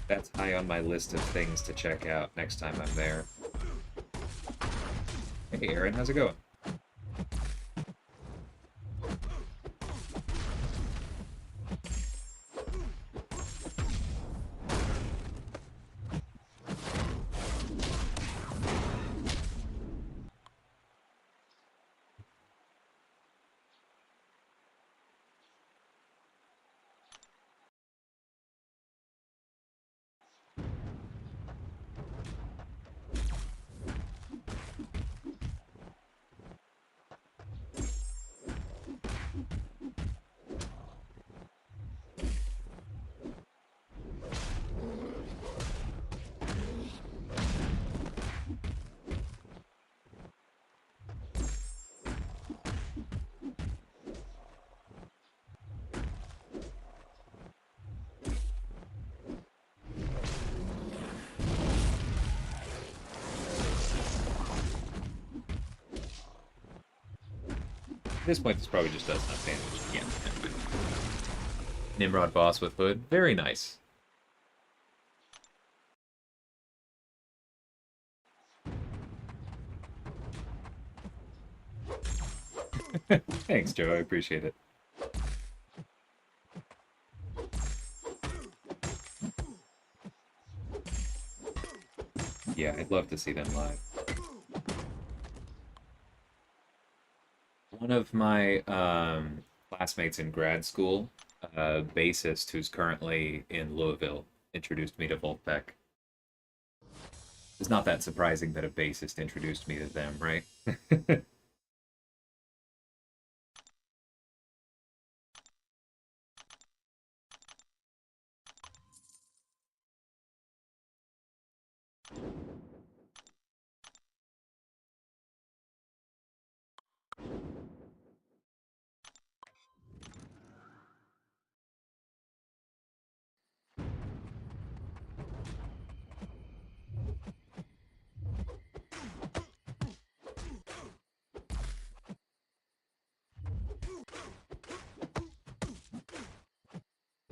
that's high on my list of things to check out next time I'm there. Hey, Aaron, how's it going? At this point, this probably just does enough damage. Yeah. Nimrod boss with hood. Very nice. Thanks, Joe. I appreciate it. Yeah, I'd love to see them live. One of my classmates in grad school, a bassist who's currently in Louisville, introduced me to Volpec. It's not that surprising that a bassist introduced me to them, right?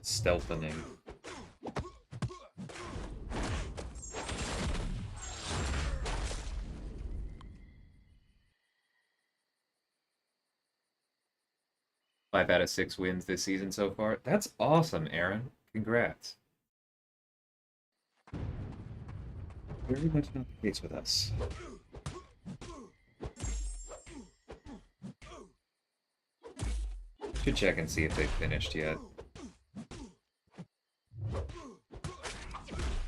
Stealthening. 5 out of 6 wins this season so far. That's awesome, Aaron. Congrats. Very much not the case with us. Should check and see if they've finished yet.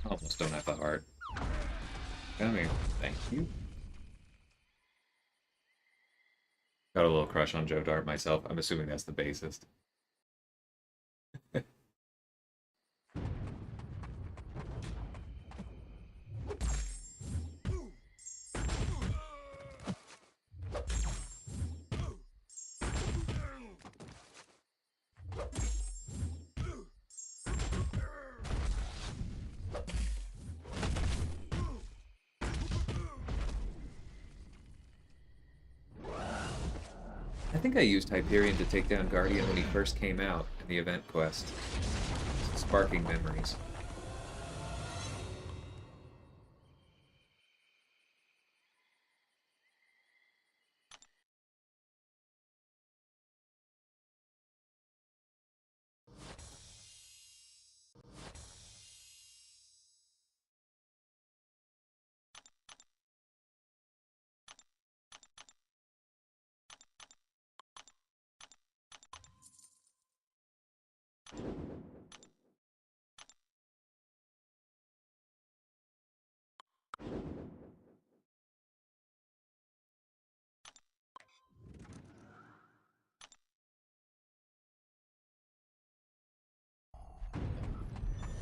Almost don't have the heart. Come here. Thank you. Got a little crush on Joe Dart myself. I'm assuming that's the bassist. I think I used Hyperion to take down Guardian when he first came out in the event quest. Sparking memories.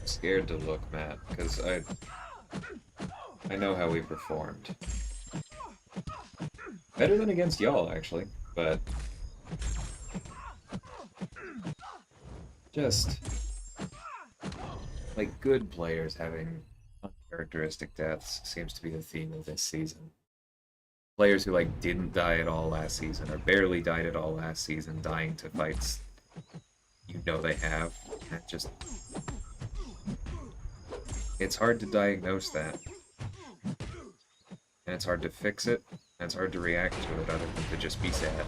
scared to look, Matt, because I know how we performed. Better than against y'all, actually, but just like good players having uncharacteristic deaths seems to be the theme of this season. Players who like didn't die at all last season or barely died at all last season, dying to fights you know they have. That just it's hard to diagnose that. And it's hard to fix it, and it's hard to react to it other than to just be sad.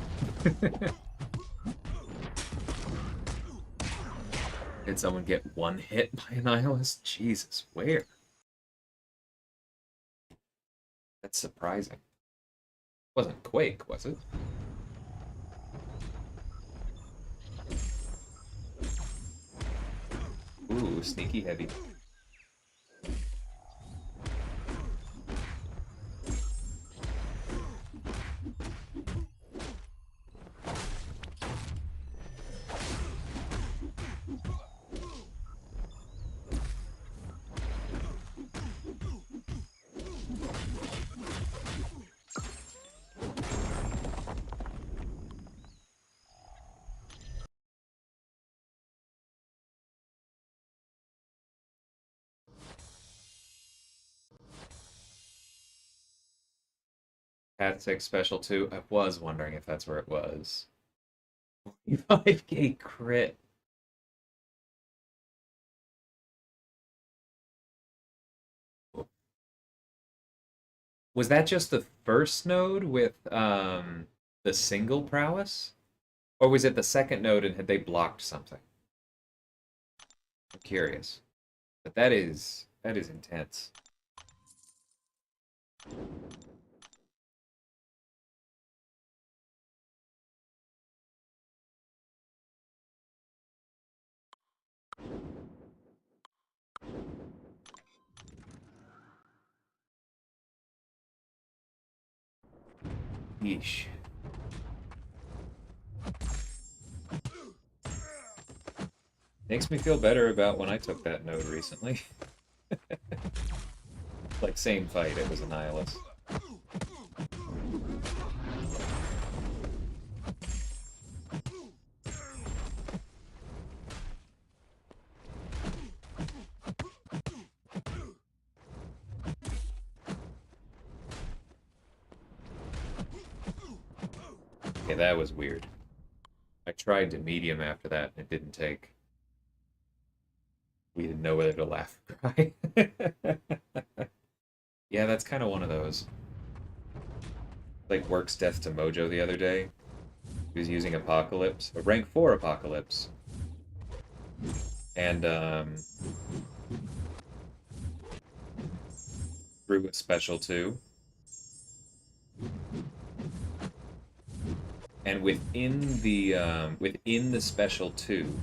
Did someone get one hit by a nihilist? Jesus, where? That's surprising. Wasn't Quake, was it? Ooh, sneaky heavy. Cat 6 Special 2. I was wondering if that's where it was. 5k crit. Was that just the first node with the single prowess? Or was it the second node and had they blocked something? I'm curious. But that is intense. Yeesh. Makes me feel better about when I took that node recently. Like, same fight, it was a nihilist. Okay, that was weird. I tried to medium after that, and it didn't take. We didn't know whether to laugh or cry. Yeah, that's kind of one of those. Like, Work's death to Mojo the other day. He was using Apocalypse, a rank 4 Apocalypse. And, threw a special 2. And within the special 2,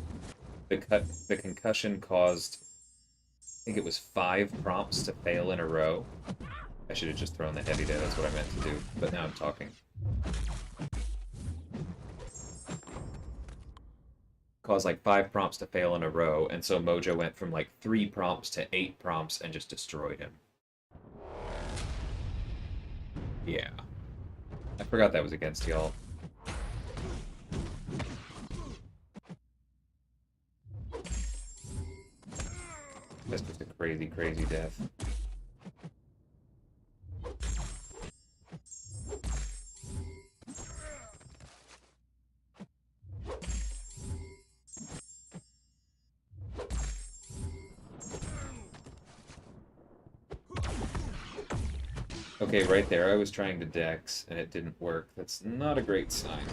the concussion caused, I think it was 5 prompts to fail in a row. I should have just thrown the heavy there, that's what I meant to do, but now I'm talking. Caused like 5 prompts to fail in a row, and so Mojo went from like 3 prompts to 8 prompts and just destroyed him. Yeah. I forgot that was against y'all. That's just a crazy, crazy death. Okay, right there, I was trying to dex, and it didn't work. That's not a great sign.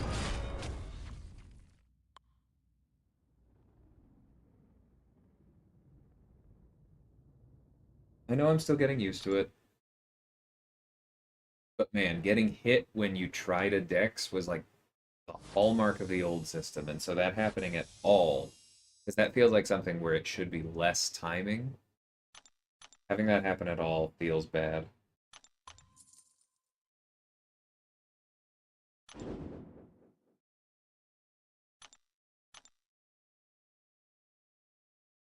I know I'm still getting used to it. But man, getting hit when you try to dex was like the hallmark of the old system, and so that happening at all, because that feels like something where it should be less timing. Having that happen at all feels bad.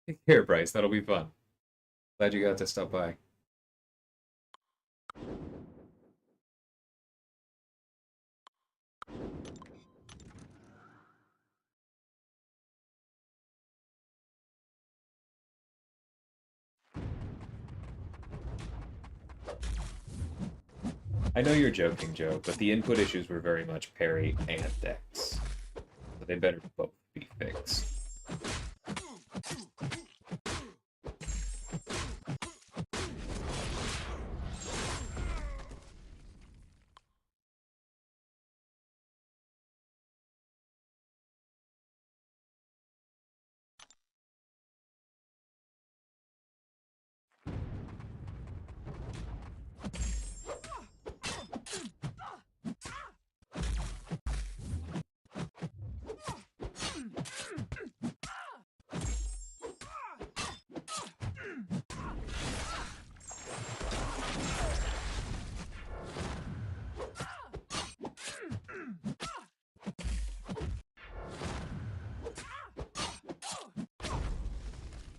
Take care, Bryce. That'll be fun. Glad you got to stop by. I know you're joking, Joe, but the input issues were very much parry and dex. So they better both be fixed.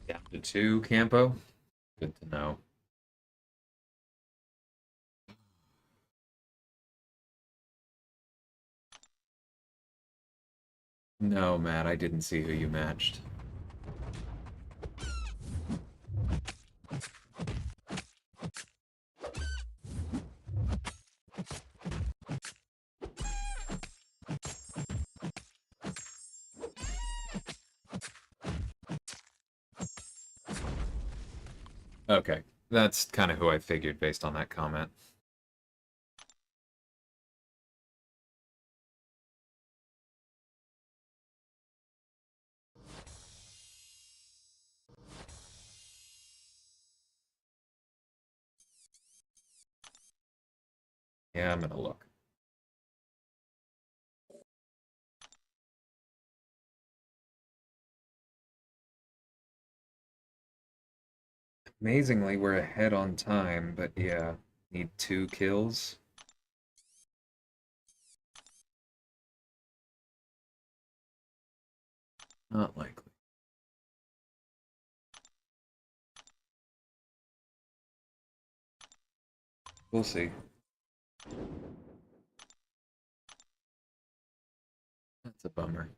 Down to 2, Campo. Good to know. No, Matt, I didn't see who you matched. Okay, that's kind of who I figured based on that comment. Yeah, I'm gonna look. Amazingly, we're ahead on time, but yeah, need 2 kills. Not likely. We'll see. That's a bummer.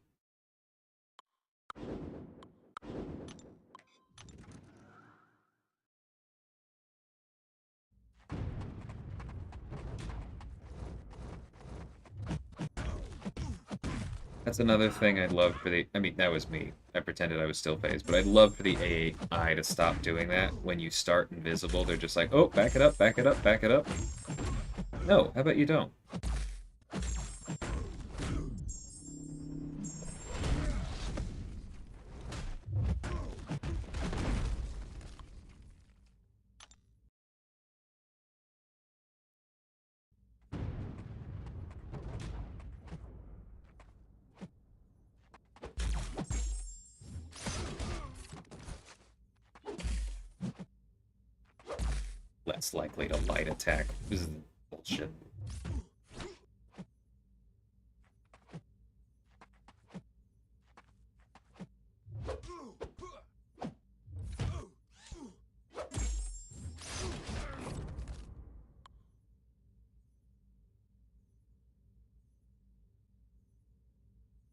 That's another thing I'd love for the... I mean, that was me. I pretended I was still phased, but I'd love for the AI to stop doing that. When you start invisible, they're just like, oh, back it up, back it up, back it up. No, how about you don't? Less likely to light attack. This is bullshit.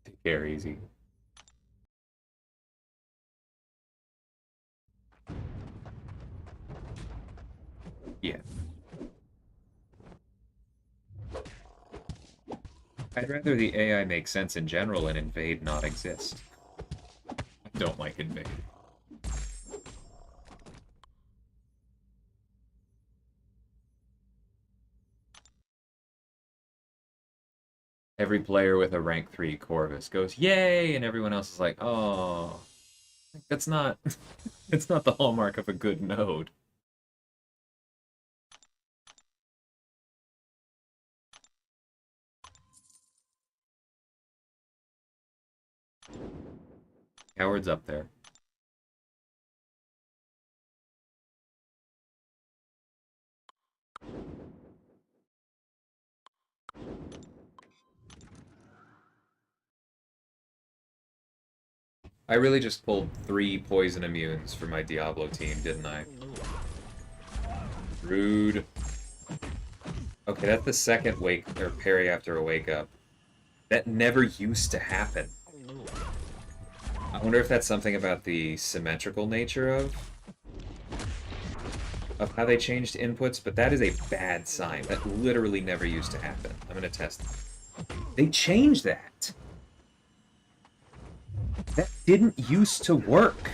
Take care, easy. Yeah. I'd rather the AI make sense in general and invade not exist. I don't like invade. Every player with a rank 3 Corvus goes, yay! And everyone else is like, oh, that's not, it's not the hallmark of a good node. Howard's up there. I really just pulled 3 poison immunes for my Diablo team, didn't I? Rude. Okay, that's the second wake or parry after a wake up. That never used to happen. I wonder if that's something about the symmetrical nature of how they changed inputs, but that is a bad sign. That literally never used to happen. I'm gonna test it. They changed that! That didn't used to work.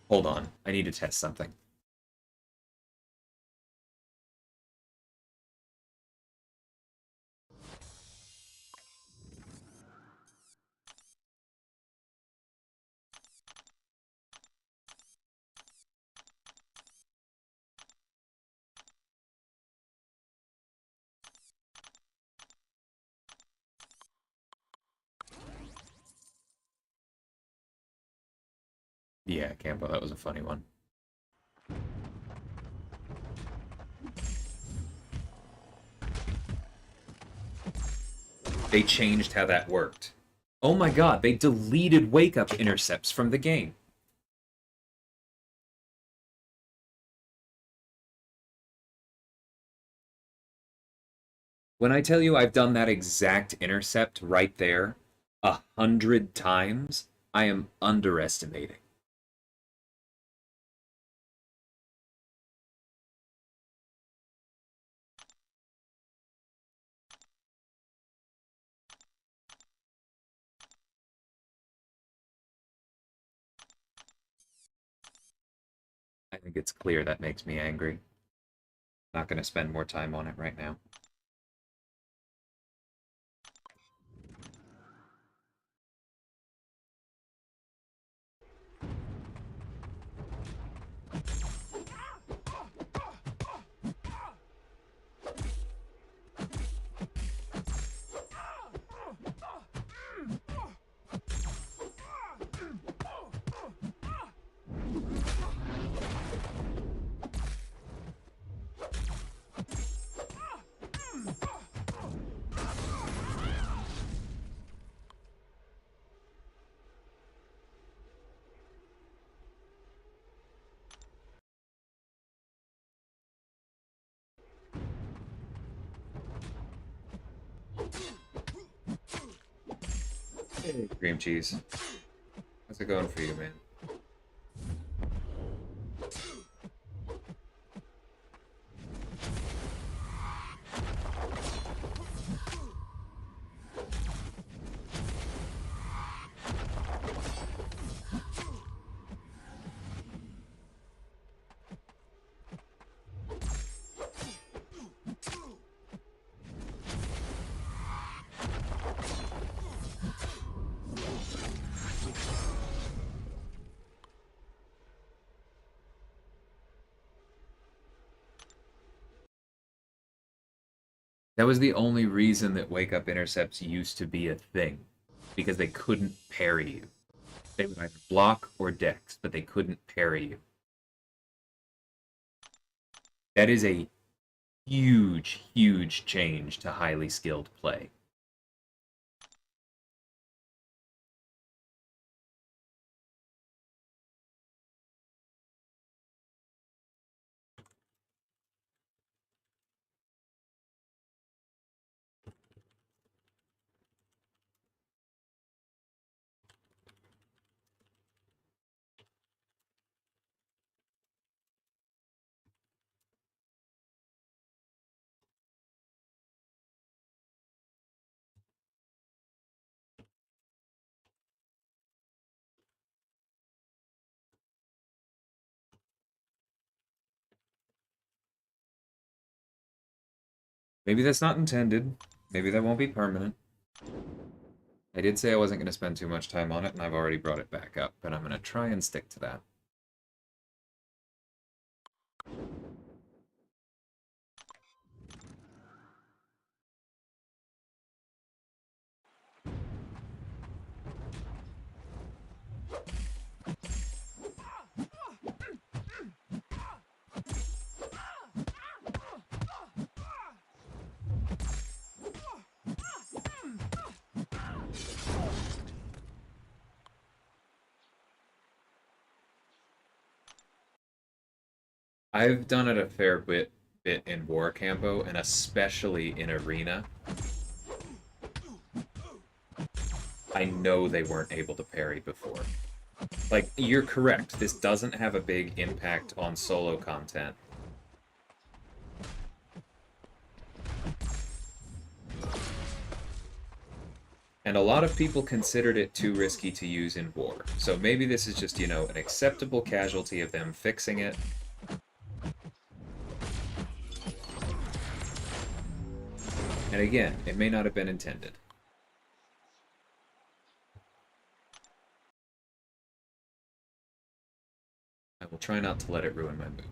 Hold on. I need to test something. Yeah, Campo, that was a funny one. They changed how that worked. Oh my god, they deleted wake-up intercepts from the game. When I tell you I've done that exact intercept right there 100 times, I am underestimating. I think it's clear that makes me angry. Not going to spend more time on it right now. Hey, cream cheese. How's it going for you, man? That was the only reason that wake-up intercepts used to be a thing. Because they couldn't parry you. They would either block or dex, but they couldn't parry you. That is a huge, huge change to highly skilled play. Maybe that's not intended. Maybe that won't be permanent. I did say I wasn't going to spend too much time on it, and I've already brought it back up, but I'm going to try and stick to that. I've done it a fair bit in War Campo, and especially in Arena. I know they weren't able to parry before. Like, you're correct. This doesn't have a big impact on solo content. And a lot of people considered it too risky to use in war. So maybe this is just, you know, an acceptable casualty of them fixing it. And again, it may not have been intended. I will try not to let it ruin my mood.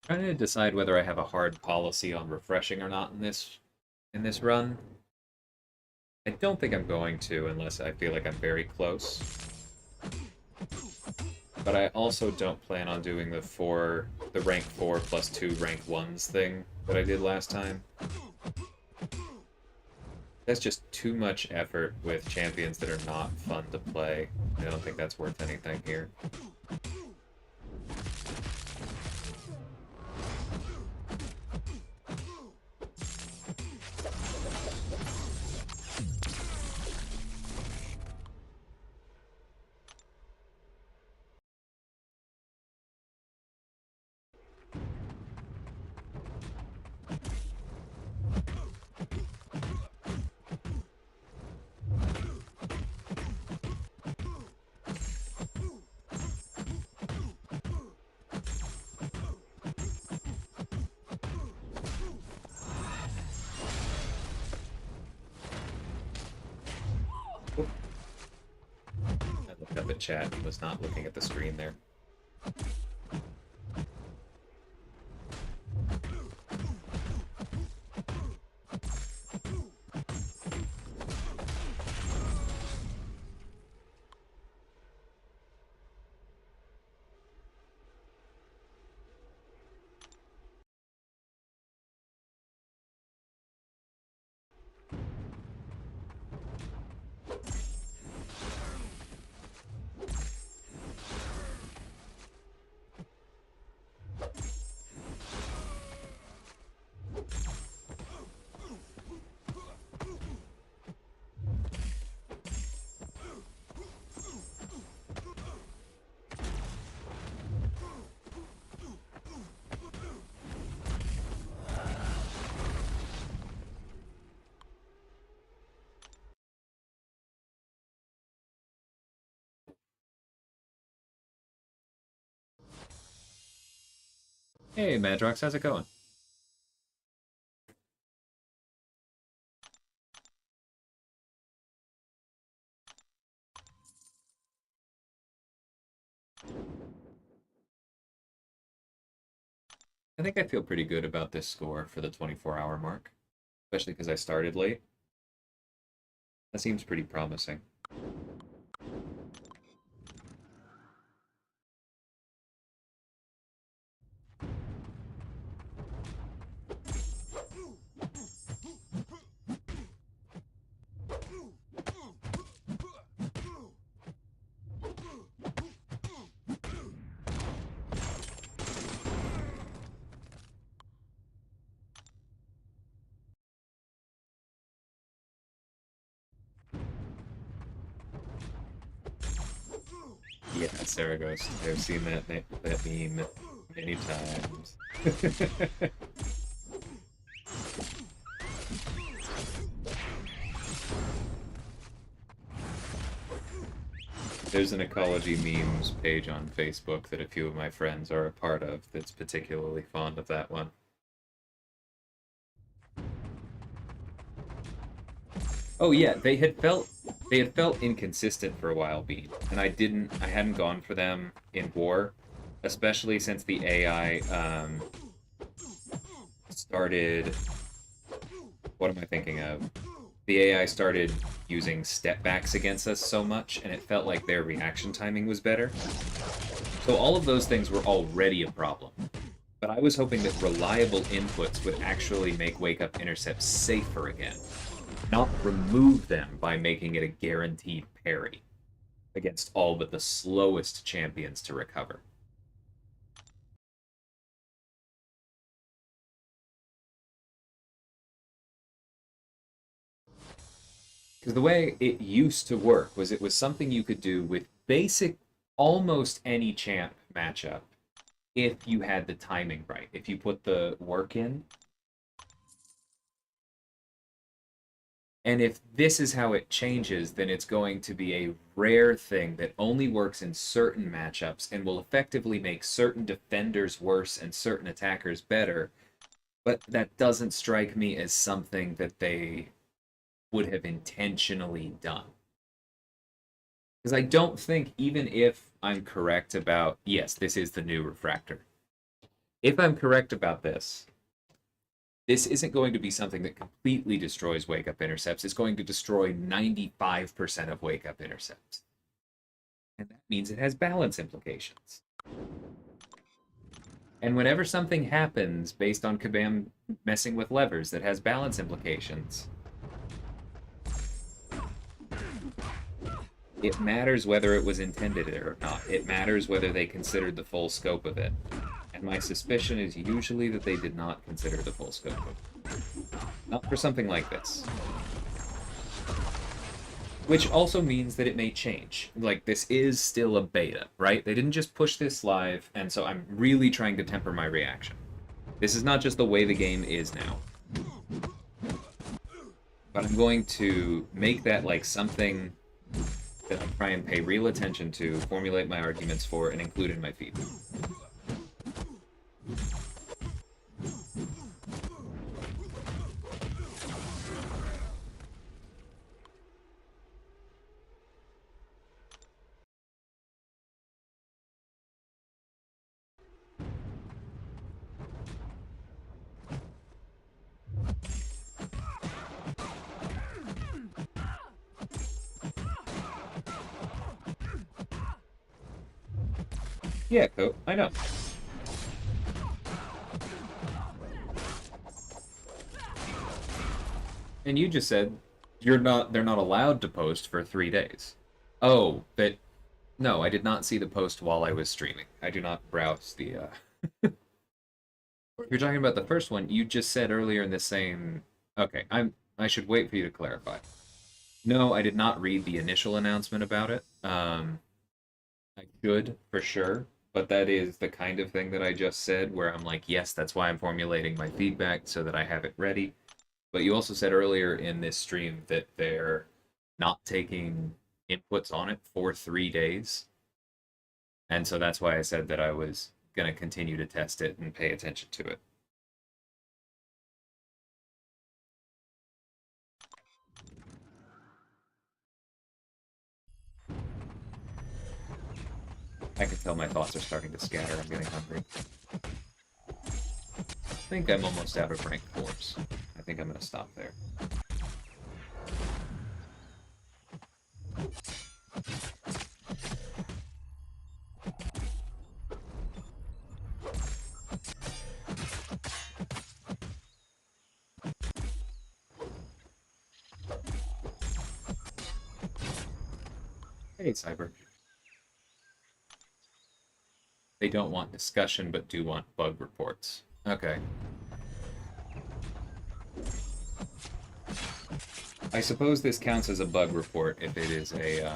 Trying to decide whether I have a hard policy on refreshing or not in this run. I don't think I'm going to unless I feel like I'm very close. But I also don't plan on doing the rank 4 plus 2 rank 1s thing that I did last time. That's just too much effort with champions that are not fun to play. I don't think that's worth anything here. I looked up at chat and was not looking at the screen there. Hey, Madrox, how's it going? I think I feel pretty good about this score for the 24-hour mark, especially because I started late. That seems pretty promising. Yeah, Saragost. I've seen that meme many times. There's an ecology memes page on Facebook that a few of my friends are a part of that's particularly fond of that one. Oh yeah, they had felt inconsistent for a while, Bean, and I hadn't gone for them in war, especially since the AI started. What am I thinking of? The AI started using step backs against us so much, and it felt like their reaction timing was better. So all of those things were already a problem. But I was hoping that reliable inputs would actually make wake-up intercepts safer again, not remove them by making it a guaranteed parry against all but the slowest champions to recover. Because the way it used to work was it was something you could do with basic, almost any champ matchup if you had the timing right, if you put the work in. And if this is how it changes, then it's going to be a rare thing that only works in certain matchups and will effectively make certain defenders worse and certain attackers better. But that doesn't strike me as something that they would have intentionally done. Because I don't think, even if I'm correct about, yes, this is the new refractor. If I'm correct about this isn't going to be something that completely destroys wake-up intercepts. It's going to destroy 95% of wake-up intercepts. And that means it has balance implications. And whenever something happens based on Kabam messing with levers that has balance implications, it matters whether it was intended or not. It matters whether they considered the full scope of it. And my suspicion is usually that they did not consider the full scope of it. Not for something like this. Which also means that it may change. Like, this is still a beta, right? They didn't just push this live, and so I'm really trying to temper my reaction. This is not just the way the game is now. But I'm going to make that, like, something that I try and pay real attention to, formulate my arguments for, and include in my feed. Yeah, Coat, I know. And you just said they're not allowed to post for 3 days. Oh, but no, I did not see the post while I was streaming. I do not browse the You're talking about the first one. You just said earlier in the same. Okay, I should wait for you to clarify. No, I did not read the initial announcement about it. I should, for sure, but that is the kind of thing that I just said, where I'm like, yes, that's why I'm formulating my feedback so that I have it ready. But you also said earlier in this stream that they're not taking inputs on it for 3 days. And so that's why I said that I was going to continue to test it and pay attention to it. I can tell my thoughts are starting to scatter. I'm getting hungry. I think I'm almost out of ranked forms. I think I'm going to stop there. Hey, Cyber. They don't want discussion, but do want bug reports. Okay. I suppose this counts as a bug report if it is a,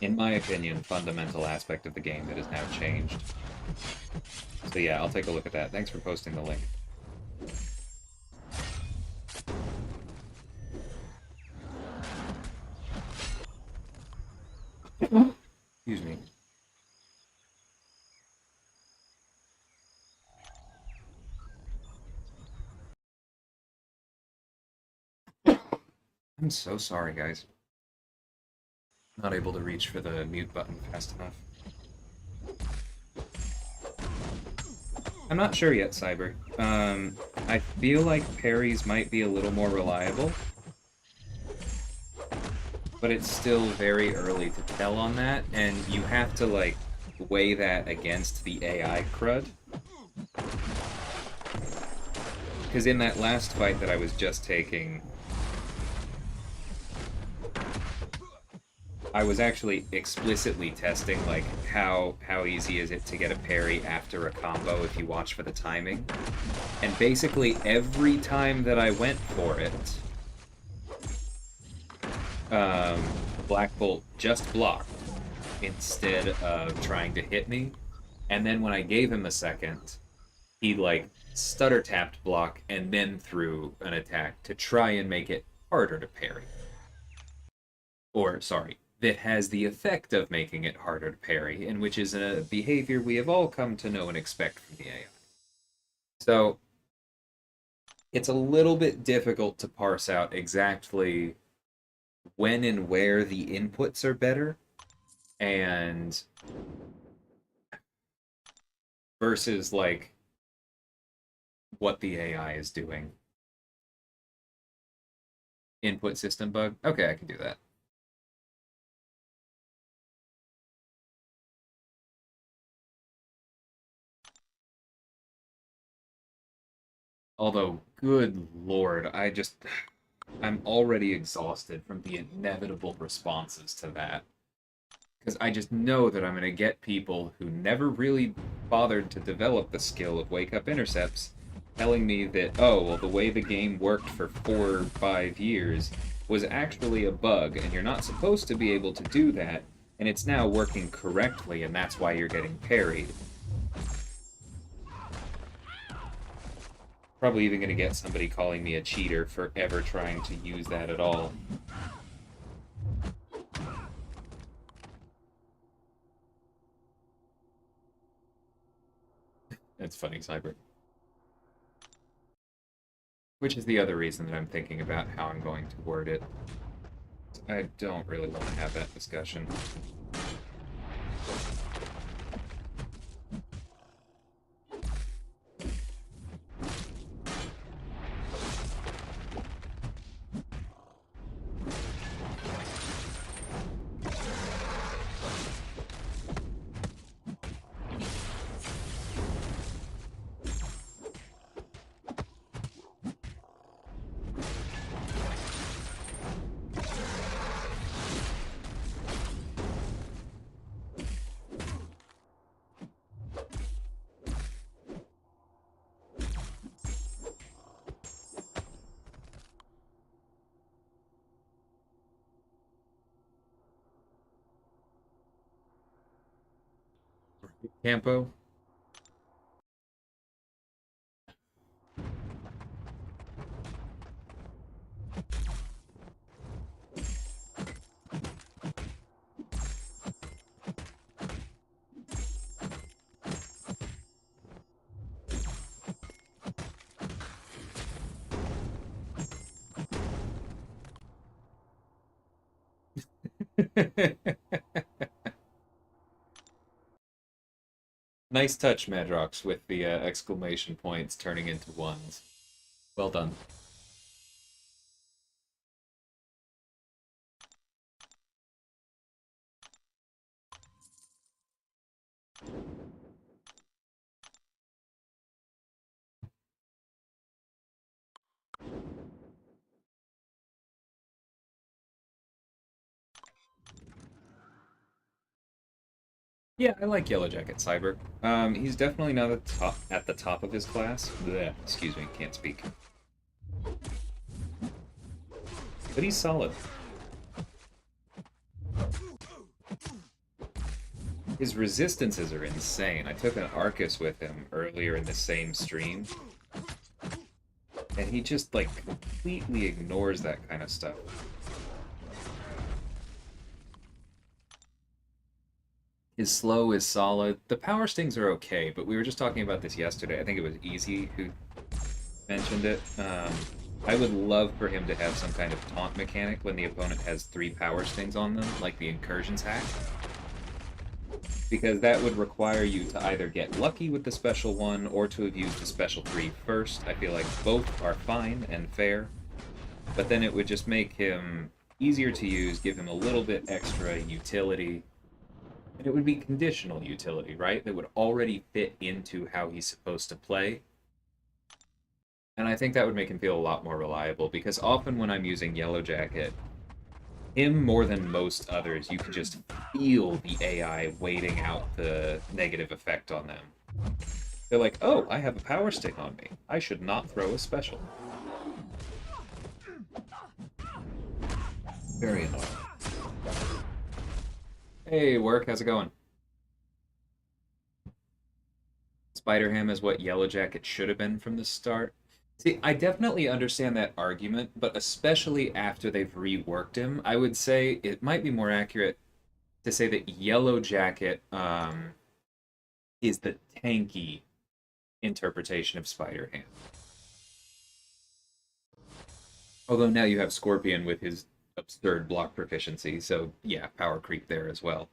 in my opinion, fundamental aspect of the game that has now changed. So yeah, I'll take a look at that. Thanks for posting the link. Excuse me. I'm so sorry, guys. Not able to reach for the mute button fast enough. I'm not sure yet, Cyber. I feel like parries might be a little more reliable, but it's still very early to tell on that, and you have to, like, weigh that against the AI crud. Because in that last fight that I was just taking, I was actually explicitly testing, like, how easy is it to get a parry after a combo if you watch for the timing. And basically every time that I went for it, Black Bolt just blocked instead of trying to hit me. And then when I gave him a second, he, like, stutter tapped block and then threw an attack to try and make it harder to parry. Or, sorry, that has the effect of making it harder to parry, and which is a behavior we have all come to know and expect from the AI. So, it's a little bit difficult to parse out exactly when and where the inputs are better, and versus, like, what the AI is doing. Input system bug? Okay, I can do that. Although, good lord, I'm already exhausted from the inevitable responses to that. Because I just know that I'm going to get people who never really bothered to develop the skill of wake-up intercepts telling me that, oh, well, the way the game worked for 4 or 5 years was actually a bug, and you're not supposed to be able to do that, and it's now working correctly, and that's why you're getting parried. Probably even going to get somebody calling me a cheater for ever trying to use that at all. That's funny, Cyber. Which is the other reason that I'm thinking about how I'm going to word it. I don't really want to have that discussion. Campo? Nice touch, Madrox, with the exclamation points turning into ones. Well done. Yeah, I like Yellow Jacket Cyber. He's definitely not at the top of his class. Blech, excuse me, can't speak. But he's solid. His resistances are insane. I took an Arcus with him earlier in the same stream, and he just, like, completely ignores that kind of stuff. His slow is solid. The power stings are okay, but we were just talking about this yesterday. I think it was Easy who mentioned it. I would love for him to have some kind of taunt mechanic when the opponent has 3 power stings on them, like the Incursions hack. Because that would require you to either get lucky with the special one or to have used the special 3 first. I feel like both are fine and fair, but then it would just make him easier to use, give him a little bit extra utility, and it would be conditional utility, right? That would already fit into how he's supposed to play. And I think that would make him feel a lot more reliable, because often when I'm using Yellow Jacket, him more than most others, you can just feel the AI waiting out the negative effect on them. They're like, oh, I have a power stick on me. I should not throw a special. Very annoying. Hey, work, how's it going? Spider Ham is what Yellow Jacket should have been from the start. See, I definitely understand that argument, but especially after they've reworked him, I would say it might be more accurate to say that Yellow Jacket is the tanky interpretation of Spider Ham. Although now you have Scorpion with his absurd block proficiency, so yeah, power creep there as well.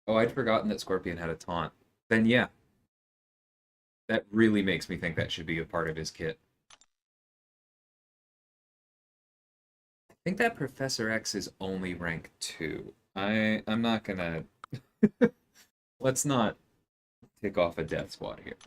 Oh, I'd forgotten that Scorpion had a taunt. Then yeah, that really makes me think that should be a part of his kit. I think that Professor X is only rank 2. I'm not gonna let's not tick off a death squad here.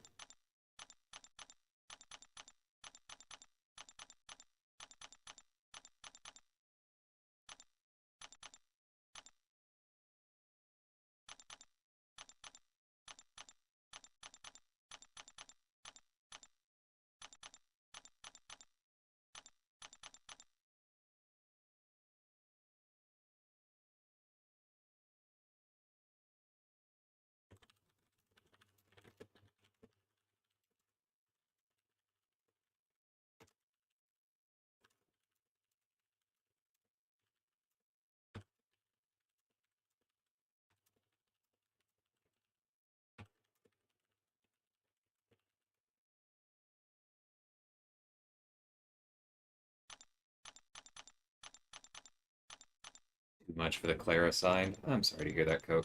Too much for the Clara side. I'm sorry to hear that, Coke.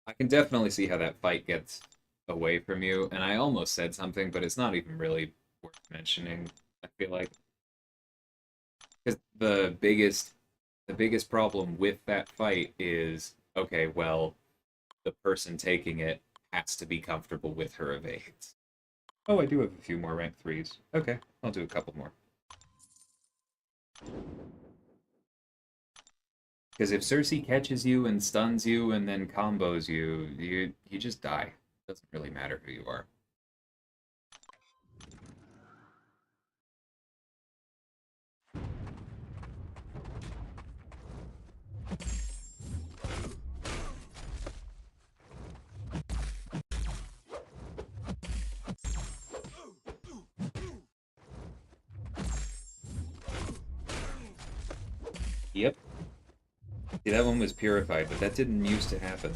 I can definitely see how that fight gets away from you, and I almost said something, but it's not even really worth mentioning, I feel like. Because the biggest problem with that fight is, okay, well, the person taking it has to be comfortable with her evades. Oh, I do have a few more rank 3s. Okay, I'll do a couple more. Because if Cersei catches you and stuns you and then combos you, you just die. It doesn't really matter who you are. Yep. See, that one was purified, but that didn't used to happen.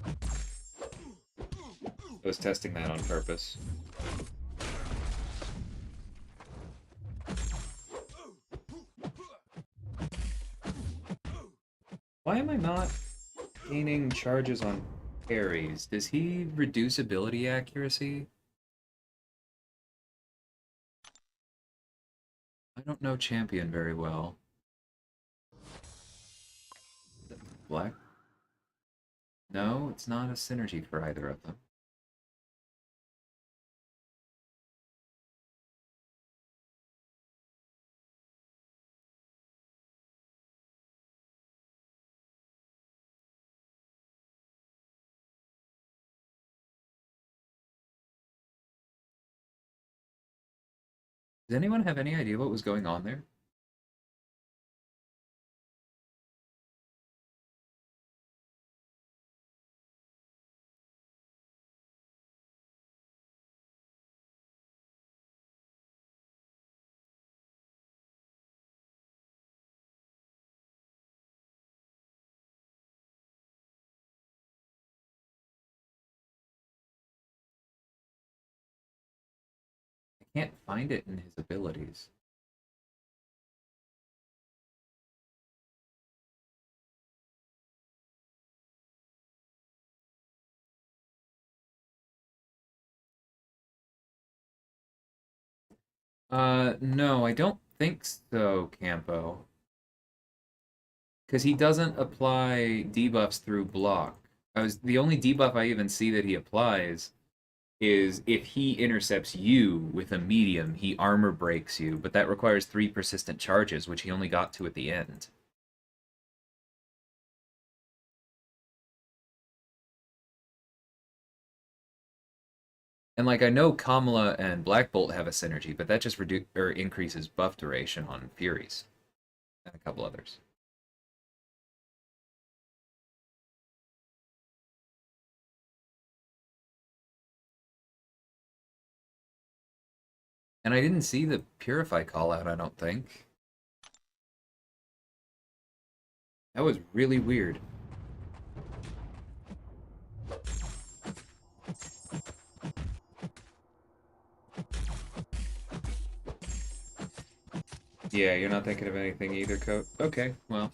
I was testing that on purpose. Why am I not gaining charges on parries? Does he reduce ability accuracy? I don't know Champion very well. Black? No, it's not a synergy for either of them. Does anyone have any idea what was going on there? can't find it in his abilities. No, I don't think so, Campo. Because he doesn't apply debuffs through block. The only debuff I even see that he applies is if he intercepts you with a medium, he armor breaks you, but that requires 3 persistent charges, which he only got to at the end. And like I know Kamala and Black Bolt have a synergy, but that just increases buff duration on Furies and a couple others. And I didn't see the Purify call out, I don't think. That was really weird. Yeah, you're not thinking of anything either, Coat? Okay, well.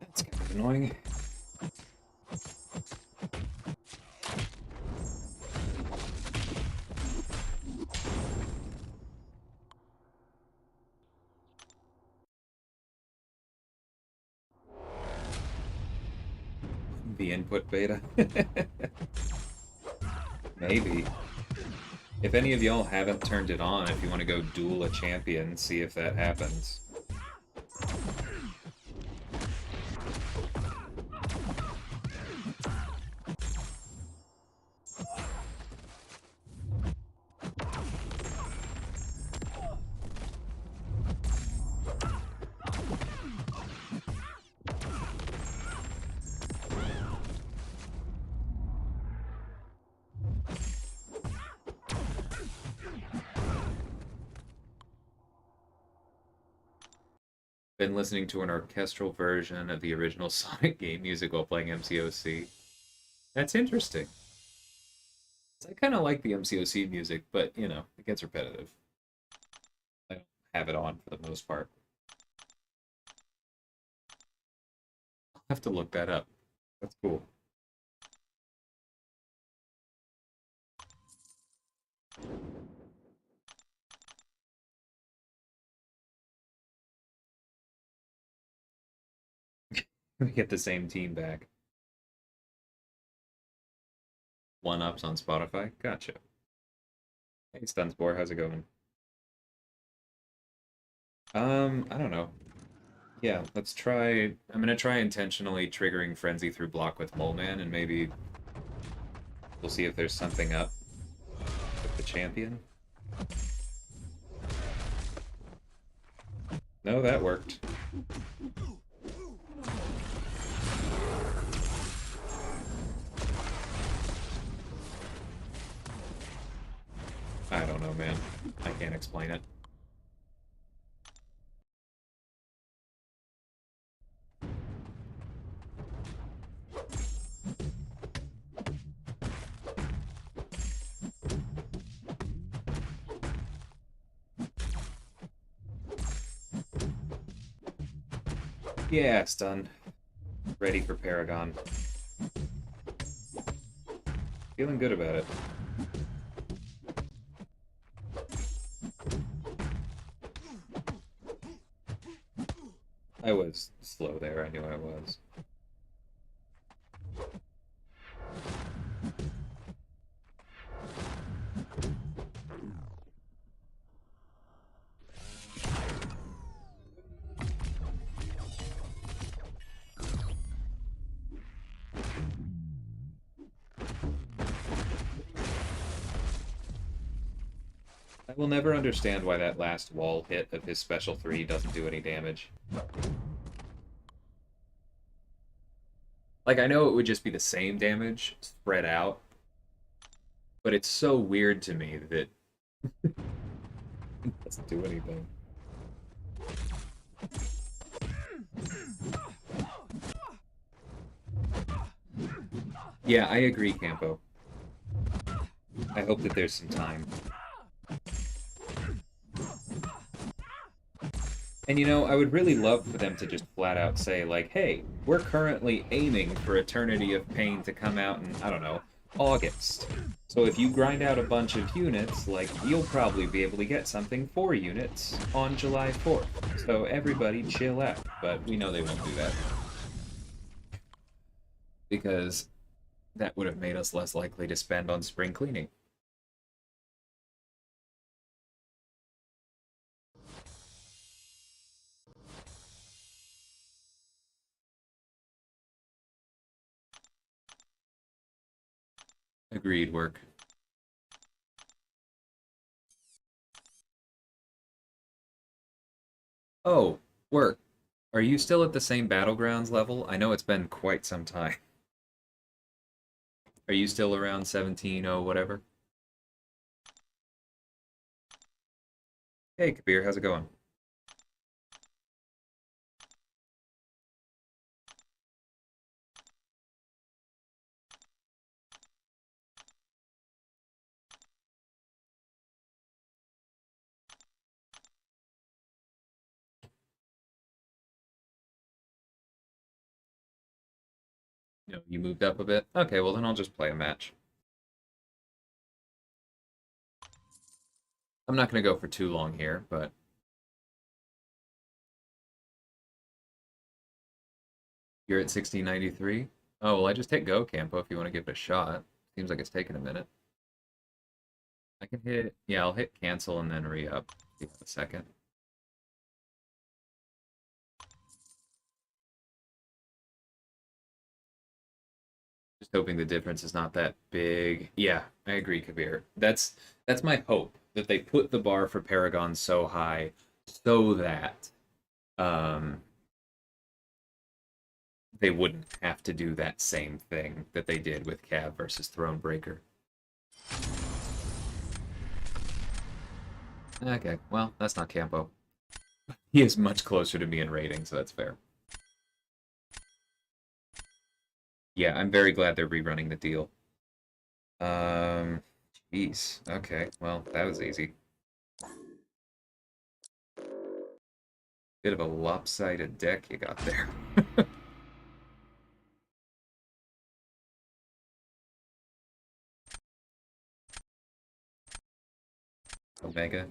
That's kind of annoying. The input beta. Maybe. If any of y'all haven't turned it on, if you want to go duel a champion, see if that happens. Been listening to an orchestral version of the original Sonic game music while playing MCOC. That's interesting. I kind of like the MCOC music, but, you know, it gets repetitive. I don't have it on for the most part. I'll have to look that up. That's cool. We get the same team back. One ups on Spotify. Gotcha. Hey, Stunspore, how's it going? I don't know. Yeah, let's try. I'm gonna try intentionally triggering Frenzy through block with Mole Man, and maybe we'll see if there's something up with the champion. No, that worked. I don't know, man. I can't explain it. Yeah, it's done. Ready for Paragon. Feeling good about it. I was slow there, I knew I was. I will never understand why that last wall hit of his special 3 doesn't do any damage. Like, I know it would just be the same damage, spread out, but it's so weird to me that it doesn't do anything. Yeah, I agree, Campo. I hope that there's some time. And you know, I would really love for them to just flat out say, like, hey, we're currently aiming for Eternity of Pain to come out in, I don't know, August. So if you grind out a bunch of units, like, you'll probably be able to get something for units on July 4th. So everybody chill out. But we know they won't do that. Because that would have made us less likely to spend on spring cleaning. Agreed, work. Oh, work. Are you still at the same Battlegrounds level? I know it's been quite some time. Are you still around 17, oh, whatever? Hey, Kabir, how's it going? No, you moved up a bit? Okay, well then I'll just play a match. I'm not going to go for too long here, but... You're at 1693? Oh, well I just hit go, Campo, if you want to give it a shot. Seems like it's taking a minute. I can hit... Yeah, I'll hit cancel and then re-up. Give it a second. Just hoping the difference is not that big. Yeah, I agree, Kabir. That's my hope, that they put the bar for Paragon so high so that um, they wouldn't have to do that same thing that they did with Cav versus Thronebreaker. Okay, well, that's not Campo. He is much closer to me in rating, so that's fair. Yeah, I'm very glad they're rerunning the deal. Jeez. Okay, well, that was easy. Bit of a lopsided deck you got there. Omega.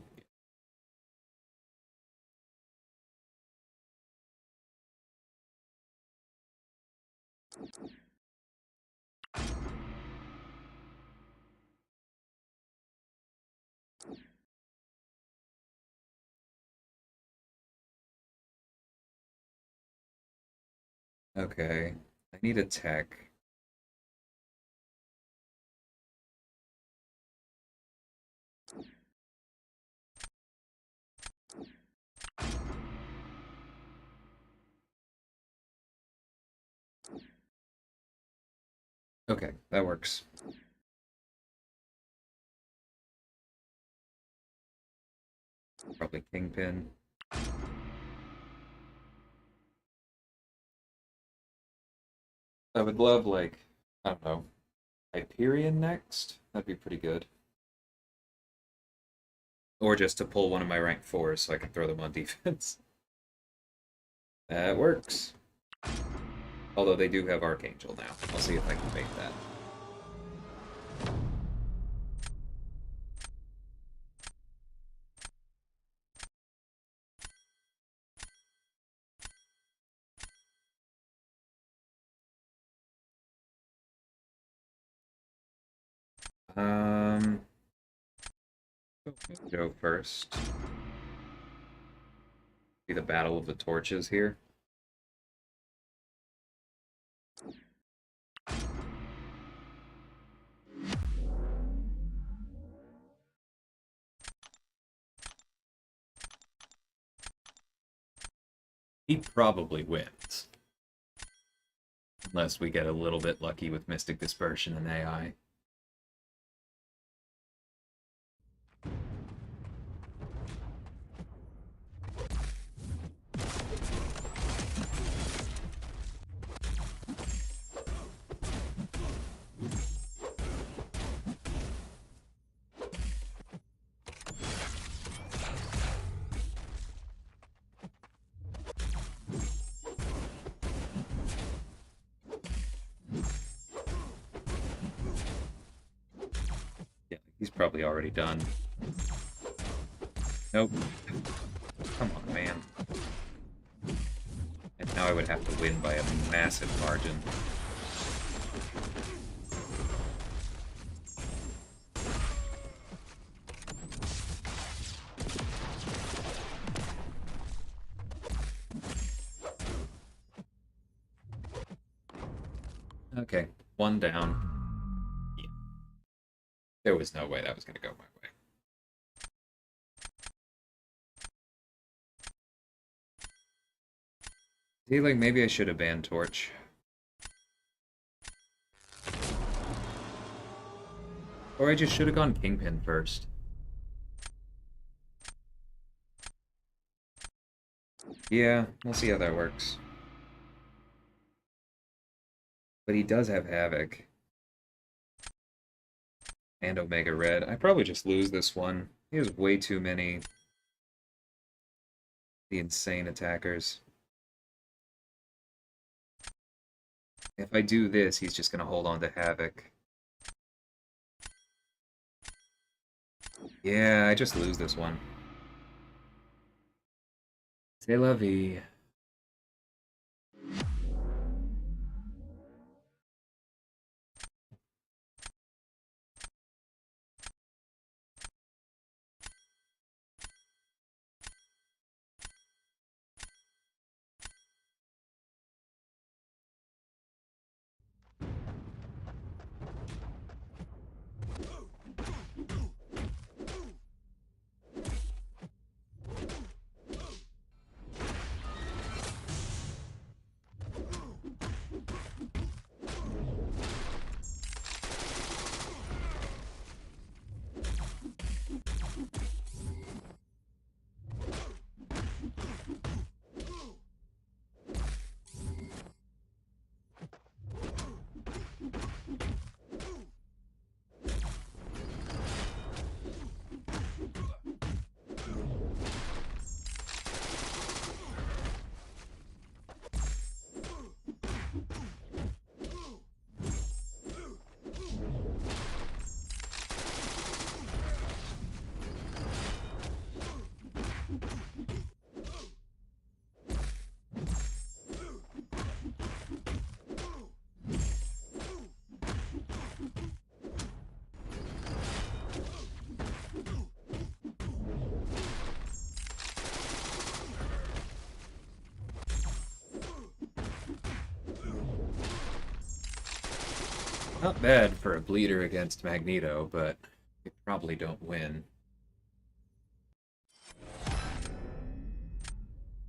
Okay. I need a tech. Okay, that works. Probably Kingpin. I would love, like, I don't know, Hyperion next? That'd be pretty good. Or just to pull one of my rank 4s so I can throw them on defense. That works. Although they do have Archangel now. I'll see if I can make that. Um, go first. Be the Battle of the Torches here. He probably wins. Unless we get a little bit lucky with Mystic Dispersion and AI. probably already done. Nope. Come on, man. And now I would have to win by a massive margin. Okay, one down. Yeah. There was no way that was going to go my way. See, like, maybe I should have banned Torch. Or I just should have gone Kingpin first. Yeah, we'll see how that works. But he does have Havoc. And Omega Red. I probably just lose this one. He has way too many... the insane attackers. If I do this, he's just going to hold on to Havoc. Yeah, I just lose this one. C'est la vie. Not bad for a bleeder against Magneto, but you probably don't win.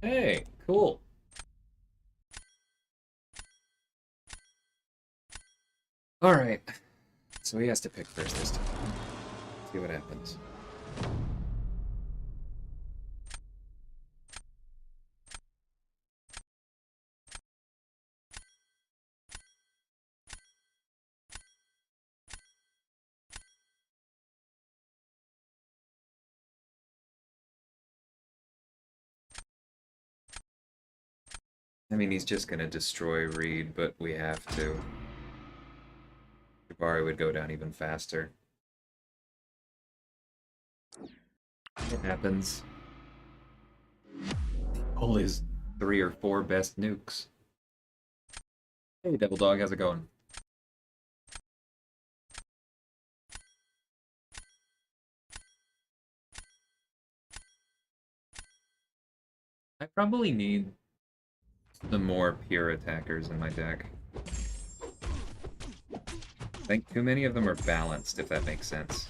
Hey, cool. Alright. So he has to pick first this time. See what happens. I mean, he's just gonna destroy Reed, but we have to. Jabari would go down even faster. It happens. All his 3 or 4 best nukes. Hey, Devil Dog, how's it going? I probably need some more pure attackers in my deck. I think too many of them are balanced, if that makes sense.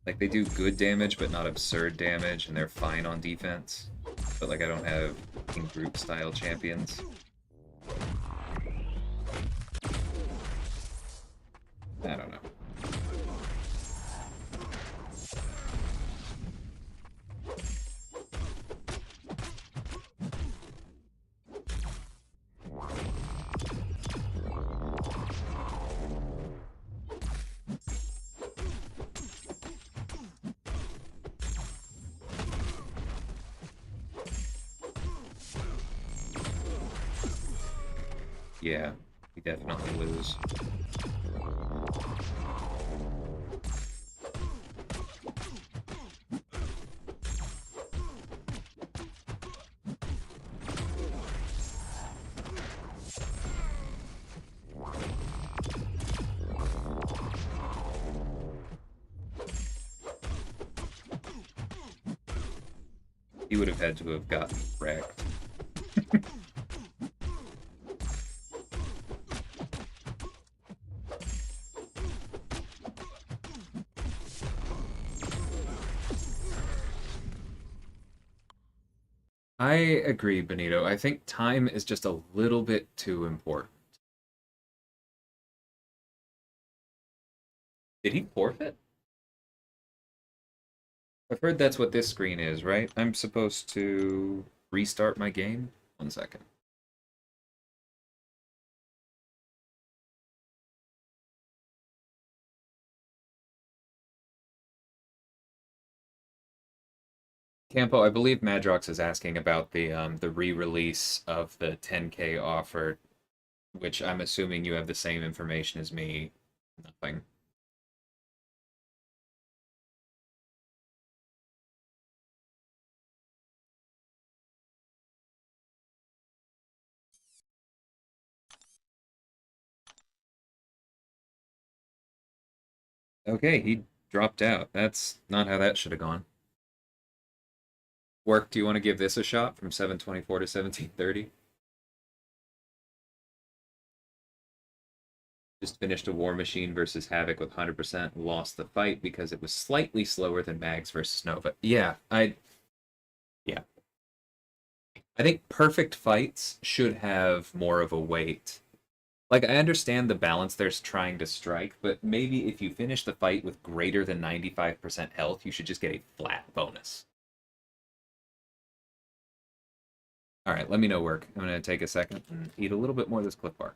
Like, they do good damage, but not absurd damage, and they're fine on defense. But, like, I don't have in group-style champions. I don't know. Yeah, we definitely lose. He would have had to have gotten wrecked. I agree, Benito. I think time is just a little bit too important. Did he forfeit? I've heard that's what this screen is, right? I'm supposed to restart my game? 1 second. Campo, I believe Madrox is asking about the re-release of the 10K offer, which I'm assuming you have the same information as me. Nothing. Okay, he dropped out. That's not how that should have gone. Work, do you want to give this a shot from 724 to 1730? Just finished a War Machine versus Havoc with 100%, lost the fight because it was slightly slower than Mags versus Nova. Yeah. I think perfect fights should have more of a weight. Like, I understand the balance they're trying to strike, but maybe if you finish the fight with greater than 95% health, you should just get a flat bonus. All right, let me know, Work. I'm going to take a second and eat a little bit more of this Cliff Bar.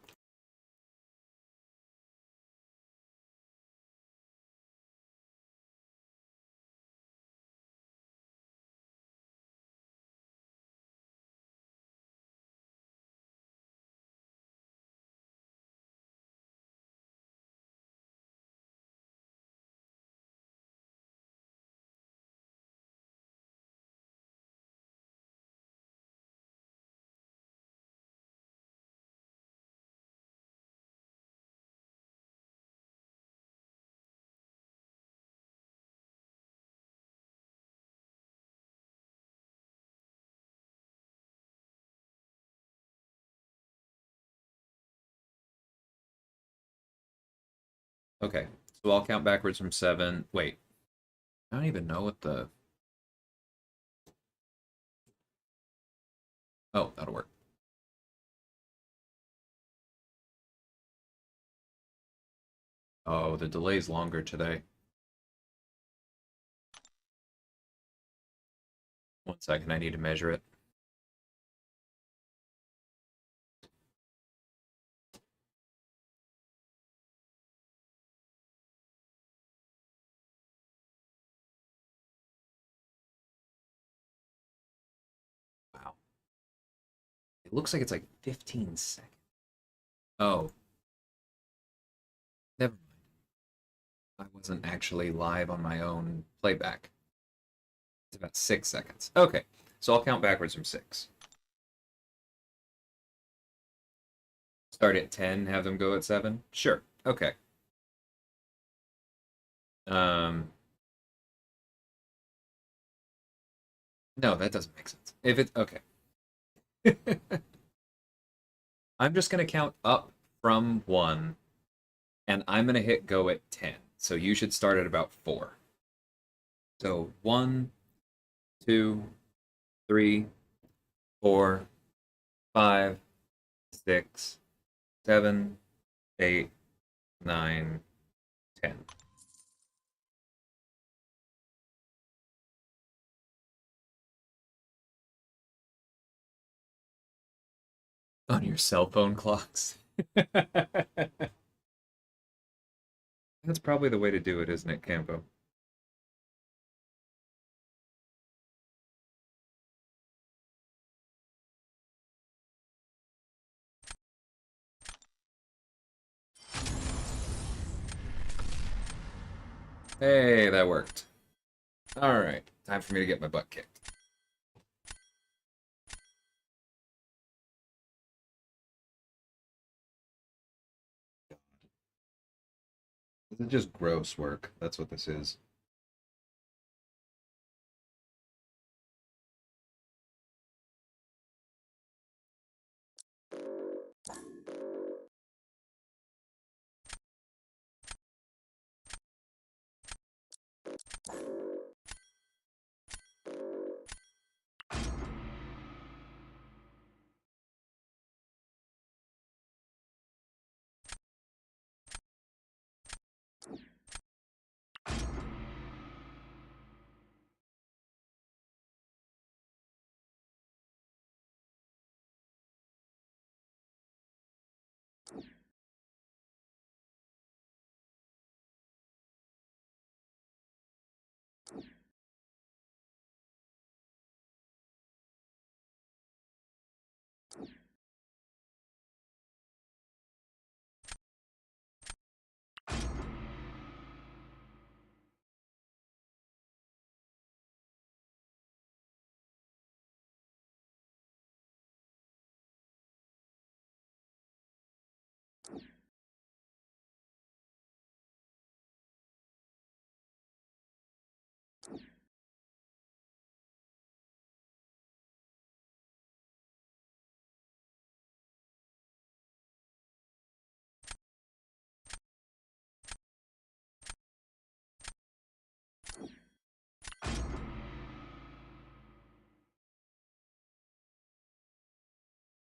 Okay, so I'll count backwards from 7. Wait, I don't even know what the... Oh, that'll work. Oh, the delay's longer today. 1 second, I need to measure it. Wow. It looks like it's like 15 seconds. Oh, never mind. I wasn't actually live on my own playback. It's about 6 seconds. Okay, so I'll count backwards from 6. Start at 10, have them go at 7? Sure. Okay. Um, no, that doesn't make sense. If it's okay. I'm just going to count up from 1, and I'm going to hit go at 10. So you should start at about 4. So 1, 2, 3, 4, 5, 6, 7, 8, 9, 10. On your cell phone clocks. That's probably the way to do it, isn't it, Campo? Hey, that worked. All right, time for me to get my butt kicked. This is just gross work. That's what this is.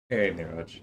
Hey, Niraj.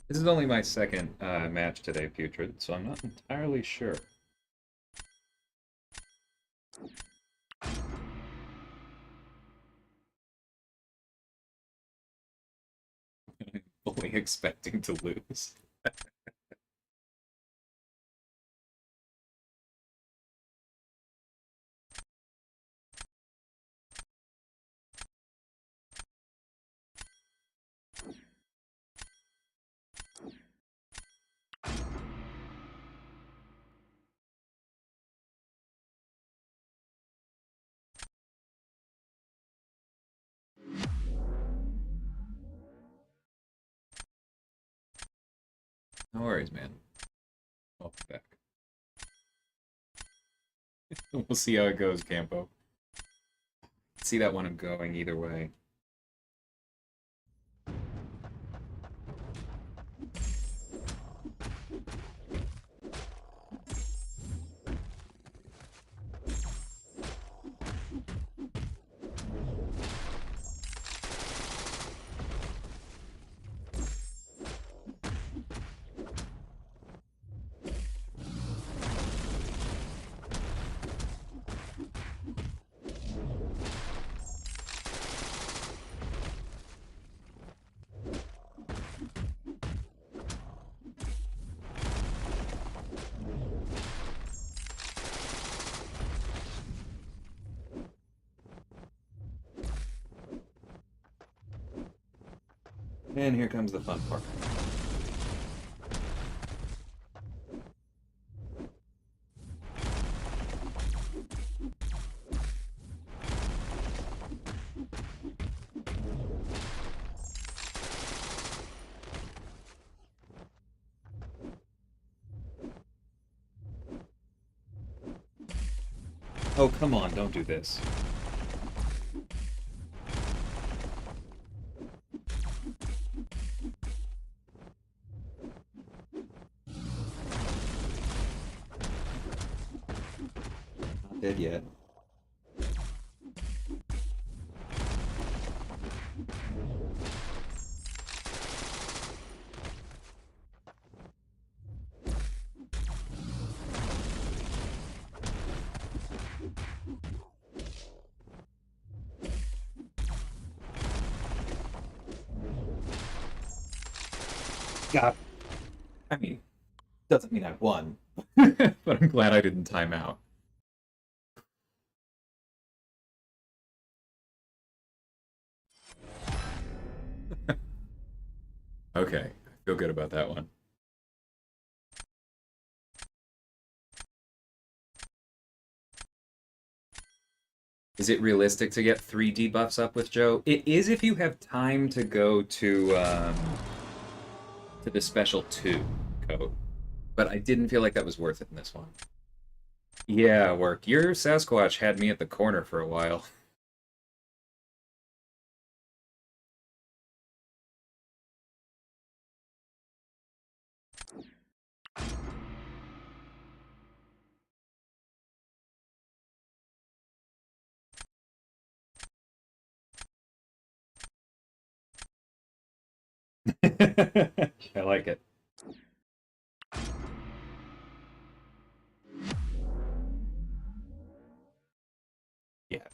This is only my second match today, Putrid, so I'm not entirely sure. I'm fully expecting to lose. No worries, man. Welcome back. We'll see how it goes, Campo. See that one going either way. And here comes the fun part. Oh, come on, don't do this. Not dead yet. God. I mean, doesn't mean I won. But I'm glad I didn't time out. Okay, I feel good about that one. Is it realistic to get 3 debuffs up with Joe? It is if you have time to go to the special 2 code. But I didn't feel like that was worth it in this one. Yeah, work. Your Sasquatch had me at the corner for a while. I like it.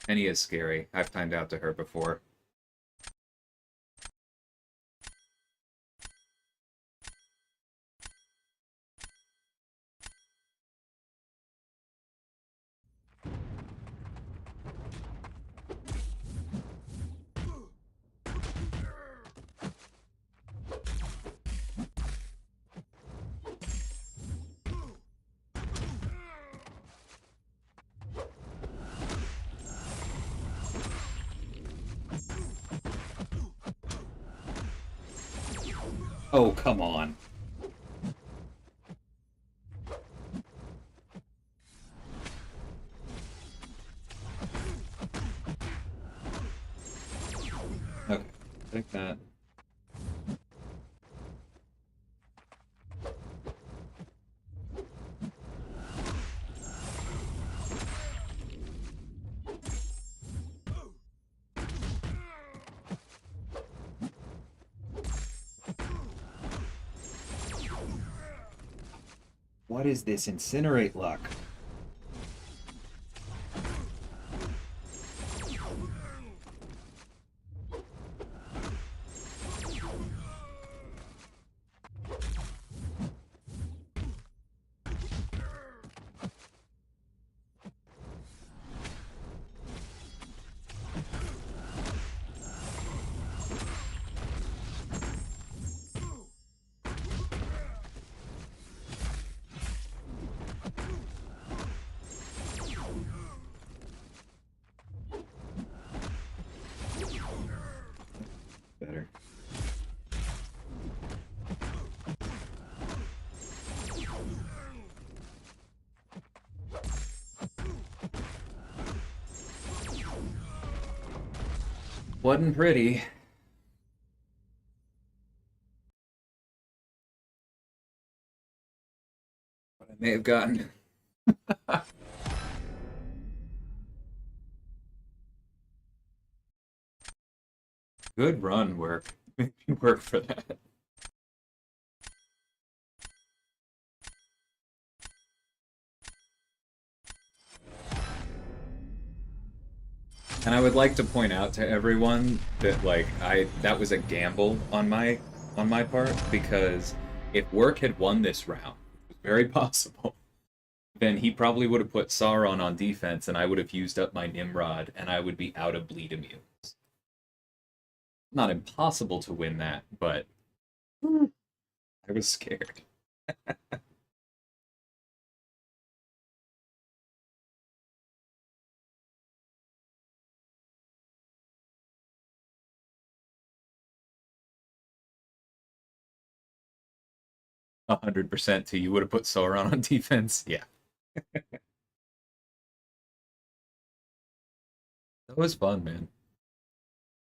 Penny is scary. I've timed out to her before. Oh, come on. Okay, take that. What is this incinerate luck? Better. Wasn't pretty. But I may have gotten. Good run, work. Make me work for that. And I would like to point out to everyone that like that was a gamble on my part, because if Work had won this round, it was very possible, then he probably would have put Sauron on defense and I would have used up my Nimrod and I would be out of bleed immunes. Not impossible to win that, but I was scared. 100% to you would have put Sauron on defense. Yeah. That was fun, man.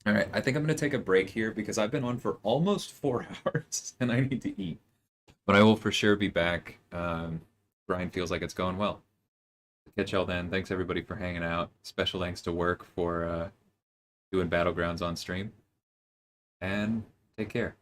All right, I think I'm going to take a break here because I've been on for almost 4 hours and I need to eat. But I will for sure be back. Brian feels like it's going well. Catch y'all then. Thanks everybody for hanging out. Special thanks to Work for doing Battlegrounds on stream. And take care.